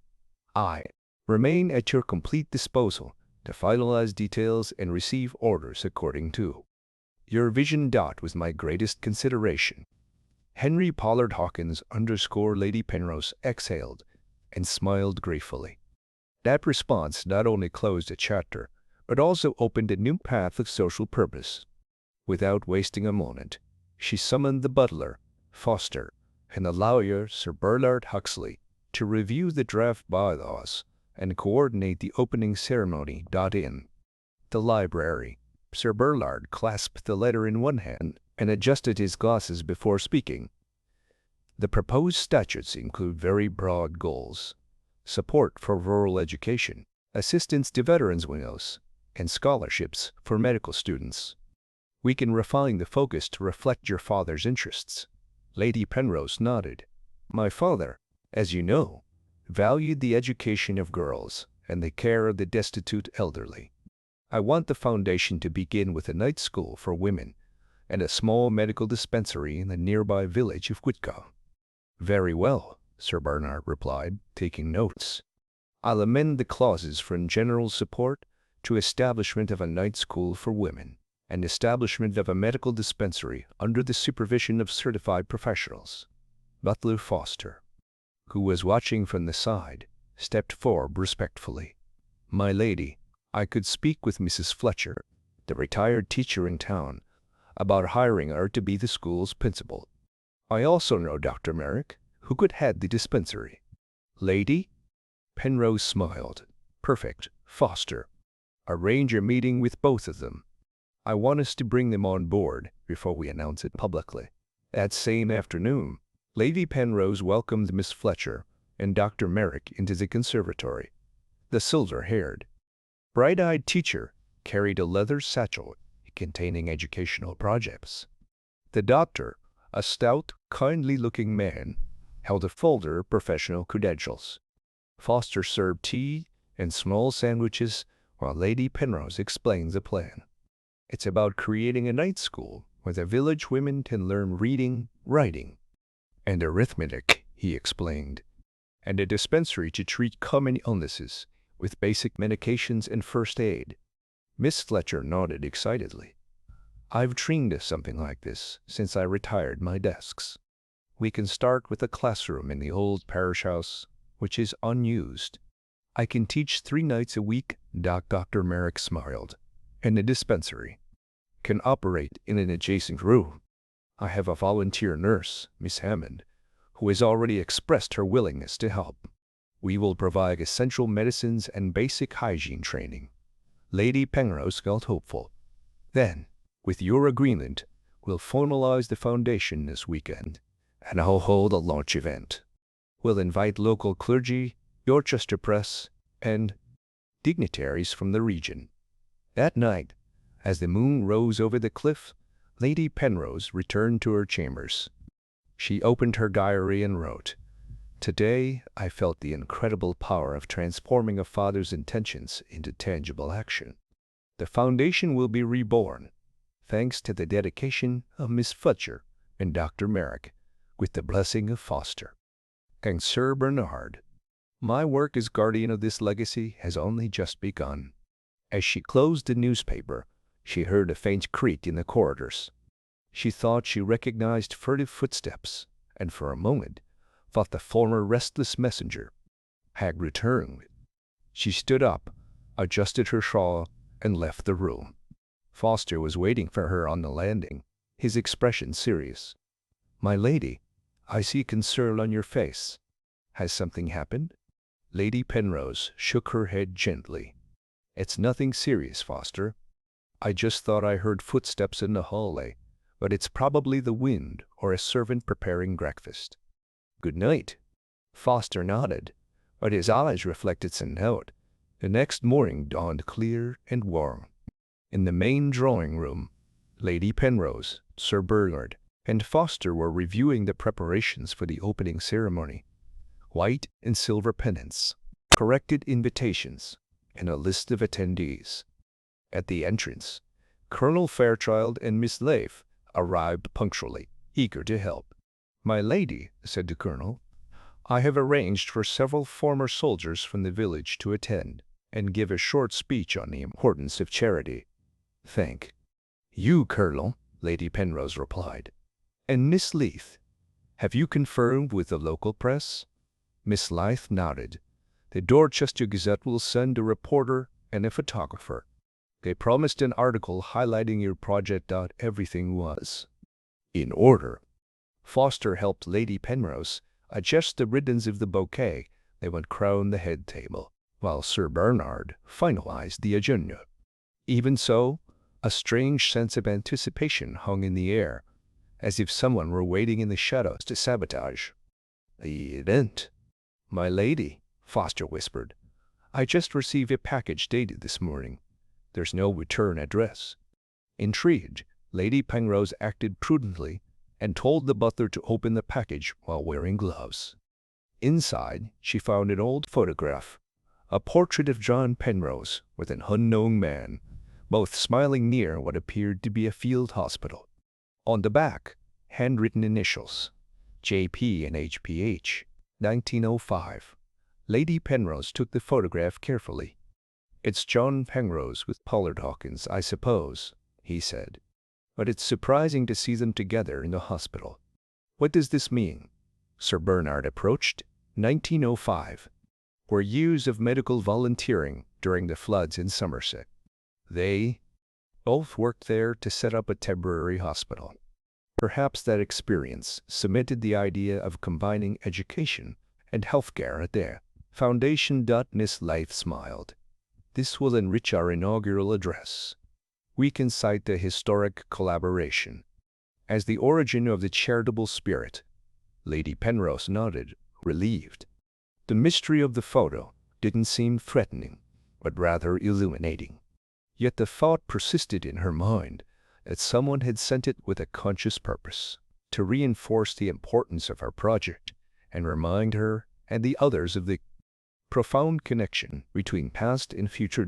I remain at your complete disposal to finalize details and receive orders according to your vision. Was my greatest consideration. Henry Pollard Hawkins Lady Penrose exhaled and smiled gratefully. That response not only closed a chapter, but also opened a new path of social purpose. Without wasting a moment, she summoned the butler, Foster, and the lawyer, Sir Bernard Huxley, to review the draft bylaws and coordinate the opening ceremony. In the library, Sir Bernard clasped the letter in one hand and adjusted his glasses before speaking. The proposed statutes include very broad goals: support for rural education, assistance to veterans' widows, and scholarships for medical students. We can refine the focus to reflect your father's interests. Lady Penrose nodded. My father, as you know, valued the education of girls and the care of the destitute elderly. I want the foundation to begin with a night school for women and a small medical dispensary in the nearby village of Whitcoe. Very well, Sir Bernard replied, taking notes. I'll amend the clauses from general support to establishment of a night school for women and establishment of a medical dispensary under the supervision of certified professionals. Butler Foster, who was watching from the side, stepped forward respectfully. My lady, I could speak with Mrs. Fletcher, the retired teacher in town, about hiring her to be the school's principal. I also know Dr. Merrick, who could head the dispensary. Lady? Penrose smiled. Perfect, Foster. Arrange a meeting with both of them. I want us to bring them on board before we announce it publicly. That same afternoon, Lady Penrose welcomed Miss Fletcher and Dr. Merrick into the conservatory. The silver-haired, bright-eyed teacher carried a leather satchel containing educational projects. The doctor, a stout, kindly-looking man, held a folder of professional credentials. Foster served tea and small sandwiches while Lady Penrose explained the plan. It's about creating a night school where the village women can learn reading, writing, and arithmetic, he explained, and a dispensary to treat common illnesses with basic medications and first aid. Miss Fletcher nodded excitedly. I've dreamed of something like this since I retired my desks. We can start with a classroom in the old parish house, which is unused. I can teach 3 nights a week, Dr. Merrick smiled, and the dispensary can operate in an adjacent room. I have a volunteer nurse, Miss Hammond, who has already expressed her willingness to help. We will provide essential medicines and basic hygiene training. Lady Penrose felt hopeful. Then, with your agreement, we'll formalize the foundation this weekend, and I'll hold a launch event. We'll invite local clergy, Dorchester Press, and dignitaries from the region. That night, as the moon rose over the cliff, Lady Penrose returned to her chambers. She opened her diary and wrote, "Today I felt the incredible power of transforming a father's intentions into tangible action. The foundation will be reborn, thanks to the dedication of Miss Fletcher and Dr. Merrick, with the blessing of Foster and Sir Bernard. My work as guardian of this legacy has only just begun." As she closed the newspaper, she heard a faint creak in the corridors. She thought she recognized furtive footsteps, and for a moment thought the former restless messenger had returned. She stood up, adjusted her shawl, and left the room. Foster was waiting for her on the landing, his expression serious. "My lady, I see concern on your face. Has something happened?" Lady Penrose shook her head gently. "It's nothing serious, Foster. I just thought I heard footsteps in the hallway, but it's probably the wind or a servant preparing breakfast. Good night." Foster nodded, but his eyes reflected some doubt. The next morning dawned clear and warm. In the main drawing room, Lady Penrose, Sir Bernard, and Foster were reviewing the preparations for the opening ceremony. White and silver pennants, corrected invitations, and a list of attendees. At the entrance, Colonel Fairchild and Miss Leith arrived punctually, eager to help. "My lady," said the colonel, "I have arranged for several former soldiers from the village to attend and give a short speech on the importance of charity." "Thank you, Colonel," Lady Penrose replied. "And Miss Leith, have you confirmed with the local press?" Miss Leith nodded. "The Dorchester Gazette will send a reporter and a photographer. They promised an article highlighting your project. Everything was in order." Foster helped Lady Penrose adjust the ribbons of the bouquet that would crown the head table, while Sir Bernard finalized the agenda. Even so, a strange sense of anticipation hung in the air, as if someone were waiting in the shadows to sabotage the event. "My lady," Foster whispered, "I just received a package dated this morning. There's no return address." Intrigued, Lady Penrose acted prudently and told the butler to open the package while wearing gloves. Inside, she found an old photograph, a portrait of John Penrose with an unknown man, both smiling near what appeared to be a field hospital. On the back, handwritten initials, J.P. and H.P.H., 1905. Lady Penrose took the photograph carefully. "It's John Penrose with Pollard Hawkins, I suppose," he said. "But it's surprising to see them together in the hospital. What does this mean?" Sir Bernard approached. 1905 were years of medical volunteering during the floods in Somerset. They both worked there to set up a temporary hospital. Perhaps that experience cemented the idea of combining education and healthcare at their foundation. Miss Leith smiled. "This will enrich our inaugural address. We can cite the historic collaboration as the origin of the charitable spirit." Lady Penrose nodded, relieved. The mystery of the photo didn't seem threatening, but rather illuminating. Yet the thought persisted in her mind that someone had sent it with a conscious purpose, to reinforce the importance of her project and remind her and the others of the profound connection between past and future.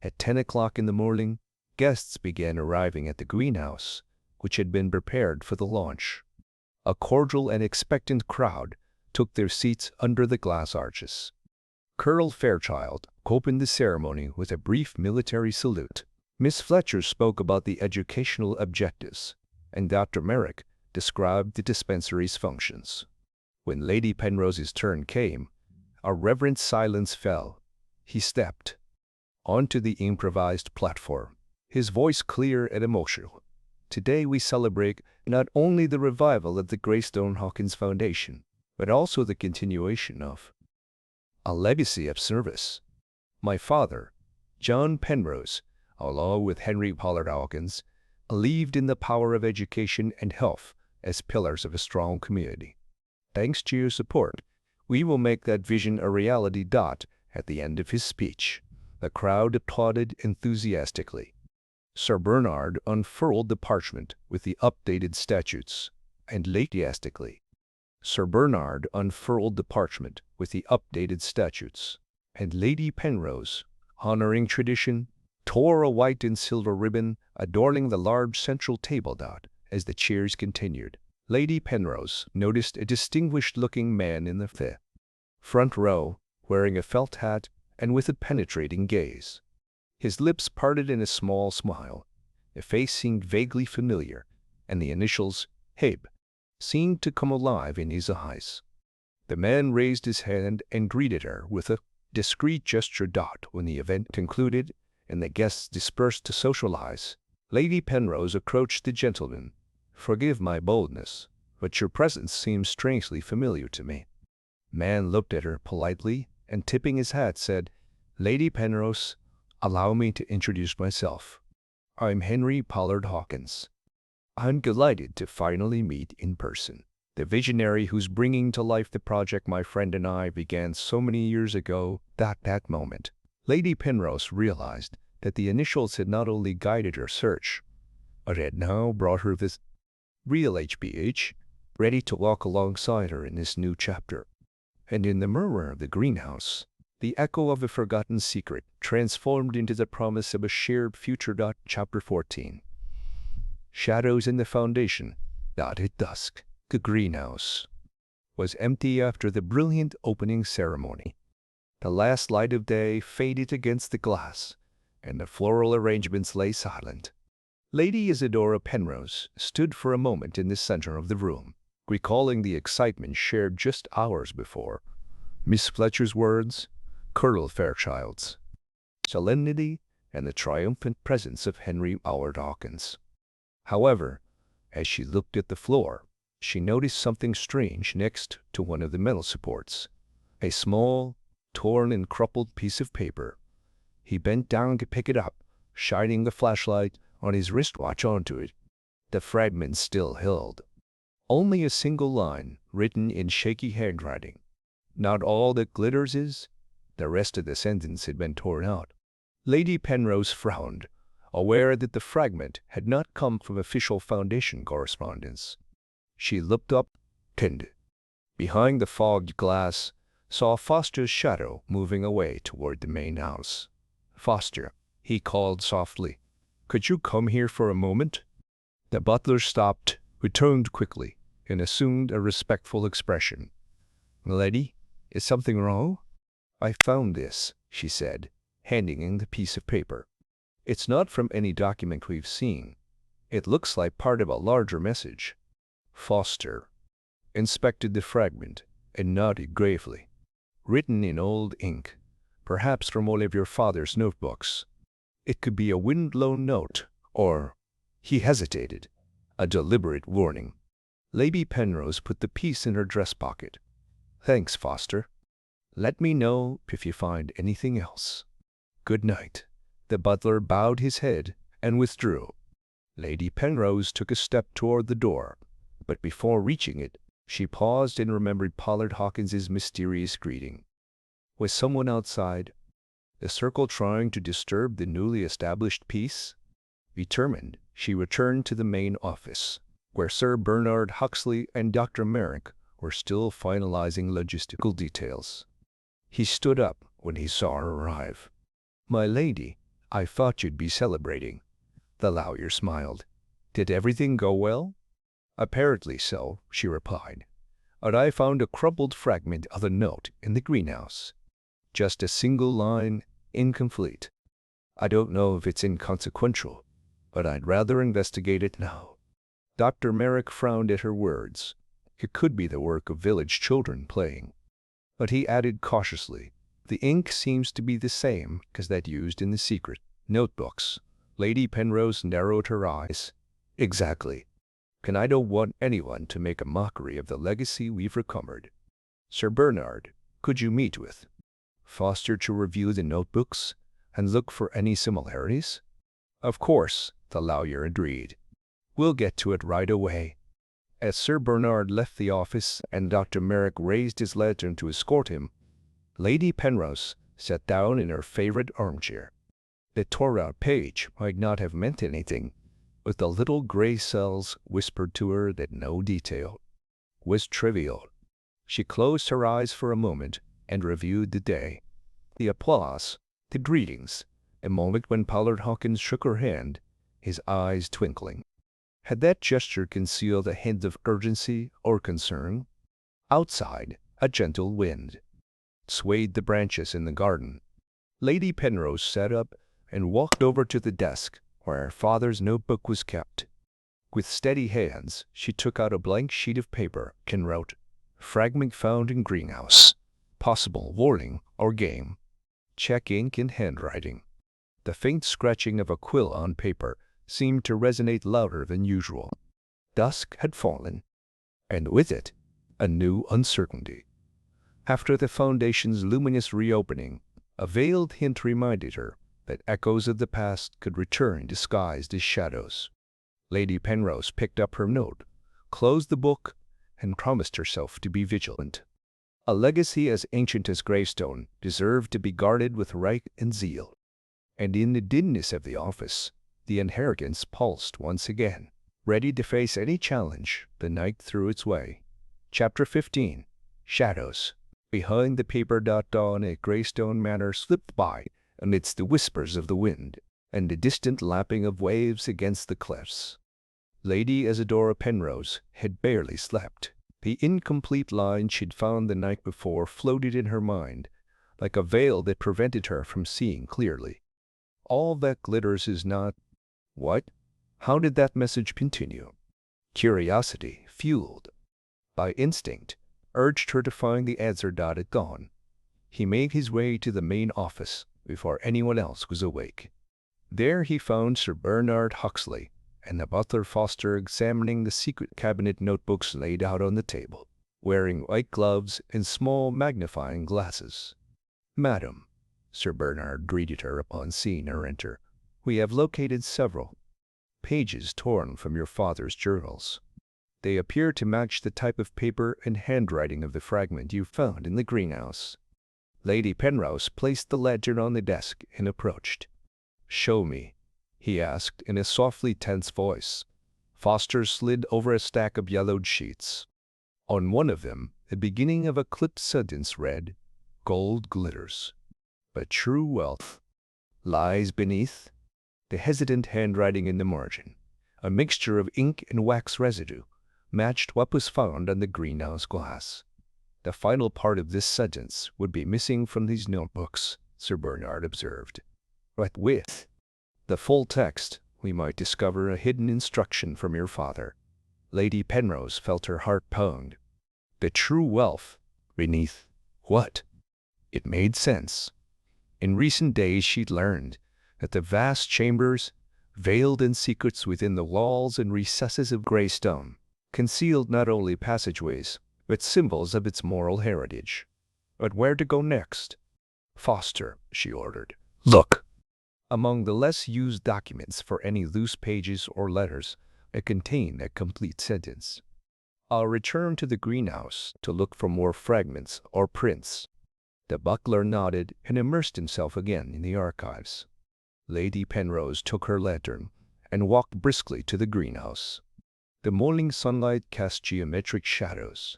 At 10 o'clock in the morning, guests began arriving at the greenhouse, which had been prepared for the launch. A cordial and expectant crowd took their seats under the glass arches. Colonel Fairchild opened the ceremony with a brief military salute. Miss Fletcher spoke about the educational objectives, and Dr. Merrick described the dispensary's functions. When Lady Penrose's turn came, a reverent silence fell. He stepped onto the improvised platform, his voice clear and emotional. Today we celebrate not only the revival of the Greystone Hawkins Foundation, but also the continuation of a legacy of service. My father, John Penrose, along with Henry Pollard Hawkins, believed in the power of education and health as pillars of a strong community. Thanks to your support, we will make that vision a reality. At the end of his speech, the crowd applauded enthusiastically. Sir Bernard unfurled the parchment with the updated statutes, and Sir Bernard unfurled the parchment with the updated statutes, and Lady Penrose, honoring tradition, tore a white and silver ribbon adorning the large central table. As the cheers continued, Lady Penrose noticed a distinguished-looking man in the front row, wearing a felt hat and with a penetrating gaze. His lips parted in a small smile. The face seemed vaguely familiar, and the initials, HABE, seemed to come alive in his eyes. The man raised his hand and greeted her with a discreet gesture. When the event concluded and the guests dispersed to socialize, Lady Penrose approached the gentleman. "Forgive my boldness, but your presence seems strangely familiar to me." Man looked at her politely and, tipping his hat, said, "Lady Penrose, allow me to introduce myself. I'm Henry Pollard Hawkins. I'm delighted to finally meet in person the visionary who's bringing to life the project my friend and I began so many years ago." That moment, Lady Penrose realized that the initials had not only guided her search, but had now brought her this real HBH, ready to walk alongside her in this new chapter. And in the murmur of the greenhouse, the echo of a forgotten secret transformed into the promise of a shared future. Chapter 14. Shadows in the Foundation. At dusk, the greenhouse was empty after the brilliant opening ceremony. The last light of day faded against the glass, and the floral arrangements lay silent. Lady Isadora Penrose stood for a moment in the center of the room, recalling the excitement shared just hours before. Miss Fletcher's words, Colonel Fairchild's solemnity, and the triumphant presence of Henry Pollard Hawkins. However, as she looked at the floor, she noticed something strange next to one of the metal supports. A small, torn and crumpled piece of paper. He bent down to pick it up, shining the flashlight on his wristwatch onto it. The fragment still held only a single line written in shaky handwriting. "Not all that glitters is." The rest of the sentence had been torn out. Lady Penrose frowned, aware that the fragment had not come from official Foundation correspondence. She looked up, and, behind the fogged glass, saw Foster's shadow moving away toward the main house. "Foster," he called softly, "could you come here for a moment?" The butler stopped, returned quickly, and assumed a respectful expression. "Lady, is something wrong?" "I found this," she said, handing him the piece of paper. "It's not from any document we've seen. It looks like part of a larger message." Foster inspected the fragment and nodded gravely. "Written in old ink, perhaps from one of your father's notebooks. It could be a wind-blown note, or—" he hesitated, a deliberate warning. Lady Penrose put the piece in her dress pocket. "Thanks, Foster. Let me know if you find anything else. Good night." The butler bowed his head and withdrew. Lady Penrose took a step toward the door, but before reaching it, She paused and remembered Pollard Hawkins's mysterious greeting. Was someone outside the circle trying to disturb the newly established peace? Determined, she returned to the main office, where Sir Bernard Huxley and Dr. Merrick were still finalizing logistical details. He stood up when he saw her arrive. "My lady, I thought you'd be celebrating." The lawyer smiled. "Did everything go well?" "Apparently so," she replied. "But I found a crumpled fragment of a note in the greenhouse. Just a single line, incomplete. I don't know if it's inconsequential, but I'd rather investigate it now." Dr. Merrick frowned at her words. It could be the work of village children playing. But he added cautiously, "The ink seems to be the same as that used in the secret notebooks." Lady Penrose narrowed her eyes. "Exactly. And I don't want anyone to make a mockery of the legacy we've recovered. Sir Bernard, could you meet with Foster to review the notebooks and look for any similarities?" "Of course," the lawyer agreed. "We'll get to it right away." As Sir Bernard left the office and Dr. Merrick raised his lantern to escort him, Lady Penrose sat down in her favorite armchair. The tore-out page might not have meant anything, but the little gray cells whispered to her that no detail was trivial. She closed her eyes for a moment and reviewed the day. The applause, the greetings, a moment when Pollard Hawkins shook her hand, his eyes twinkling. Had that gesture concealed a hint of urgency or concern? Outside, a gentle wind swayed the branches in the garden. Lady Penrose sat up and walked over to the desk where her father's notebook was kept. With steady hands, she took out a blank sheet of paper and wrote, "Fragment found in greenhouse. Possible warning or game. Check ink and handwriting." The faint scratching of a quill on paper seemed to resonate louder than usual. Dusk had fallen, and with it, a new uncertainty. After the Foundation's luminous reopening, a veiled hint reminded her that echoes of the past could return disguised as shadows. Lady Penrose picked up her note, closed the book, and promised herself to be vigilant. A legacy as ancient as Greystone deserved to be guarded with right and zeal. And in the dimness of the office, the inheritance pulsed once again, ready to face any challenge the night threw its way. Chapter 15. Shadows. Behind the paper dawn at Greystone Manor slipped by amidst the whispers of the wind and the distant lapping of waves against the cliffs. Lady Isadora Penrose had barely slept. The incomplete line she'd found the night before floated in her mind, like a veil that prevented her from seeing clearly. "All that glitters is not—" What? How did that message continue? Curiosity, fueled by instinct, urged her to find the answer at dawn. He made his way to the main office before anyone else was awake. There he found Sir Bernard Huxley and the butler Foster examining the secret cabinet notebooks laid out on the table, wearing white gloves and small magnifying glasses. "Madam," Sir Bernard greeted her upon seeing her enter, "we have located several pages torn from your father's journals. They appear to match the type of paper and handwriting of the fragment you found in the greenhouse." Lady Penrose placed the lantern on the desk and approached. "Show me," he asked in a softly tense voice. Foster slid over a stack of yellowed sheets. On one of them, the beginning of a clipped sentence read, "Gold glitters, but true wealth lies beneath." The hesitant handwriting in the margin, a mixture of ink and wax residue, matched what was found on the greenhouse glass. The final part of this sentence would be missing from these notebooks, Sir Bernard observed. But with the full text, we might discover a hidden instruction from your father. Lady Penrose felt her heart pound. The true wealth beneath what? It made sense. In recent days she'd learned that the vast chambers, veiled in secrets within the walls and recesses of Greystone, concealed not only passageways, but symbols of its moral heritage. But where to go next? "Foster," she ordered, "look." Among the less used documents for any loose pages or letters, it contained a complete sentence. I'll return to the greenhouse to look for more fragments or prints." The butler nodded and immersed himself again in the archives. Lady Penrose took her lantern and walked briskly to the greenhouse. The morning sunlight cast geometric shadows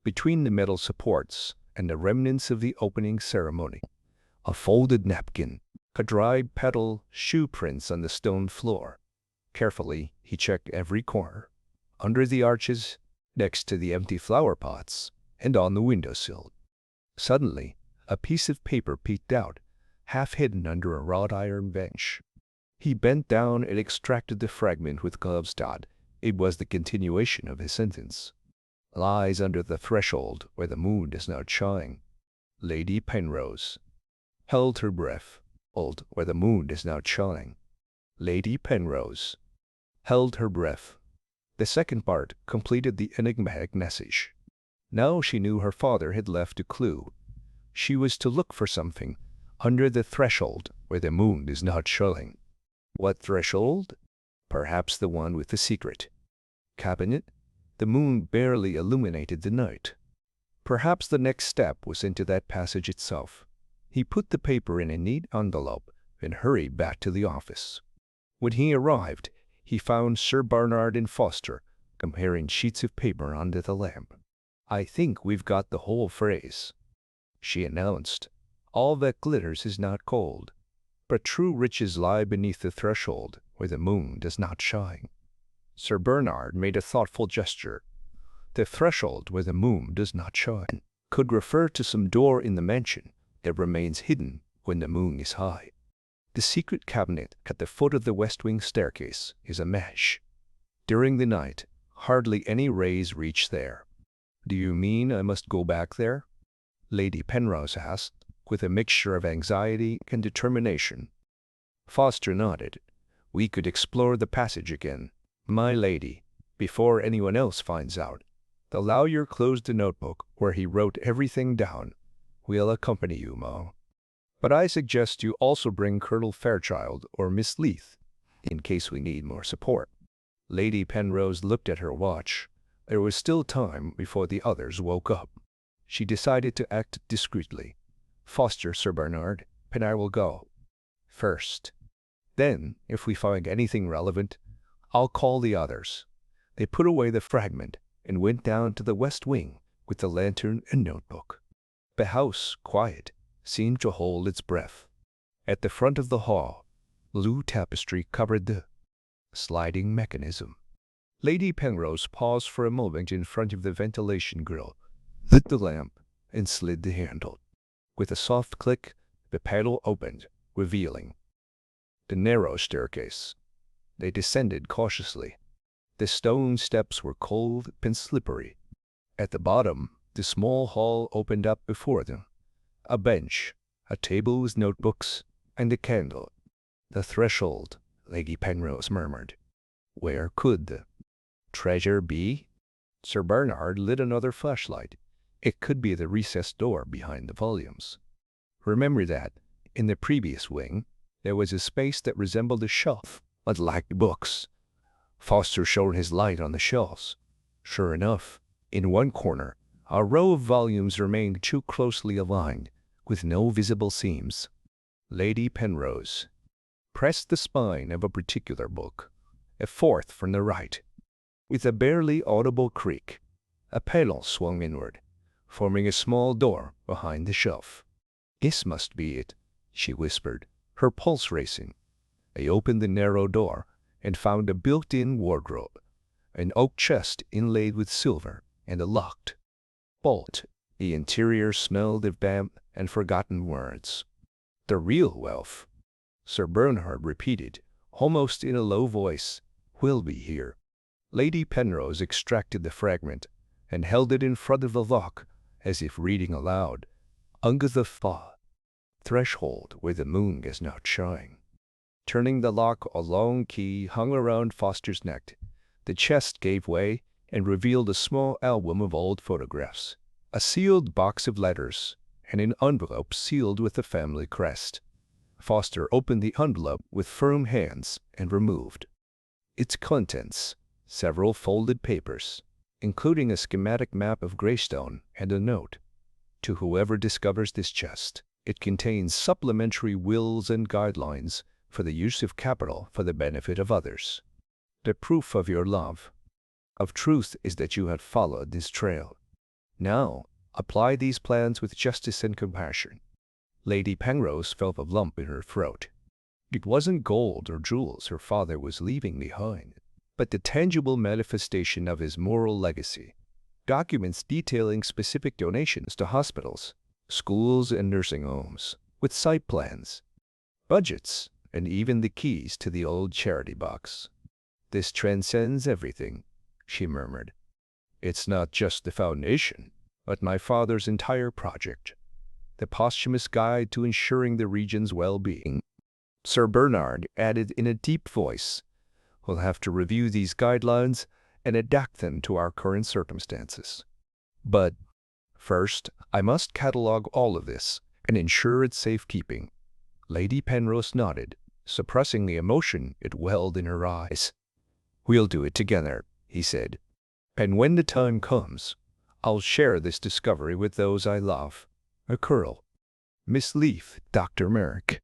between the metal supports and the remnants of the opening ceremony. A folded napkin, a dried petal, shoe prints on the stone floor. Carefully, he checked every corner, under the arches, next to the empty flower pots, and on the windowsill. Suddenly, a piece of paper peeked out, half hidden under a wrought iron bench. He bent down and extracted the fragment with gloves. It was the continuation of his sentence. "Lies under the threshold where the moon does not shine." Lady Penrose held her breath. "Old where the moon does not shine." Lady Penrose held her breath. The second part completed the enigmatic message. Now she knew her father had left a clue. She was to look for something under the threshold where the moon is not showing. What threshold? Perhaps the one with the secret cabinet. The moon barely illuminated the night. Perhaps the next step was into that passage itself. He put the paper in a neat envelope and hurried back to the office. When he arrived, he found Sir Bernard and Foster comparing sheets of paper under the lamp. "I think we've got the whole phrase," she announced. "All that glitters is not gold, but true riches lie beneath the threshold where the moon does not shine." Sir Bernard made a thoughtful gesture. The threshold where the moon does not shine could refer to some door in the mansion that remains hidden when the moon is high. The secret cabinet at the foot of the west wing staircase is a mesh. During the night, hardly any rays reach there. "Do you mean I must go back there?" Lady Penrose asked, with a mixture of anxiety and determination. Foster nodded. "We could explore the passage again, my lady, before anyone else finds out. The lawyer closed the notebook where he wrote everything down. We'll accompany you, Ma. But I suggest you also bring Colonel Fairchild or Miss Leith, in case we need more support." Lady Penrose looked at her watch. There was still time before the others woke up. She decided to act discreetly. "Foster, Sir Bernard, and I will go first. Then, if we find anything relevant, I'll call the others." They put away the fragment and went down to the west wing with the lantern and notebook. The house, quiet, seemed to hold its breath. At the front of the hall, blue tapestry covered the sliding mechanism. Lady Penrose paused for a moment in front of the ventilation grill, lit the lamp, and slid the handle. With a soft click, the panel opened, revealing the narrow staircase. They descended cautiously. The stone steps were cold and slippery. At the bottom, the small hall opened up before them. A bench, a table with notebooks, and a candle. "The threshold," Lady Penrose murmured. "Where could the treasure be?" Sir Bernard lit another flashlight. "It could be the recessed door behind the volumes. Remember that, in the previous wing, there was a space that resembled a shelf, but lacked books." Foster shone his light on the shelves. Sure enough, in one corner, a row of volumes remained too closely aligned, with no visible seams. Lady Penrose pressed the spine of a particular book, a fourth from the right. With a barely audible creak, a panel swung inward, forming a small door behind the shelf. "This must be it," she whispered, her pulse racing. They opened the narrow door and found a built-in wardrobe, an oak chest inlaid with silver, and a locked bolt. The interior smelled of damp and forgotten words. "The real wealth," Sir Bernard repeated, almost in a low voice, "will be here." Lady Penrose extracted the fragment and held it in front of the lock, as if reading aloud. "Under the threshold where the moon does not shine." Turning the lock, a long key hung around Foster's neck. The chest gave way and revealed a small album of old photographs, a sealed box of letters, and an envelope sealed with the family crest. Foster opened the envelope with firm hands and removed its contents, several folded papers, including a schematic map of Greystone and a note. To whoever discovers this chest, it contains supplementary wills and guidelines for the use of capital for the benefit of others. The proof of your love of truth is that you have followed this trail. Now, apply these plans with justice and compassion. Lady Penrose felt a lump in her throat. It wasn't gold or jewels her father was leaving behind, but the tangible manifestation of his moral legacy. Documents detailing specific donations to hospitals, schools, and nursing homes, with site plans, budgets, and even the keys to the old charity box. "This transcends everything," she murmured. "It's not just the foundation, but my father's entire project, the posthumous guide to ensuring the region's well-being." Sir Bernard added in a deep voice, "We'll have to review these guidelines and adapt them to our current circumstances. But first, I must catalog all of this and ensure its safekeeping." Lady Penrose nodded, suppressing the emotion it welled in her eyes. "We'll do it together," he said. "And when the time comes, I'll share this discovery with those I love. Hercule, Miss Leaf, Dr. Merrick,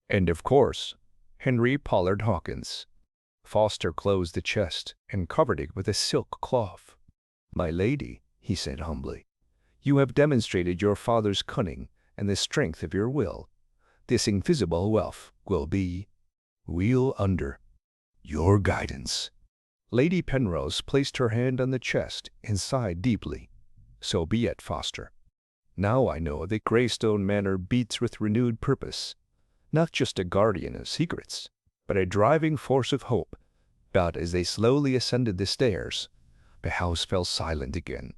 and of course, Henry Pollard Hawkins." Foster closed the chest and covered it with a silk cloth. "My lady," he said humbly, "you have demonstrated your father's cunning and the strength of your will. This invisible wealth will be under your guidance." Lady Penrose placed her hand on the chest and sighed deeply. "So be it, Foster. Now I know that Greystone Manor beats with renewed purpose, not just a guardian of secrets, but a driving force of hope." But as they slowly ascended the stairs, the house fell silent again,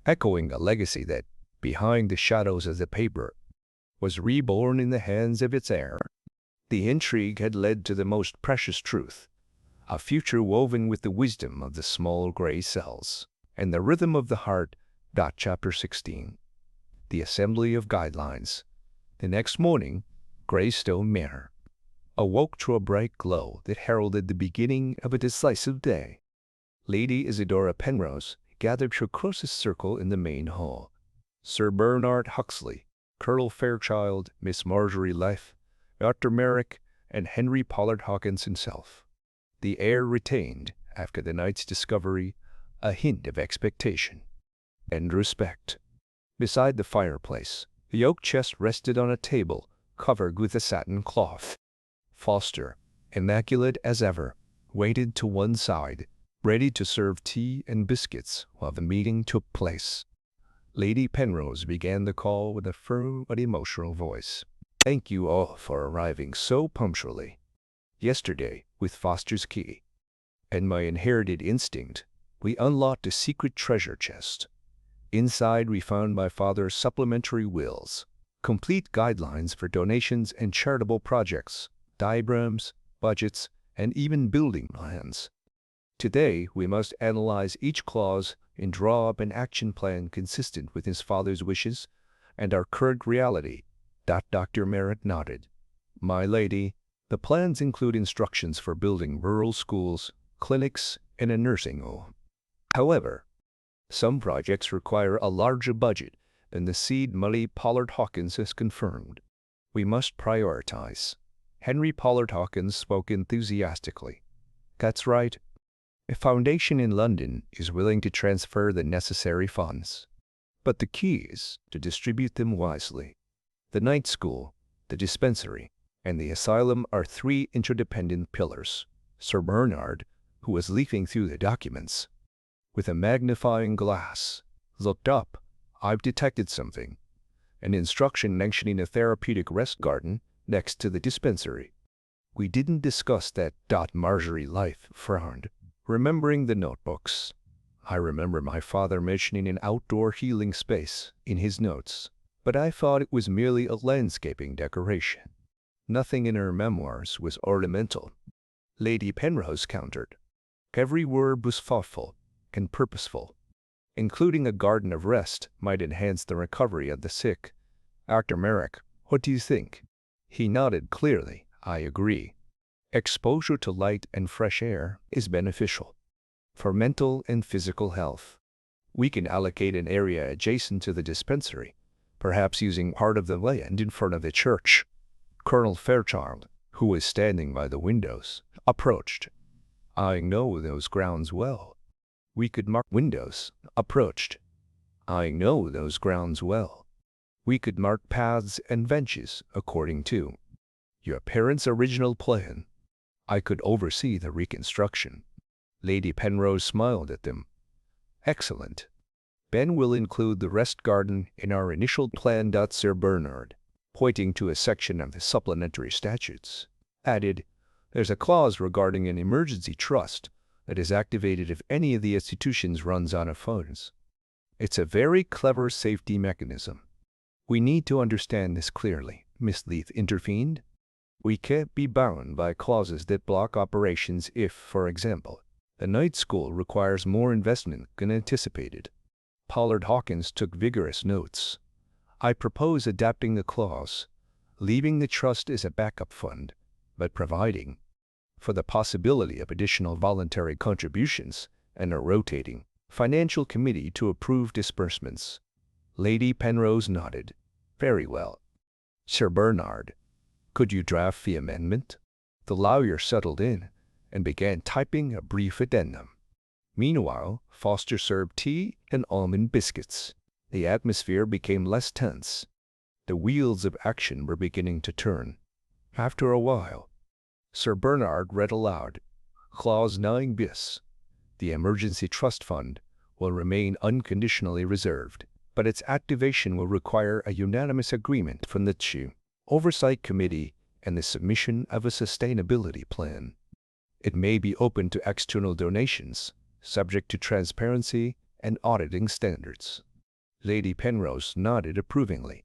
echoing a legacy that, behind the shadows of the paper, was reborn in the hands of its heir. The intrigue had led to the most precious truth, a future woven with the wisdom of the small gray cells and the rhythm of the heart. Chapter 16. The Assembly of Guidelines. The next morning, Greystone Manor awoke to a bright glow that heralded the beginning of a decisive day. Lady Isidora Penrose gathered her closest circle in the main hall. Sir Bernard Huxley, Colonel Fairchild, Miss Marjorie Leith, Dr. Merrick, and Henry Pollard Hawkins himself. The air retained, after the night's discovery, a hint of expectation and respect. Beside the fireplace, the oak chest rested on a table covered with a satin cloth. Foster, immaculate as ever, waited to one side, ready to serve tea and biscuits while the meeting took place. Lady Penrose began the call with a firm but emotional voice. "Thank you all for arriving so punctually yesterday with Foster's key and my inherited instinct. We unlocked a secret treasure chest. Inside we found my father's supplementary wills, complete guidelines for donations and charitable projects, diagrams, budgets, and even building plans. Today we must analyze each clause and draw up an action plan consistent with his father's wishes and our current reality." Dr. Merritt nodded. "My lady, the plans include instructions for building rural schools, clinics, and a nursing home. However, some projects require a larger budget than the seed money Pollard Hawkins has confirmed. We must prioritize." Henry Pollard Hawkins spoke enthusiastically. "That's right. A foundation in London is willing to transfer the necessary funds. But the key is to distribute them wisely. The night school, the dispensary, and the asylum are three interdependent pillars." Sir Bernard, who was leafing through the documents with a magnifying glass, looked up. "I've detected something. An instruction mentioning a therapeutic rest garden next to the dispensary." "We didn't discuss that." Marjorie Leith frowned, remembering the notebooks. "I remember my father mentioning an outdoor healing space in his notes, but I thought it was merely a landscaping decoration. Nothing in her memoirs was ornamental." Lady Penrose countered. Every word was thoughtful and purposeful. "Including a garden of rest might enhance the recovery of the sick. Dr. Merrick, what do you think?" He nodded clearly. "I agree. Exposure to light and fresh air is beneficial for mental and physical health. We can allocate an area adjacent to the dispensary, perhaps using part of the land in front of the church. Colonel Fairchild, who was standing by the windows, approached. I know those grounds well. We could mark windows. Approached. I know those grounds well. We could mark paths and benches according to your parents' original plan. I could oversee the reconstruction. Lady Penrose smiled at them. Excellent. Ben will include the rest garden in our initial plan. Sir Bernard, pointing to a section of the supplementary statutes, added, there's a clause regarding an emergency trust that is activated if any of the institutions runs out of funds. It's a very clever safety mechanism. We need to understand this clearly, Miss Leith intervened. We can't be bound by clauses that block operations if, for example, the night school requires more investment than anticipated. Pollard Hawkins took vigorous notes. I propose adapting the clause, leaving the trust as a backup fund, but providing for the possibility of additional voluntary contributions and a rotating financial committee to approve disbursements. Lady Penrose nodded. Very well. Sir Bernard, could you draft the amendment? The lawyer settled in and began typing a brief addendum. Meanwhile, Foster served tea and almond biscuits. The atmosphere became less tense. The wheels of action were beginning to turn. After a while, Sir Bernard read aloud, Clause 9 bis. The emergency trust fund will remain unconditionally reserved, but its activation will require a unanimous agreement from the CHU Oversight Committee and the submission of a sustainability plan. It may be open to external donations, subject to transparency and auditing standards. Lady Penrose nodded approvingly.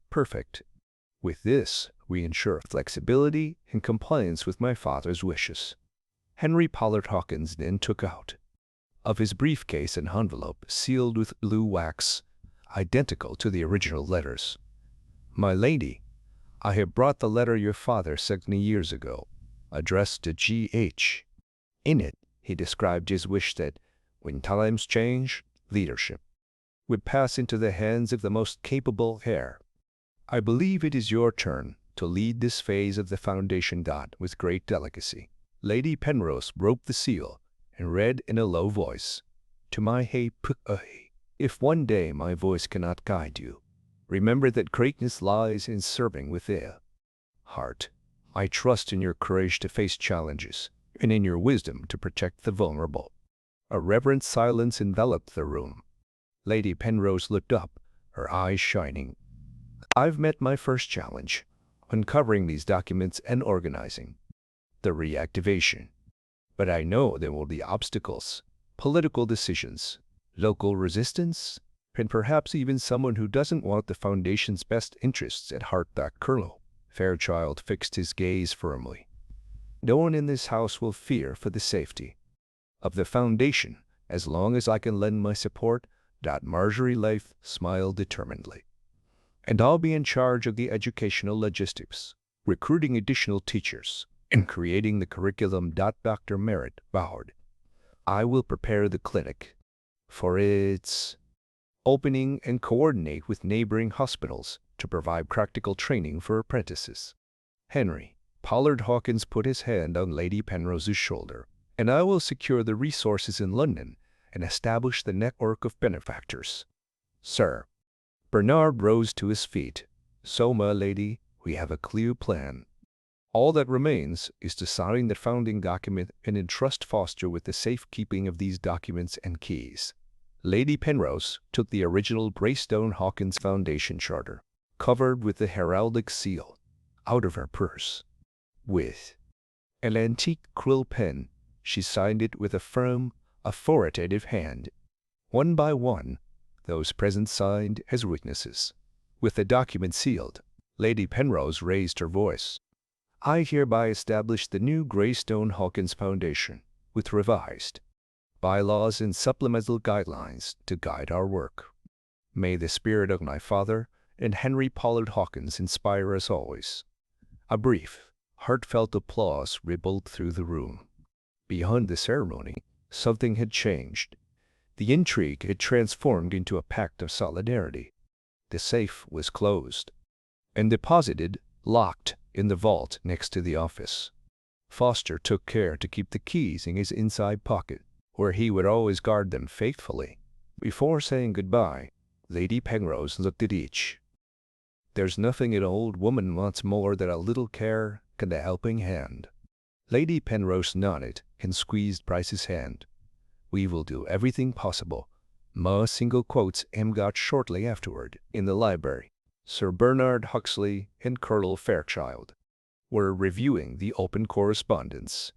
Perfect. With this, we ensure flexibility and compliance with my father's wishes. Henry Pollard Hawkins then took out of his briefcase an envelope sealed with blue wax, identical to the original letters. My lady, I have brought the letter your father sent me years ago, addressed to G.H. In it, he described his wish that, when times change, leadership would pass into the hands of the most capable heir. I believe it is your turn to lead this phase of the foundation. With great delicacy, Lady Penrose broke the seal and read in a low voice, To my if one day my voice cannot guide you, remember that greatness lies in serving with a heart. I trust in your courage to face challenges and in your wisdom to protect the vulnerable. A reverent silence enveloped the room. Lady Penrose looked up, her eyes shining. I've met my first challenge, uncovering these documents and organizing the reactivation. But I know there will be obstacles, political decisions, local resistance, and perhaps even someone who doesn't want the Foundation's best interests at heart. Colonel Fairchild fixed his gaze firmly. No one in this house will fear for the safety of the Foundation as long as I can lend my support. Marjorie Leith smiled determinedly. And I'll be in charge of the educational logistics, recruiting additional teachers, and creating the curriculum. Dr. Merritt bowed. I will prepare the clinic for its opening and coordinate with neighboring hospitals to provide practical training for apprentices. Henry Pollard Hawkins put his hand on Lady Penrose's shoulder. And I will secure the resources in London and establish the network of benefactors. Sir. Bernard rose to his feet. So, my lady, we have a clear plan. All that remains is to sign the founding document and entrust Foster with the safekeeping of these documents and keys. Lady Penrose took the original Greystone Hawkins Foundation charter, covered with the heraldic seal, out of her purse. With an antique quill pen, she signed it with a firm, authoritative hand. One by one, those present signed as witnesses. With the document sealed, Lady Penrose raised her voice. I hereby establish the new Greystone Hawkins Foundation, with revised bylaws and supplemental guidelines to guide our work. May the spirit of my father and Henry Pollard Hawkins inspire us always. A brief, heartfelt applause rippled through the room. Beyond the ceremony, something had changed. The intrigue had transformed into a pact of solidarity. The safe was closed and deposited, locked, in the vault next to the office. Foster took care to keep the keys in his inside pocket, where he would always guard them faithfully. Before saying goodbye, Lady Penrose looked at each. "There's nothing an old woman wants more than a little care and a helping hand." Lady Penrose nodded and squeezed Bryce's hand. "We will do everything possible." Ma single quotes got shortly afterward in the library. Sir Bernard Huxley and Colonel Fairchild were reviewing the open correspondence.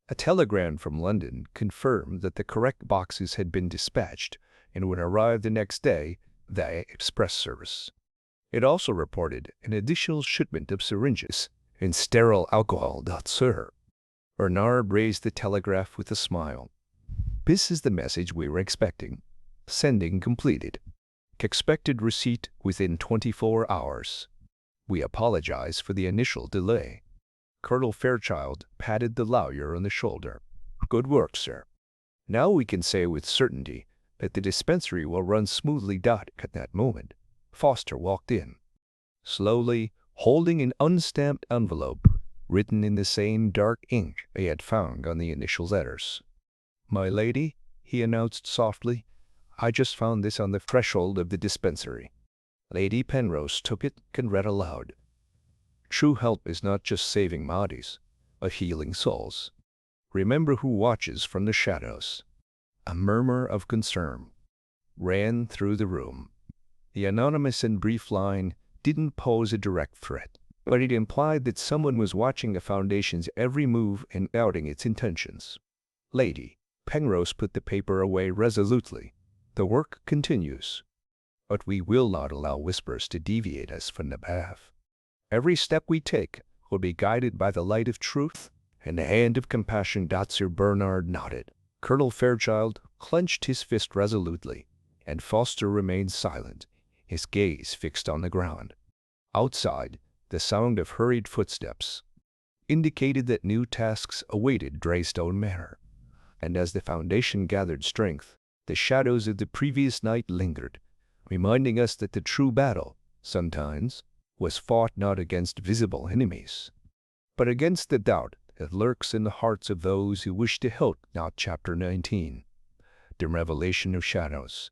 A telegram from London confirmed that the correct boxes had been dispatched and would arrive the next day via express service. It also reported an additional shipment of syringes and sterile alcohol. Sir Bernard raised the telegraph with a smile. "This is the message we were expecting. Sending completed. Expected receipt within 24 hours. We apologize for the initial delay." Colonel Fairchild patted the lawyer on the shoulder. "Good work, sir. Now we can say with certainty that the dispensary will run smoothly." At that moment, Foster walked in, slowly holding an unstamped envelope written in the same dark ink they had found on the initial letters. "My lady," he announced softly, "I just found this on the threshold of the dispensary." Lady Penrose took it and read aloud. "True help is not just saving bodies, but healing souls. Remember who watches from the shadows." A murmur of concern ran through the room. The anonymous and brief line didn't pose a direct threat, but it implied that someone was watching the Foundation's every move and doubting its intentions. Lady Penrose put the paper away resolutely. "The work continues, but we will not allow whispers to deviate us from the path. Every step we take will be guided by the light of truth and the hand of compassion." Sir Bernard nodded. Colonel Fairchild clenched his fist resolutely, and Foster remained silent, his gaze fixed on the ground. Outside, the sound of hurried footsteps indicated that new tasks awaited Greystone Manor, and as the Foundation gathered strength, the shadows of the previous night lingered, reminding us that the true battle, sometimes, was fought not against visible enemies, but against the doubt that lurks in the hearts of those who wish to help. Chapter 19. The Revelation of Shadows.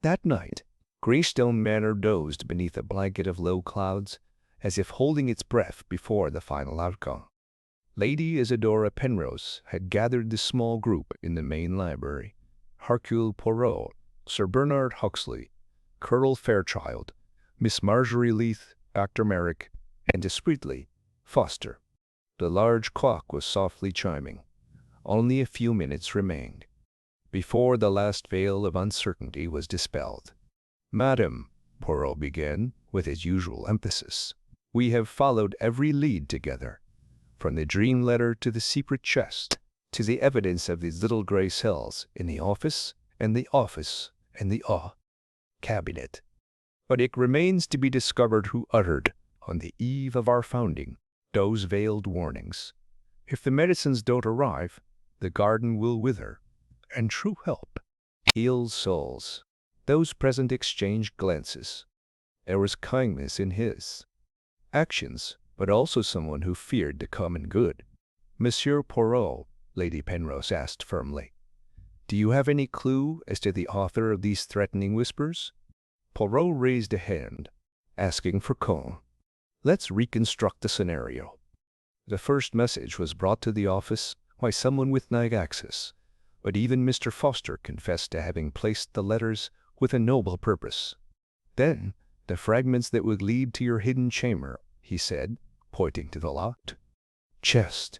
That night, Greystone Manor dozed beneath a blanket of low clouds, as if holding its breath before the final outcome. Lady Isadora Penrose had gathered the small group in the main library. Hercule Poirot, Sir Bernard Huxley, Colonel Fairchild, Miss Marjorie Leith, Dr. Merrick, and discreetly, Foster. The large clock was softly chiming. Only a few minutes remained before the last veil of uncertainty was dispelled. "Madam," Poirot began, with his usual emphasis, "we have followed every lead together, from the dream letter to the secret chest, to the evidence of these little gray cells in the office and the cabinet. But it remains to be discovered who uttered, on the eve of our founding, those veiled warnings. If the medicines don't arrive, the garden will wither, and true help heals souls." Those present exchanged glances. There was kindness in his actions, but also someone who feared the common good. "Monsieur Poirot," Lady Penrose asked firmly, "do you have any clue as to the author of these threatening whispers?" Poirot raised a hand, asking for calm. "Let's reconstruct the scenario. The first message was brought to the office by someone with night access, but even Mr. Foster confessed to having placed the letters with a noble purpose. Then, the fragments that would lead to your hidden chamber," he said, pointing to the locked chest.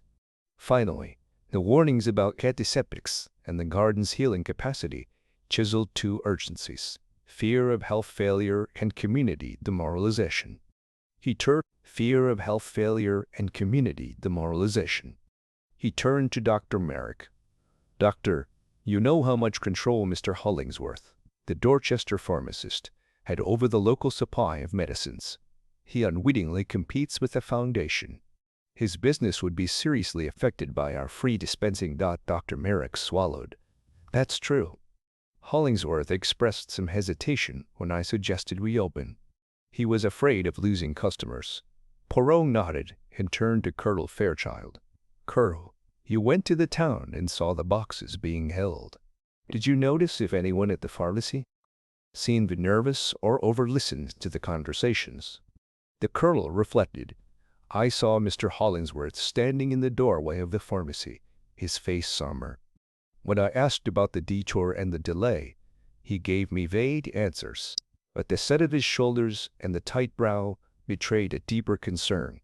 "Finally, the warnings about antiseptics and the garden's healing capacity chiseled two urgencies: fear of health failure and community demoralization." He turned to Dr. Merrick. "Doctor, you know how much control Mr. Hollingsworth, the Dorchester pharmacist, had over the local supply of medicines. He unwittingly competes with the Foundation. His business would be seriously affected by our free dispensing." Dr. Merrick swallowed. "That's true." Hollingsworth expressed some hesitation when I suggested we open. He was afraid of losing customers. Poirot nodded and turned to Colonel Fairchild. "Colonel, you went to the town and saw the boxes being held. Did you notice if anyone at the pharmacy seemed nervous or over-listened to the conversations?" The colonel reflected. "I saw Mr. Hollingsworth standing in the doorway of the pharmacy, his face somber. When I asked about the detour and the delay, he gave me vague answers, but the set of his shoulders and the tight brow betrayed a deeper concern."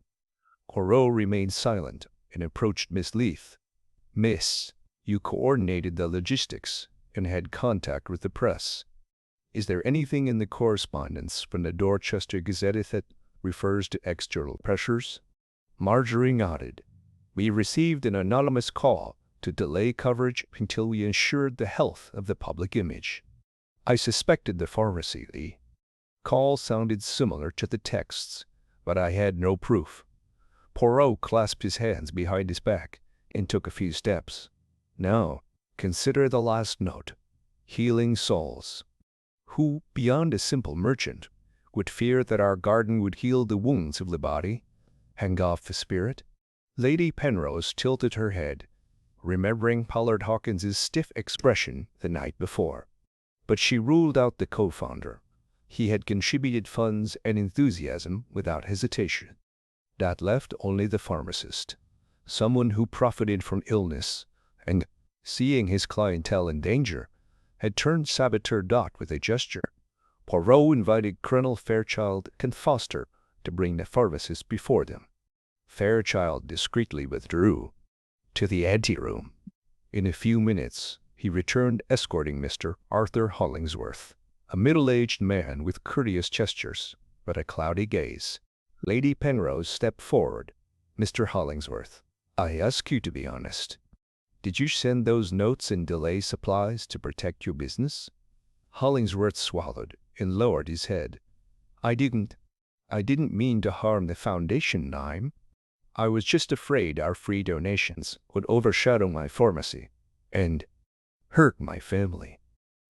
Poirot remained silent and approached Miss Leith. "Miss, you coordinated the logistics and had contact with the press. Is there anything in the correspondence from the Dorchester Gazette that refers to external pressures?" Marjorie nodded. "We received an anonymous call to delay coverage until we ensured the health of the public image. I suspected the pharmacy. The call sounded similar to the texts, but I had no proof." Poirot clasped his hands behind his back and took a few steps. "Now, consider the last note. Healing souls. Who, beyond a simple merchant, would fear that our garden would heal the wounds of the body, hang off the spirit?" Lady Penrose tilted her head, remembering Pollard Hawkins's stiff expression the night before. But she ruled out the co-founder. He had contributed funds and enthusiasm without hesitation. That left only the pharmacist, someone who profited from illness and, seeing his clientele in danger, had turned saboteur. With a gesture, Poirot invited Colonel Fairchild and Foster to bring the pharmacist before them. Fairchild discreetly withdrew to the anteroom. In a few minutes, he returned escorting Mr. Arthur Hollingsworth, a middle-aged man with courteous gestures but a cloudy gaze. Lady Penrose stepped forward. "Mr. Hollingsworth, I ask you to be honest. Did you send those notes and delay supplies to protect your business?" Hollingsworth swallowed and lowered his head. I didn't mean to harm the foundation name. I was just afraid our free donations would overshadow my pharmacy and hurt my family.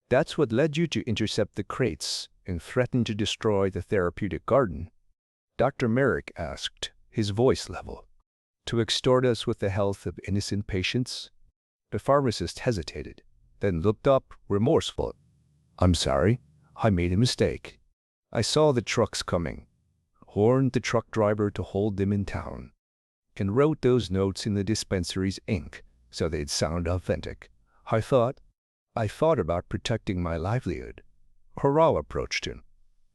That's what led you to intercept the crates and threaten to destroy the therapeutic garden?" Dr. Merrick asked, his voice level. "To extort us with the health of innocent patients?" The pharmacist hesitated, then looked up, remorseful. "I'm sorry, I made a mistake. I saw the trucks coming, warned the truck driver to hold them in town, and wrote those notes in the dispensary's ink so they'd sound authentic. I thought about protecting my livelihood." Poirot approached him.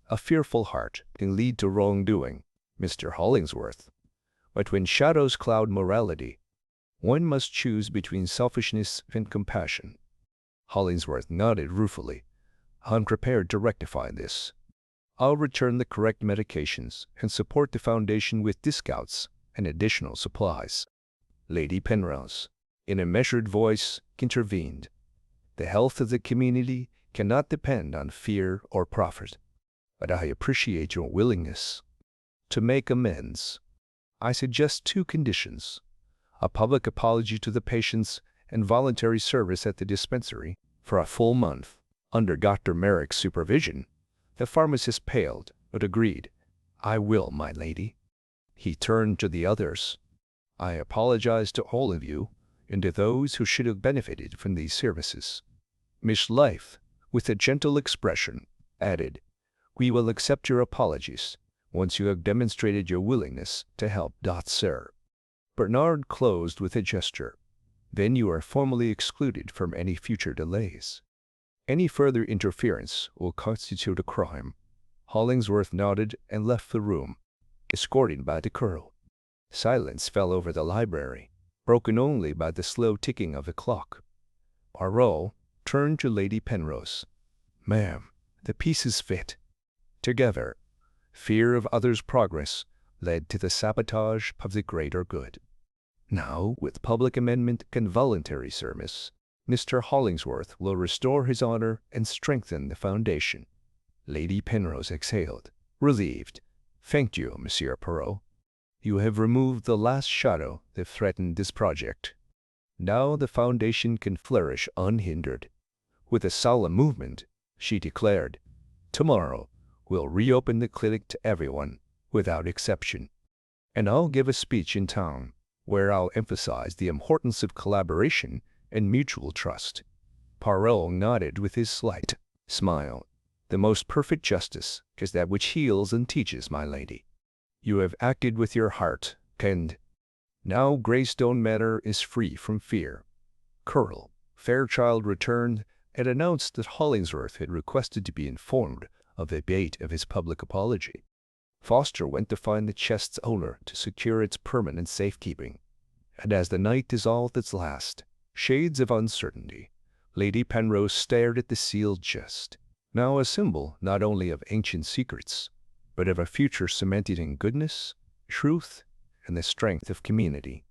"A fearful heart can lead to wrongdoing, Mr. Hollingsworth. But when shadows cloud morality, one must choose between selfishness and compassion." Hollingsworth nodded ruefully. "I'm prepared to rectify this. I'll return the correct medications and support the foundation with discounts and additional supplies." Lady Penrose, in a measured voice, intervened. "The health of the community cannot depend on fear or profit, but I appreciate your willingness to make amends. I suggest 2 conditions: a public apology to the patients and voluntary service at the dispensary for a full month, under Dr. Merrick's supervision." The pharmacist paled, but agreed. "I will, my lady." He turned to the others. "I apologize to all of you and to those who should have benefited from these services." Miss Leith, with a gentle expression, added, "We will accept your apologies once you have demonstrated your willingness to help. Sir." Bernard closed with a gesture. "Then you are formally excluded from any future delays. Any further interference will constitute a crime." Hollingsworth nodded and left the room, escorted by the colonel. Silence fell over the library, broken only by the slow ticking of the clock. Poirot turned to Lady Penrose. "Ma'am, the pieces fit together. Fear of others' progress led to the sabotage of the greater good. Now, with public amendment and voluntary service, Mr. Hollingsworth will restore his honor and strengthen the foundation." Lady Penrose exhaled, relieved. "Thank you, Monsieur Poirot. You have removed the last shadow that threatened this project. Now the foundation can flourish unhindered." With a solemn movement, she declared, "Tomorrow, we'll reopen the clinic to everyone, without exception. And I'll give a speech in town, where I'll emphasize the importance of collaboration and mutual trust." Poirot nodded with his slight smile. "The most perfect justice is that which heals and teaches, my lady. You have acted with your heart, and now Greystone Manor is free from fear." Colonel Fairchild returned and announced that Hollingsworth had requested to be informed of the date of his public apology. Foster went to find the chest's owner to secure its permanent safekeeping. And as the night dissolved its last shades of uncertainty, Lady Penrose stared at the sealed chest, now a symbol not only of ancient secrets, but of a future cemented in goodness, truth, and the strength of community.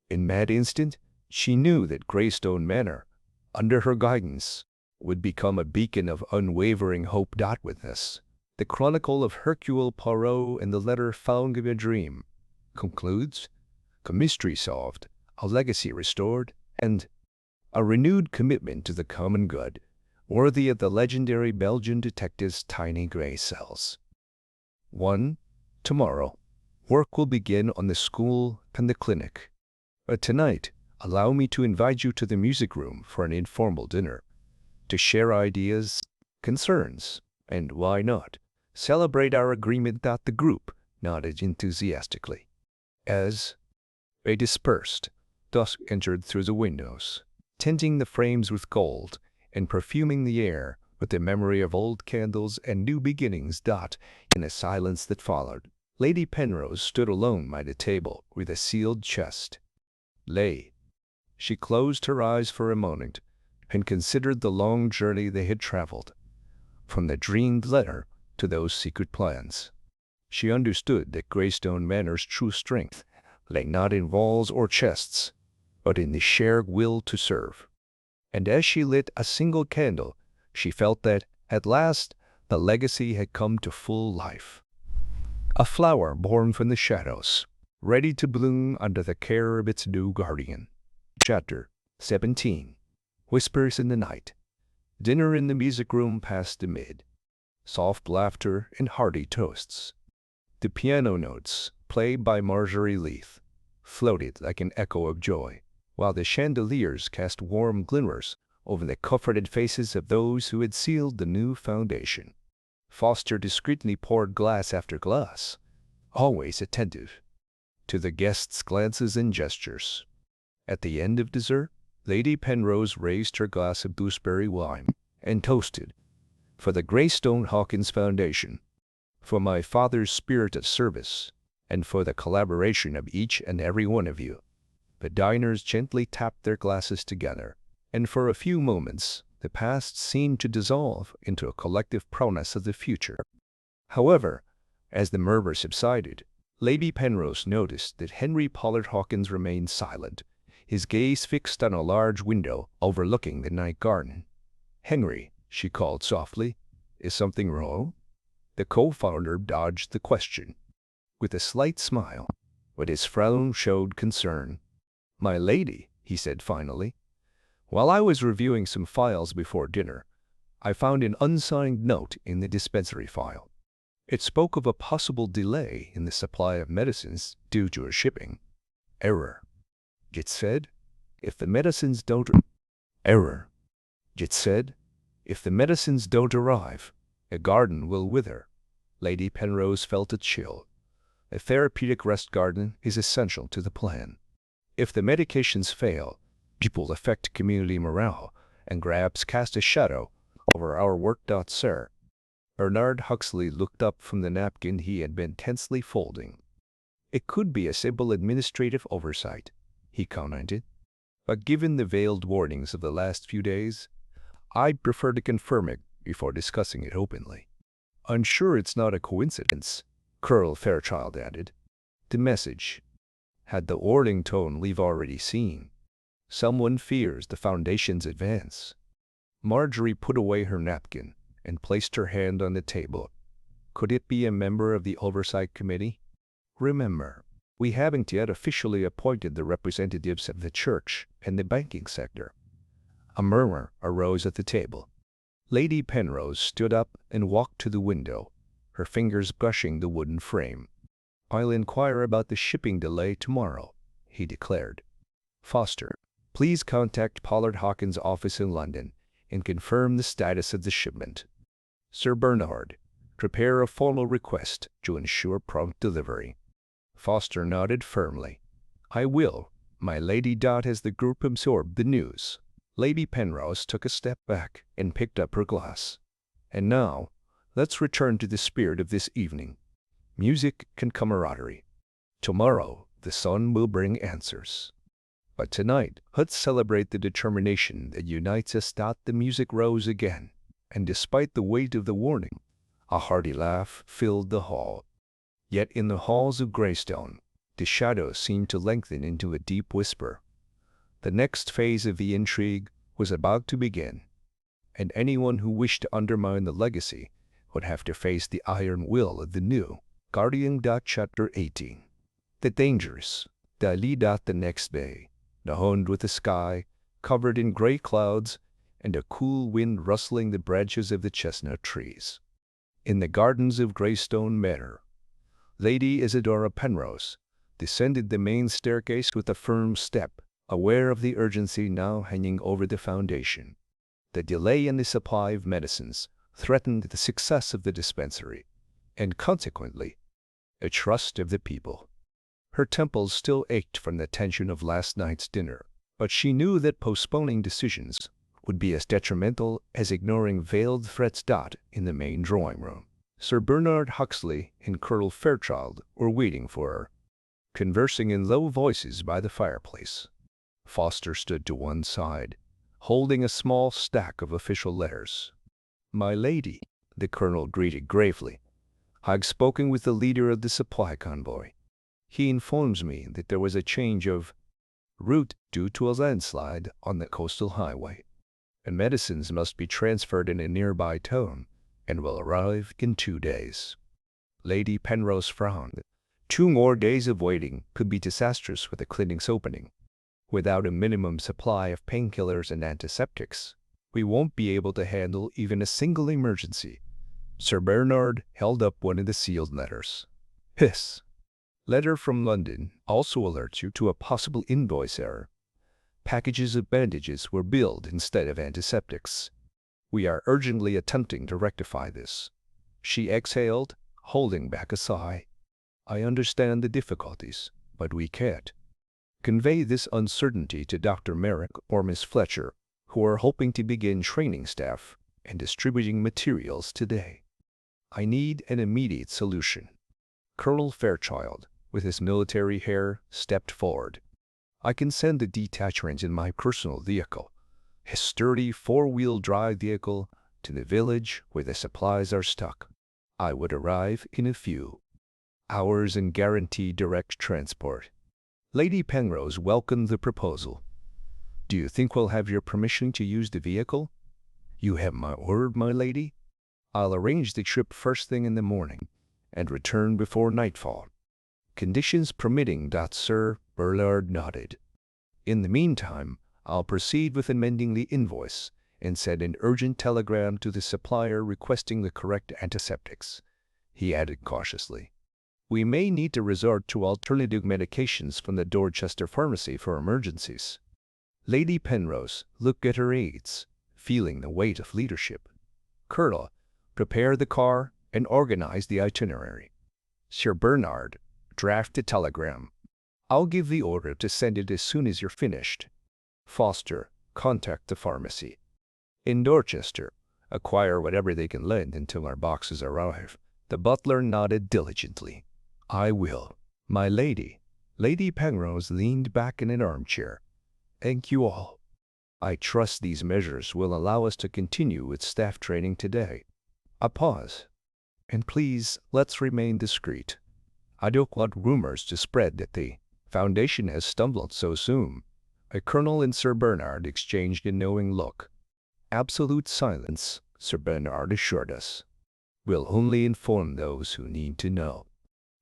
In that instant, she knew that Greystone Manor, under her guidance, would become a beacon of unwavering hope. Witness the Chronicle of Hercule Poirot and the Letter Found in a Dream concludes, a mystery solved, a legacy restored, and a renewed commitment to the common good, worthy of the legendary Belgian detective's tiny gray cells. 1. Tomorrow, work will begin on the school and the clinic. But tonight, allow me to invite you to the music room for an informal dinner, to share ideas, concerns, and why not, celebrate our agreement. The group nodded enthusiastically. As they dispersed, dusk entered through the windows, tinting the frames with gold and perfuming the air with the memory of old candles and new beginnings. In the silence that followed, Lady Penrose stood alone by the table with a sealed chest. She closed her eyes for a moment and considered the long journey they had traveled, from the dreamed letter to those secret plans. She understood that Greystone Manor's true strength lay not in walls or chests, but in the shared will to serve. And as she lit a single candle, she felt that, at last, the legacy had come to full life. A flower born from the shadows, ready to bloom under the care of its new guardian. Chapter 17. Whispers in the Night. Dinner in the music room passed amid soft laughter and hearty toasts. The piano notes, played by Marjorie Leith, floated like an echo of joy, while the chandeliers cast warm glimmers over the comforted faces of those who had sealed the new foundation. Foster discreetly poured glass after glass, always attentive to the guests' glances and gestures. At the end of dessert, Lady Penrose raised her glass of gooseberry wine and toasted, "For the Greystone Hawkins Foundation, for my father's spirit of service, and for the collaboration of each and every one of you." The diners gently tapped their glasses together, and for a few moments the past seemed to dissolve into a collective promise of the future. However, as the murmur subsided, Lady Penrose noticed that Henry Pollard Hawkins remained silent, his gaze fixed on a large window overlooking the night garden. "Henry," she called softly, "is something wrong?" The co-founder dodged the question with a slight smile, but his frown showed concern. "My lady," he said finally, "while I was reviewing some files before dinner, I found an unsigned note in the dispensary file. It spoke of a possible delay in the supply of medicines due to a shipping error. It said, if the medicines don't arrive, a garden will wither." Lady Penrose felt a chill. A therapeutic rest garden is essential to the plan. If the medications fail, it will affect community morale and perhaps cast a shadow over our work. Sir. Bernard Huxley looked up from the napkin he had been tensely folding. "It could be a simple administrative oversight," he commented. "But given the veiled warnings of the last few days, I'd prefer to confirm it before discussing it openly." "I'm sure it's not a coincidence," Colonel Fairchild added. The message had the warning tone we've already seen. Someone fears the Foundation's advance. Marjorie put away her napkin and placed her hand on the table. "Could it be a member of the Oversight Committee? Remember, we haven't yet officially appointed the representatives of the church and the banking sector. A murmur arose at the table. Lady Penrose stood up and walked to the window, her fingers brushing the wooden frame. "I'll inquire about the shipping delay tomorrow," he declared. "Foster, please contact Pollard Hawkins' office in London and confirm the status of the shipment. Sir Bernard, prepare a formal request to ensure prompt delivery." Foster nodded firmly. "I will, my lady." As the group absorbed the news, Lady Penrose took a step back and picked up her glass. "And now, let's return to the spirit of this evening. Music and camaraderie. Tomorrow, the sun will bring answers. But tonight, let's celebrate the determination that unites us." The music rose again, and despite the weight of the warning, a hearty laugh filled the hall. Yet in the halls of Greystone, the shadows seemed to lengthen into a deep whisper. The next phase of the intrigue was about to begin, and anyone who wished to undermine the legacy would have to face the iron will of the new guardian. Chapter 18. The Dangers. The next day, dawned with the sky covered in gray clouds and a cool wind rustling the branches of the chestnut trees. In the gardens of Greystone Manor, Lady Isadora Penrose descended the main staircase with a firm step, aware of the urgency now hanging over the foundation. The delay in the supply of medicines threatened the success of the dispensary, and consequently, the trust of the people. Her temples still ached from the tension of last night's dinner, but she knew that postponing decisions would be as detrimental as ignoring veiled threats. In the main drawing room, Sir Bernard Huxley and Colonel Fairchild were waiting for her, conversing in low voices by the fireplace. Foster stood to one side, holding a small stack of official letters. "My lady," the colonel greeted gravely, "I've spoken with the leader of the supply convoy. He informs me that there was a change of route due to a landslide on the coastal highway, and medicines must be transferred in a nearby town and will arrive in 2 days." Lady Penrose frowned. 2 more days of waiting could be disastrous for the clinic's opening. "Without a minimum supply of painkillers and antiseptics, we won't be able to handle even a single emergency." Sir Bernard held up one of the sealed letters. "This letter from London also alerts you to a possible invoice error. Packages of bandages were billed instead of antiseptics. We are urgently attempting to rectify this." She exhaled, holding back a sigh. "I understand the difficulties, but we can't. Convey this uncertainty to Dr. Merrick or Miss Fletcher, who are hoping to begin training staff and distributing materials today. I need an immediate solution." Colonel Fairchild, with his military hair, stepped forward. "I can send the detachment in my personal vehicle, a sturdy 4-wheel drive vehicle, to the village where the supplies are stuck. I would arrive in a few hours and guarantee direct transport." Lady Penrose welcomed the proposal. "Do you think we'll have your permission to use the vehicle?" "You have my word, my lady. I'll arrange the trip first thing in the morning and return before nightfall." "Conditions permitting." Sir Bernard nodded. "In the meantime, I'll proceed with amending the invoice and send an urgent telegram to the supplier requesting the correct antiseptics," he added cautiously. "We may need to resort to alternative medications from the Dorchester pharmacy for emergencies." Lady Penrose looked at her aides, feeling the weight of leadership. "Colonel, prepare the car and organize the itinerary. Sir Bernard, draft a telegram. I'll give the order to send it as soon as you're finished. Foster, contact the pharmacy. In Dorchester, acquire whatever they can lend until our boxes arrive." The butler nodded diligently. "I will, my lady." Lady Penrose leaned back in an armchair. "Thank you all. I trust these measures will allow us to continue with staff training today." A pause. "And please, let's remain discreet. I don't want rumors to spread that the Foundation has stumbled so soon." A colonel and Sir Bernard exchanged a knowing look. "Absolute silence," Sir Bernard assured us. "We'll only inform those who need to know."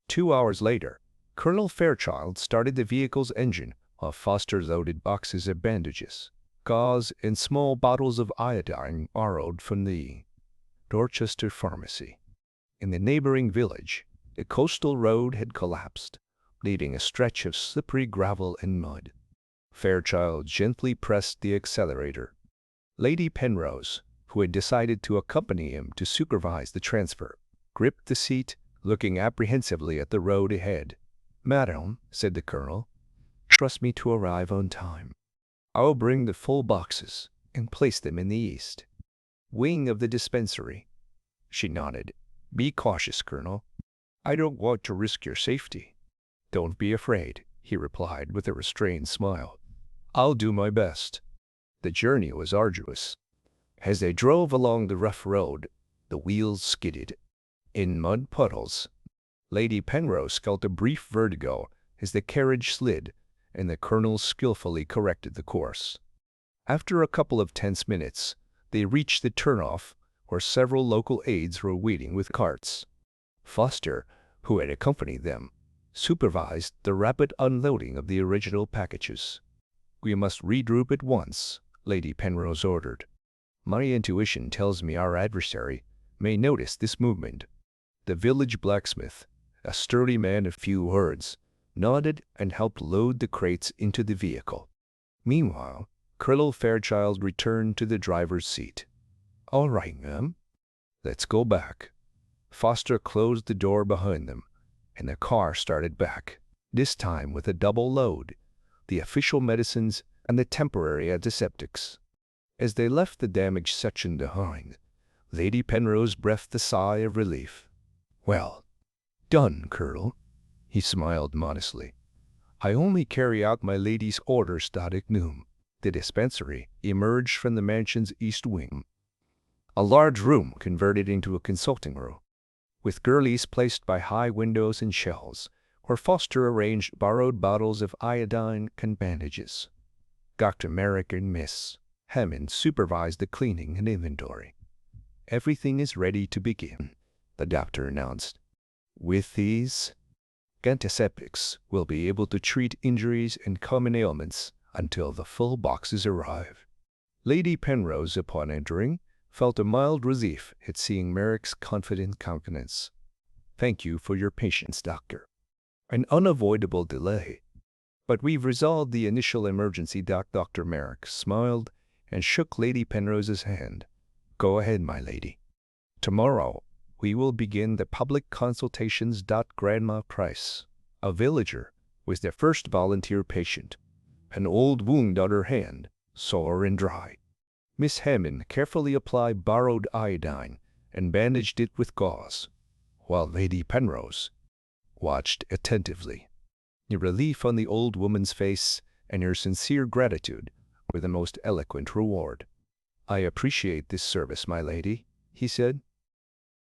2 hours later, Colonel Fairchild started the vehicle's engine while Foster loaded boxes of bandages. gauze, and small bottles of iodine borrowed from the Dorchester pharmacy. In the neighboring village, the coastal road had collapsed, leaving a stretch of slippery gravel and mud. Fairchild gently pressed the accelerator. Lady Penrose, who had decided to accompany him to supervise the transfer, gripped the seat, looking apprehensively at the road ahead. "Madam," said the colonel, "trust me to arrive on time. I'll bring the full boxes and place them in the east wing of the dispensary." She nodded. "Be cautious, Colonel. I don't want to risk your safety." "Don't be afraid," he replied with a restrained smile. "I'll do my best." The journey was arduous. As they drove along the rough road, the wheels skidded in mud puddles. Lady Penrose felt a brief vertigo as the carriage slid, and the colonel skillfully corrected the course. After a couple of tense minutes, they reached the turnoff, where several local aides were waiting with carts. Foster, who had accompanied them, supervised the rapid unloading of the original packages. "We must regroup at once," Lady Penrose ordered. "My intuition tells me our adversary may notice this movement." The village blacksmith, a sturdy man of few words, nodded and helped load the crates into the vehicle. Meanwhile, Colonel Fairchild returned to the driver's seat. "All right, ma'am. Let's go back." Foster closed the door behind them, and the car started back, this time with a double load, the official medicines and the temporary antiseptics. As they left the damaged section behind, Lady Penrose breathed a sigh of relief. "Well done, Colonel," he smiled modestly. "I only carry out my lady's orders ad ignem." The dispensary emerged from the mansion's east wing, a large room converted into a consulting room, with girlies placed by high windows and shelves, where Foster arranged borrowed bottles of iodine and bandages. Dr. Merrick and Miss Hammond supervised the cleaning and inventory. "Everything is ready to begin," the doctor announced. "With these antiseptics, we'll be able to treat injuries and common ailments until the full boxes arrive." Lady Penrose, upon entering, felt a mild relief at seeing Merrick's confident countenance. "Thank you for your patience, Doctor. An unavoidable delay, but we've resolved the initial emergency." Dr. Merrick smiled and shook Lady Penrose's hand. "Go ahead, my lady. Tomorrow, we will begin the public consultations." Grandma Price, a villager, was their first volunteer patient. An old wound on her hand, sore and dry. Miss Hammond carefully applied borrowed iodine and bandaged it with gauze, while Lady Penrose watched attentively. The relief on the old woman's face and her sincere gratitude were the most eloquent reward. "I appreciate this service, my lady," he said.